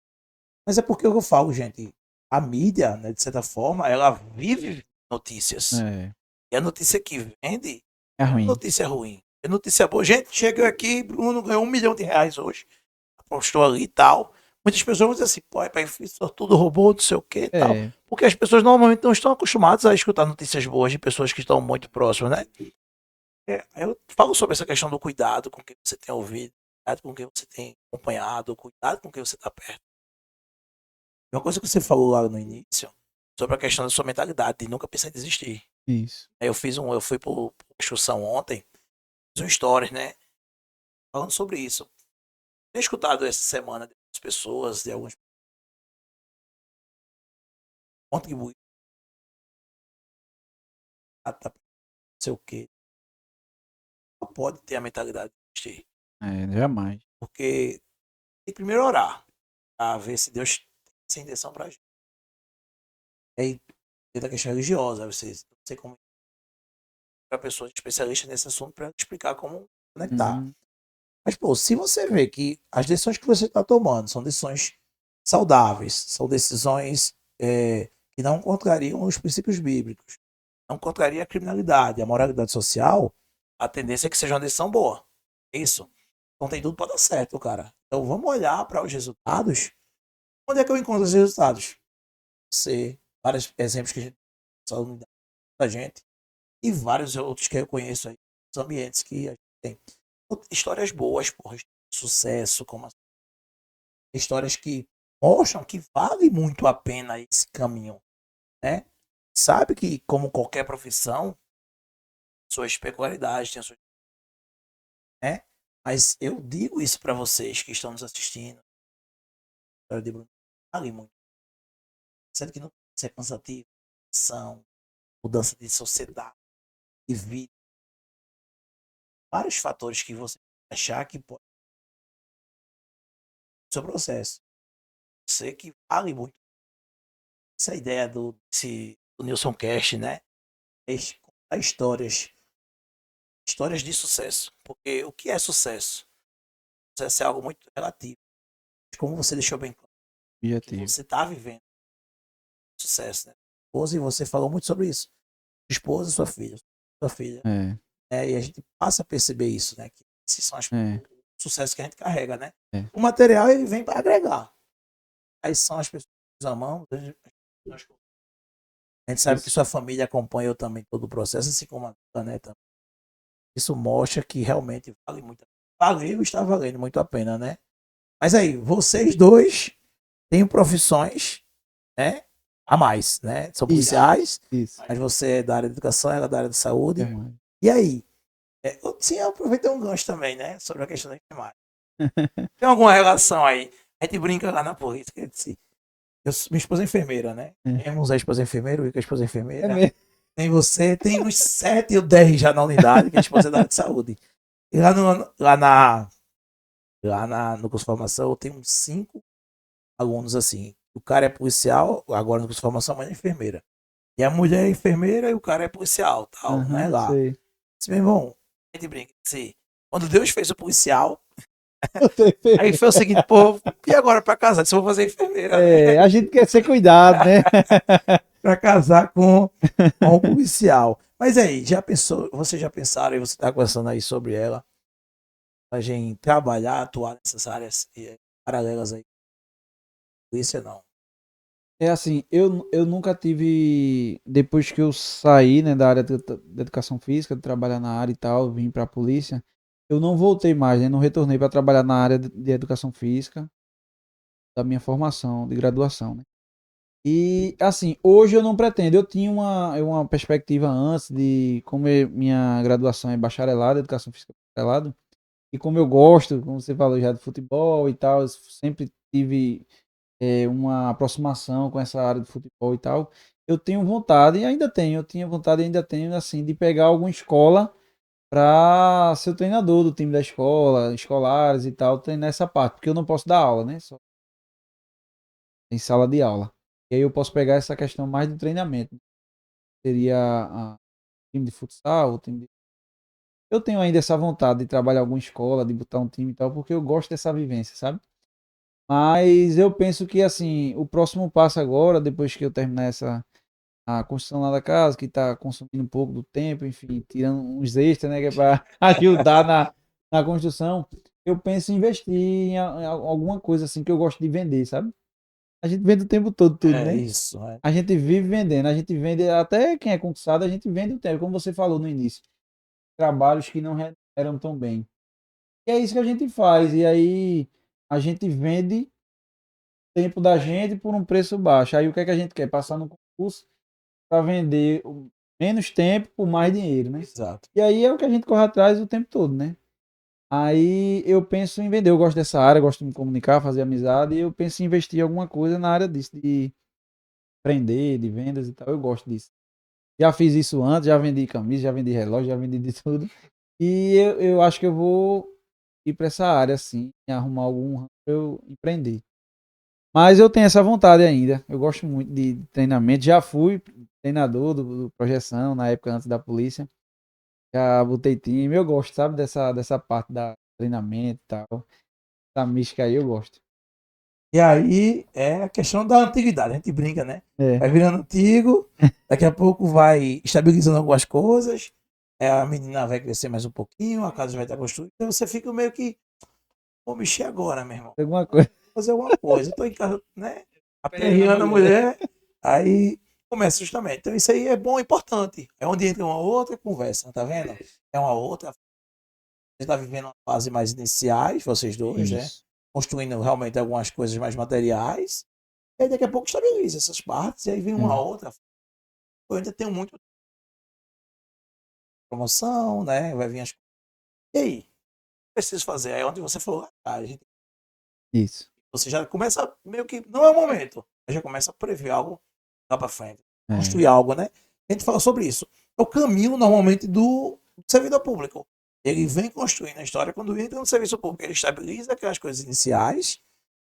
[SPEAKER 1] Mas é porque eu falo, gente, a mídia, né, de certa forma, ela vive notícias.
[SPEAKER 2] É,
[SPEAKER 1] E a notícia que vende
[SPEAKER 2] é
[SPEAKER 1] é
[SPEAKER 2] ruim.
[SPEAKER 1] notícia ruim. É notícia boa. Gente, chegou aqui, Bruno ganhou R$ 1 milhão hoje. Apostou ali e tal. Muitas pessoas vão dizer assim, pô, pai, isso tudo roubou, não sei o que e tal.
[SPEAKER 2] É,
[SPEAKER 1] Porque as pessoas normalmente não estão acostumadas a escutar notícias boas de pessoas que estão muito próximas, né? Eu falo sobre essa questão do cuidado com quem você tem ouvido, cuidado com quem você tem acompanhado, cuidado com quem você está perto. E uma coisa que você falou lá no início, sobre a questão da sua mentalidade, de nunca pensar em desistir.
[SPEAKER 2] isso.
[SPEAKER 1] Eu fui por discussão ontem, fiz um stories, né? Falando sobre isso. Tenho escutado essa semana de algumas pessoas, de alguns contribuintes, não sei o quê. Não pode ter a mentalidade de desistir.
[SPEAKER 2] Jamais.
[SPEAKER 1] Porque tem que primeiro orar, a ver se Deus tem essa intenção pra gente. Aí, dentro da questão religiosa, você não sei como para pessoas especialistas nesse assunto para explicar como conectar.
[SPEAKER 2] Uhum.
[SPEAKER 1] Mas, pô, se você vê que as decisões que você está tomando são decisões saudáveis, são decisões que não contrariam os princípios bíblicos, não contraria a criminalidade, a moralidade social, a tendência é que seja uma decisão boa. É isso. Então tem tudo para dar certo, cara. Então vamos olhar para os resultados. Onde é que eu encontro os resultados? Você, vários exemplos que a gente da gente e vários outros que eu conheço aí, os ambientes que a gente tem. Histórias boas, porra, de sucesso, como histórias que mostram que vale muito a pena esse caminho, né? Sabe que, como qualquer profissão, suas peculiaridades, tem suas, né? Mas eu digo isso para vocês que estão nos assistindo. A história de Bruno vale muito. Sendo que não é cansativo, são mudança de sociedade, de vida, vários fatores que você achar que pode ser o seu processo. Sei que vale muito. Essa ideia do Nilson Cast, né? É contar histórias de sucesso. Porque o que é sucesso? Sucesso é algo muito relativo. Como você deixou bem claro, que
[SPEAKER 2] Objetivo.
[SPEAKER 1] você está vivendo sucesso, né? Esposa, e você falou muito sobre isso. Esposa, sua filha.
[SPEAKER 2] É,
[SPEAKER 1] E a gente passa a perceber isso, né? Que esses são os
[SPEAKER 2] é,
[SPEAKER 1] sucessos que a gente carrega, né?
[SPEAKER 2] é.
[SPEAKER 1] O material ele vem para agregar. Aí são as pessoas que nós amamos. A gente sabe que
[SPEAKER 2] Isso.
[SPEAKER 1] sua família acompanha também todo o processo, assim como a neta. Isso mostra que realmente vale muito. Valeu e está valendo muito a pena, né? Mas aí, vocês dois têm profissões, né? A mais, né? São
[SPEAKER 2] Isso.
[SPEAKER 1] policiais,
[SPEAKER 2] Isso.
[SPEAKER 1] mas você é da área de educação, ela é da área de saúde.
[SPEAKER 2] Jamais.
[SPEAKER 1] E aí? Sim, eu aproveitei um gancho também, né? Sobre a questão da enfermagem. Tem alguma relação aí? A gente brinca lá na polícia, que eu disse, Minha esposa é enfermeira, né? Temos a esposa enfermeira, o Ica é a esposa
[SPEAKER 2] É
[SPEAKER 1] enfermeira.
[SPEAKER 2] mesmo.
[SPEAKER 1] Tem você, tem uns 7 ou 10 já na unidade, que a esposa é da área de saúde. E no curso de formação, eu tenho uns 5 alunos assim. O cara é policial, agora no curso de formação, a mãe é enfermeira. E a mulher é enfermeira e o cara é policial, tal, né?
[SPEAKER 2] Aham,
[SPEAKER 1] Lá.
[SPEAKER 2] sei.
[SPEAKER 1] Esse meu irmão, a gente brinca assim. Quando Deus fez o policial,
[SPEAKER 2] Você é
[SPEAKER 1] aí
[SPEAKER 2] enfermeiro.
[SPEAKER 1] foi o seguinte, pô, e agora pra casar? Disse, eu vou fazer enfermeira, né?
[SPEAKER 2] É, a gente quer ser cuidado, né?
[SPEAKER 1] Pra casar com o policial. Mas aí, já pensou, vocês já pensaram, e você tá conversando aí sobre ela, a gente trabalhar, atuar nessas áreas paralelas aí? Polícia não.
[SPEAKER 2] É assim, eu nunca tive, depois que eu saí, né, da área da educação física, de trabalhar na área e tal, vim pra polícia, eu não voltei mais, né, não retornei para trabalhar na área de educação física, da minha formação, de graduação, né. E, assim, hoje eu não pretendo, eu tinha uma perspectiva antes de, como minha graduação é bacharelado, educação física bacharelado, e como eu gosto, como você falou já, de futebol e tal, eu sempre tive uma aproximação com essa área de futebol e tal. Eu tenho vontade, e ainda tenho, eu tinha vontade e ainda tenho, assim, de pegar alguma escola para ser o treinador do time da escola, escolares e tal, treinar essa parte, porque eu não posso dar aula, né? Só em sala de aula. E aí eu posso pegar essa questão mais de treinamento. Seria a time de futsal, o time de... Eu tenho ainda essa vontade de trabalhar em alguma escola, de botar um time e tal, porque eu gosto dessa vivência, sabe? Mas eu penso que, assim, o próximo passo agora, depois que eu terminar a construção lá da casa, que está consumindo um pouco do tempo, enfim, tirando uns extras, né, que é para ajudar na construção, eu penso em investir em alguma coisa assim que eu gosto de vender, sabe? A gente vende o tempo todo tudo,
[SPEAKER 1] É
[SPEAKER 2] né?
[SPEAKER 1] isso. É.
[SPEAKER 2] A gente vive vendendo, a gente vende até quem é concursado, a gente vende o tempo, como você falou no início, trabalhos que não eram tão bem. E é isso que a gente faz, e aí a gente vende tempo da gente por um preço baixo. Aí o que é que a gente quer? Passar no concurso para vender menos tempo por mais dinheiro, né?
[SPEAKER 1] Exato.
[SPEAKER 2] E aí é o que a gente corre atrás o tempo todo, né? Aí eu penso em vender, eu gosto dessa área, gosto de me comunicar, fazer amizade, e eu penso em investir em alguma coisa na área disso, de empreender, de vendas e tal, eu gosto disso. Já fiz isso antes, já vendi camisa, já vendi relógio, já vendi de tudo. E eu acho que eu vou ir para essa área, assim, arrumar algum ramo pra eu empreender. Mas eu tenho essa vontade ainda. Eu gosto muito de treinamento. Já fui treinador do Projeção na época antes da polícia. Já botei time. Eu gosto, sabe, dessa parte da treinamento e tal. Essa mística aí eu gosto.
[SPEAKER 1] E aí é a questão da antiguidade, a gente brinca, né?
[SPEAKER 2] É,
[SPEAKER 1] Vai virando antigo, daqui a pouco vai estabilizando algumas coisas, a menina vai crescer mais um pouquinho, a casa vai estar construída, então você fica meio que, vou mexer agora, meu irmão,
[SPEAKER 2] alguma coisa.
[SPEAKER 1] fazer alguma coisa. Eu tô em casa, né? Aperreando a mulher, aí começa justamente. Então isso aí é bom, é importante. É onde entra uma outra conversa, tá vendo? É uma outra. Você tá vivendo uma fase mais iniciais, vocês dois, né?
[SPEAKER 2] Isso.
[SPEAKER 1] Construindo realmente algumas coisas mais materiais. E aí daqui a pouco estabiliza essas partes, e aí vem uma
[SPEAKER 2] É.
[SPEAKER 1] outra. Eu ainda tenho muito promoção, né? Vai vir as. E aí? Preciso fazer. Aí onde você falou,
[SPEAKER 2] Isso.
[SPEAKER 1] você já começa meio que. Não é o momento. Mas já começa a prever algo lá para frente.
[SPEAKER 2] É.
[SPEAKER 1] Construir algo, né? A gente fala sobre isso. É o caminho, normalmente, do servidor público. Ele vem construindo a história quando entra no serviço público. Ele estabiliza aquelas coisas iniciais,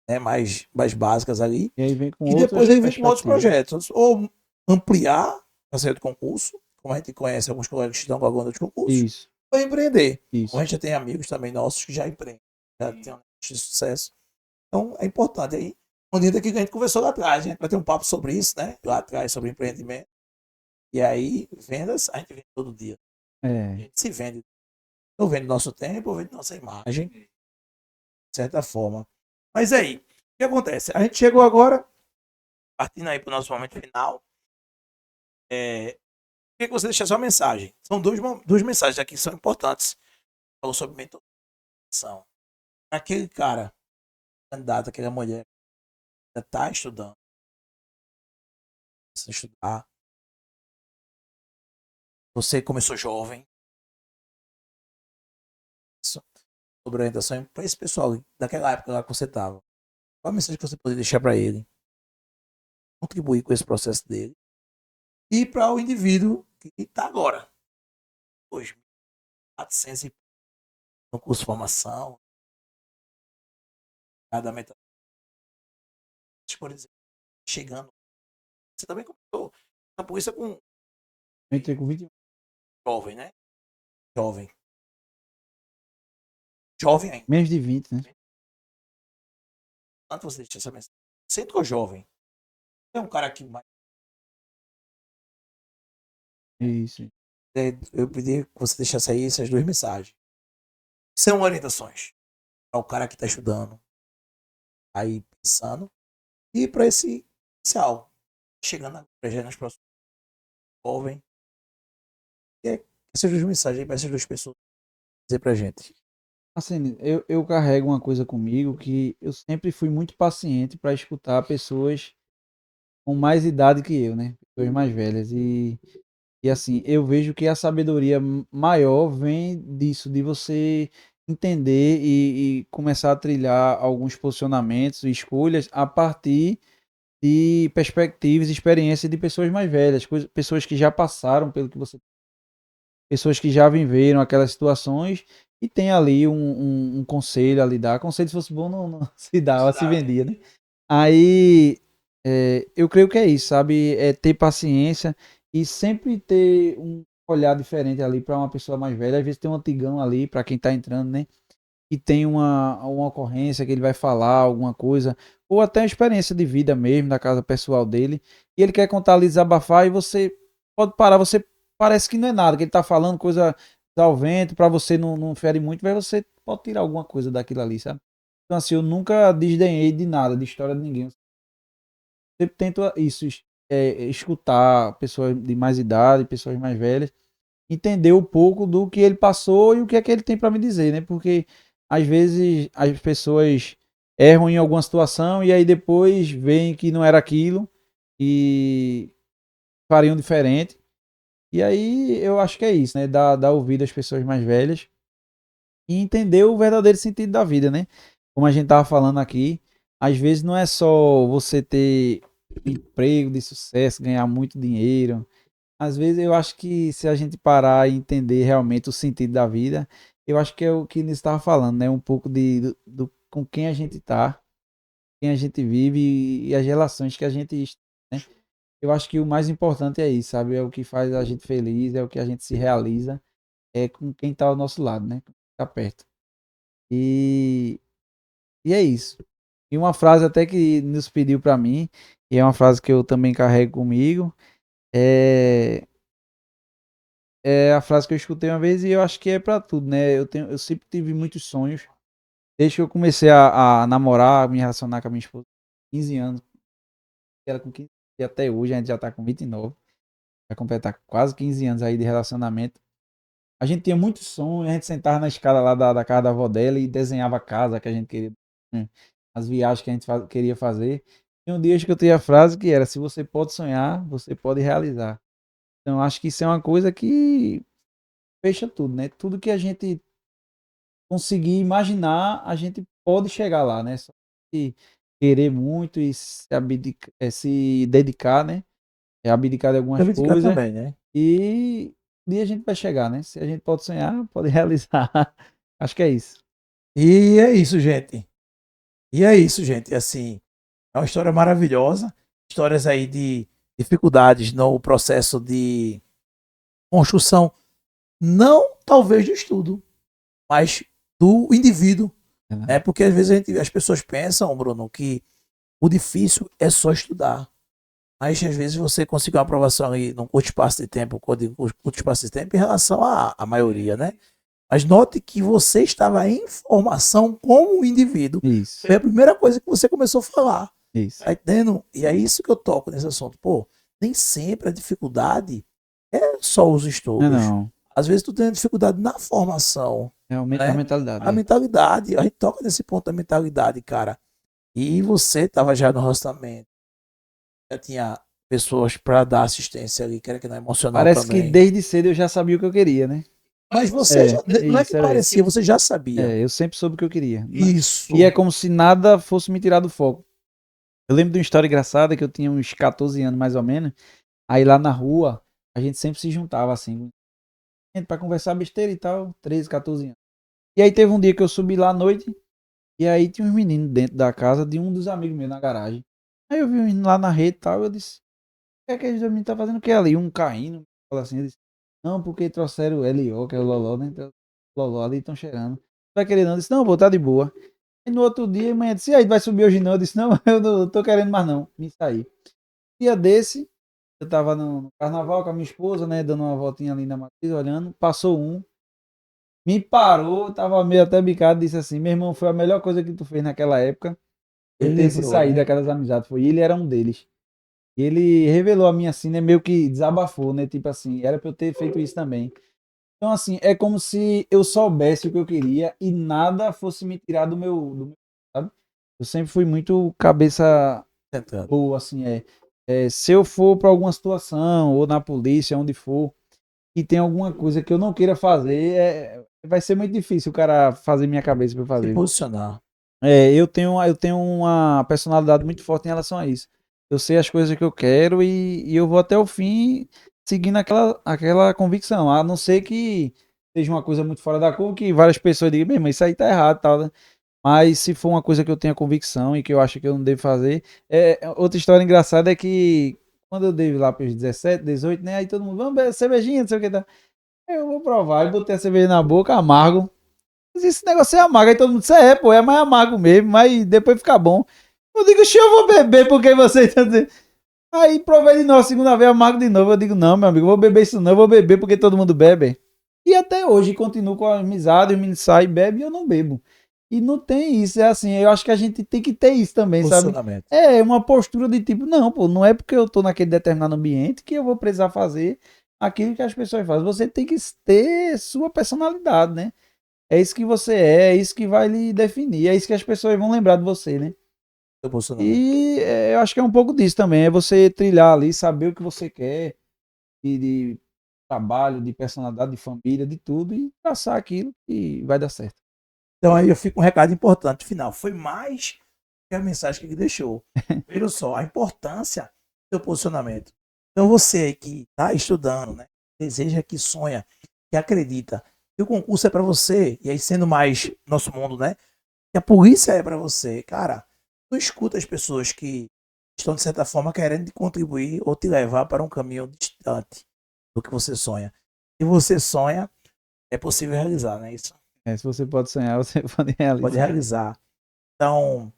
[SPEAKER 1] né, mais básicas ali,
[SPEAKER 2] E aí vem com
[SPEAKER 1] e depois
[SPEAKER 2] outras
[SPEAKER 1] ele vem com outros
[SPEAKER 2] perspectivas.
[SPEAKER 1] projetos. Ou ampliar a saída de concurso, como a gente conhece alguns colegas que estão pagando de concurso,
[SPEAKER 2] Isso.
[SPEAKER 1] ou empreender. Como a
[SPEAKER 2] Isso.
[SPEAKER 1] gente já tem amigos também nossos que já empreendem, já tem um negócio de sucesso. Então é importante aí. Um dia que a gente conversou lá atrás, a gente vai ter um papo sobre isso, né? Lá atrás, sobre empreendimento. E aí, vendas, a gente vende todo dia. A
[SPEAKER 2] É.
[SPEAKER 1] gente se vende. Ou vende nosso tempo, ou vende nossa imagem, de certa forma. Mas aí, o que acontece? A gente chegou agora, partindo aí para o nosso momento final. Queria que você deixasse uma mensagem. São duas mensagens aqui que são importantes. Falou sobre mentorização. Aquele cara, candidato, aquela mulher que está estudando, precisa estudar. Você começou jovem. Isso, sobre orientação para esse pessoal daquela época lá que você estava. Qual a mensagem que você poderia deixar para ele? contribuir com esse processo dele. E para o indivíduo que está agora, 2.400 no curso de formação, cada metade, por exemplo, chegando. Você também começou na polícia com
[SPEAKER 2] Eu entrei com 20.
[SPEAKER 1] jovem, né? Jovem. Jovem ainda.
[SPEAKER 2] Menos de 20, né?
[SPEAKER 1] Antes você deixar essa mensagem. Você entrou jovem. É um cara que mais.
[SPEAKER 2] Isso.
[SPEAKER 1] Eu pedi que você deixasse aí essas duas mensagens. São orientações para o cara que está estudando, aí pensando, e para esse inicial, chegando agora já nas próximas jovem. E é essas duas mensagens aí para essas duas pessoas dizer pra gente.
[SPEAKER 2] Assim, eu carrego uma coisa comigo que eu sempre fui muito paciente para escutar pessoas com mais idade que eu, né? Pessoas mais velhas. E assim, eu vejo que a sabedoria maior vem disso, de você entender e começar a trilhar alguns posicionamentos e escolhas a partir de perspectivas e experiências de pessoas mais velhas, pessoas que já passaram pelo que você. Pessoas que já viveram aquelas situações e tem ali um conselho a lhe dar. Conselho, se fosse bom, não se dava, se vendia, né? Aí, eu creio que é isso, sabe? É ter paciência e sempre ter um olhar diferente ali para uma pessoa mais velha. Às vezes tem um antigão ali, para quem está entrando, né? E tem uma ocorrência que ele vai falar alguma coisa, ou até uma experiência de vida mesmo, da casa pessoal dele, e ele quer contar ali, desabafar, e você pode parar, você parece que não é nada, que ele tá falando coisa ao vento, para você não fere muito, mas você pode tirar alguma coisa daquilo ali, sabe? Então assim, eu nunca desdenhei de nada, de história de ninguém. Eu sempre tento isso, escutar pessoas de mais idade, pessoas mais velhas, entender um pouco do que ele passou e o que é que ele tem para me dizer, né? Porque às vezes as pessoas erram em alguma situação e aí depois veem que não era aquilo e fariam diferente. E aí eu acho que é isso, né? Dar ouvido às pessoas mais velhas e entender o verdadeiro sentido da vida, né? Como a gente tava falando aqui, às vezes não é só você ter emprego de sucesso, ganhar muito dinheiro. Às vezes eu acho que se a gente parar e entender realmente o sentido da vida, eu acho que é o que Nisso estava falando, né? Um pouco com quem a gente tá, quem a gente vive e as relações que a gente, né? Eu acho que o mais importante é isso, sabe? É o que faz a gente feliz, é o que a gente se realiza, é com quem tá ao nosso lado, né? Com quem tá perto. E, e é isso. E uma frase até que nos pediu para mim, e é uma frase que eu também carrego comigo, é a frase que eu escutei uma vez e eu acho que é pra tudo, né? Eu sempre tive muitos sonhos. Desde que eu comecei a namorar, me relacionar com a minha esposa, 15 anos, ela com 15 e até hoje a gente já tá com 29, vai completar quase 15 anos aí de relacionamento. A gente tinha muitos sonhos, a gente sentava na escada lá da casa da avó dela e desenhava a casa que a gente queria, né? As viagens que a gente queria fazer. E um dia eu escutei a frase que era: se você pode sonhar, você pode realizar. Então acho que isso é uma coisa que fecha tudo, né? Tudo que a gente conseguir imaginar, a gente pode chegar lá, né? Só que querer muito e se dedicar, né? Abdicar de algumas
[SPEAKER 1] Deve ficar
[SPEAKER 2] coisas
[SPEAKER 1] também, né?
[SPEAKER 2] e um dia a gente vai chegar, né? Se a gente pode sonhar, pode realizar. Acho que é isso.
[SPEAKER 1] E é isso, gente. E é isso, gente. Assim, é uma história maravilhosa. Histórias aí de dificuldades no processo de construção, não talvez do estudo, mas do indivíduo. Né? Porque às vezes as pessoas pensam, Bruno, que o difícil é só estudar. Mas às vezes você conseguir uma aprovação aí num curto espaço de tempo, curto espaço de tempo em relação à maioria, né? Mas note que você estava em formação como indivíduo.
[SPEAKER 2] Isso.
[SPEAKER 1] Foi a primeira coisa que você começou a falar.
[SPEAKER 2] Isso.
[SPEAKER 1] Tá entendendo? E é isso que eu toco nesse assunto. Pô, nem sempre a dificuldade é só os estudos.
[SPEAKER 2] Não.
[SPEAKER 1] Às vezes tu tem dificuldade na formação.
[SPEAKER 2] É a
[SPEAKER 1] né?
[SPEAKER 2] mentalidade.
[SPEAKER 1] A mentalidade. A gente toca nesse ponto da mentalidade, cara. E você estava já no relacionamento. Já tinha pessoas para dar assistência ali, que era que não emocional
[SPEAKER 2] Parece
[SPEAKER 1] também.
[SPEAKER 2] que desde cedo eu já sabia o que eu queria, né?
[SPEAKER 1] Mas você já, não é que
[SPEAKER 2] isso, era
[SPEAKER 1] parecia, você já sabia.
[SPEAKER 2] eu sempre soube o que eu queria.
[SPEAKER 1] Isso.
[SPEAKER 2] E é como se nada fosse me tirar do foco. Eu lembro de uma história engraçada que eu tinha uns 14 anos mais ou menos. Aí lá na rua, a gente sempre se juntava assim, pra conversar besteira e tal, 13, 14 anos. E aí teve um dia que eu subi lá à noite, e aí tinha uns meninos dentro da casa de um dos amigos meus na garagem. Aí eu vi um menino lá na rede e tal, eu disse, o que é que eles meninos tá fazendo o que ali? Um caindo, fala assim, eu disse, não, porque trouxeram o L.O., que é o Loló, né? Então, o Loló ali estão cheirando. Vai querer não? Eu disse, não, vou tá de boa. E no outro dia, a manhã disse, e aí, vai subir hoje não? Eu disse, não, eu não tô querendo mais não, me sair. Dia desse, eu tava no carnaval com a minha esposa, né, dando uma voltinha ali na matriz, olhando, passou um, me parou, tava meio até bicado, disse assim, meu irmão, foi a melhor coisa que tu fez naquela época, eu ter se
[SPEAKER 1] Lembrou,
[SPEAKER 2] saído
[SPEAKER 1] né?
[SPEAKER 2] daquelas amizades, foi ele era um deles. E ele revelou a minha assim, né, meio que desabafou, né, tipo assim, era pra eu ter feito isso também. Então assim, é como se eu soubesse o que eu queria e nada fosse me tirar do meu, sabe? Eu sempre fui muito cabeça
[SPEAKER 1] Tentando.
[SPEAKER 2] boa, assim, se eu for para alguma situação, ou na polícia, onde for, e tem alguma coisa que eu não queira fazer, vai ser muito difícil o cara fazer minha cabeça para
[SPEAKER 1] Se
[SPEAKER 2] fazer.
[SPEAKER 1] posicionar.
[SPEAKER 2] Eu tenho uma personalidade muito forte em relação a isso. Eu sei as coisas que eu quero e eu vou até o fim seguindo aquela convicção, a não ser que seja uma coisa muito fora da curva, que várias pessoas digam, mesmo, isso aí tá errado, tal, né? Mas se for uma coisa que eu tenha convicção e que eu acho que eu não devo fazer. Outra história engraçada é que quando eu dei lá para os 17, 18, né? Aí todo mundo, vamos beber cervejinha, não sei o que. Tá. Eu vou provar. E botei a cerveja na boca, amargo. Mas esse negócio é amargo. Aí todo mundo disse, pô, é mais amargo mesmo, mas depois fica bom. Eu digo, eu vou beber porque você está dizendo. Aí provei de novo, a segunda vez amargo de novo. Eu digo, não, meu amigo, eu vou beber isso não, eu vou beber porque todo mundo bebe. E até hoje continuo com a amizade, os meninos saem, bebe e eu não bebo. E não tem isso, é assim, eu acho que a gente tem que ter isso também, sabe?
[SPEAKER 1] Posicionamento.
[SPEAKER 2] É uma postura de tipo, não, pô, não é porque eu tô naquele determinado ambiente que eu vou precisar fazer aquilo que as pessoas fazem. Você tem que ter sua personalidade, né? É isso que você é isso que vai lhe definir, é isso que as pessoas vão lembrar de você, né?
[SPEAKER 1] Seu posicionamento.
[SPEAKER 2] E eu acho que é um pouco disso também, é você trilhar ali, saber o que você quer, de trabalho, de personalidade, de família, de tudo, e traçar aquilo que vai dar certo.
[SPEAKER 1] Então aí eu fico um recado importante final. Foi mais que a mensagem que ele deixou. Veja só, a importância do seu posicionamento. Então você aí que está estudando, né? Deseja, que sonha, que acredita que o concurso é para você, e aí sendo mais nosso mundo, né? Que a polícia é para você, cara. Não escuta as pessoas que estão, de certa forma, querendo te contribuir ou te levar para um caminho distante do que você sonha. Se você sonha, é possível realizar, né? Isso
[SPEAKER 2] Se você pode sonhar, você pode
[SPEAKER 1] pode
[SPEAKER 2] realizar.
[SPEAKER 1] realizar. Então,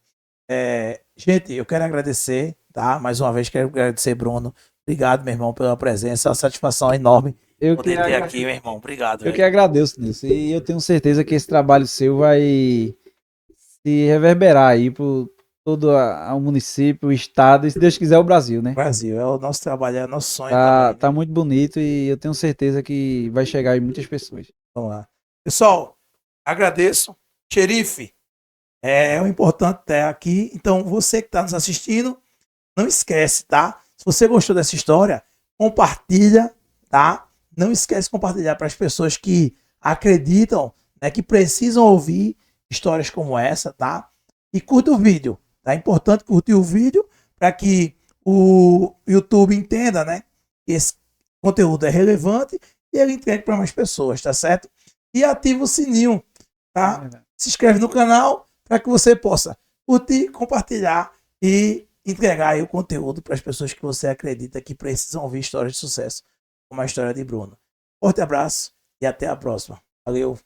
[SPEAKER 1] gente, eu quero agradecer, tá? Mais uma vez, quero agradecer, Bruno. Obrigado, meu irmão, pela presença. É uma satisfação enorme
[SPEAKER 2] Eu que,
[SPEAKER 1] poder ter aqui, meu irmão. Obrigado,
[SPEAKER 2] eu que
[SPEAKER 1] velho.
[SPEAKER 2] agradeço, Nilson. E eu tenho certeza que esse trabalho seu vai se reverberar aí por todo o município, o estado e, se Deus quiser, o Brasil, né?
[SPEAKER 1] Brasil, é o nosso trabalho, é o nosso sonho
[SPEAKER 2] Tá,
[SPEAKER 1] também,
[SPEAKER 2] tá
[SPEAKER 1] né?
[SPEAKER 2] muito bonito e eu tenho certeza que vai chegar em muitas pessoas.
[SPEAKER 1] Vamos lá. Pessoal, agradeço. Xerife, o importante é aqui. Então, você que está nos assistindo, não esquece, tá? Se você gostou dessa história, compartilha, tá? Não esquece de compartilhar para as pessoas que acreditam, né, que precisam ouvir histórias como essa, tá? E curta o vídeo, tá? É importante curtir o vídeo para que o YouTube entenda, né, que esse conteúdo é relevante e ele entregue para mais pessoas, tá certo? E ativa o sininho, tá? Se inscreve no canal para que você possa curtir, compartilhar e entregar aí o conteúdo para as pessoas que você acredita que precisam ouvir histórias de sucesso, como a história de Bruno. Forte abraço e até a próxima. Valeu!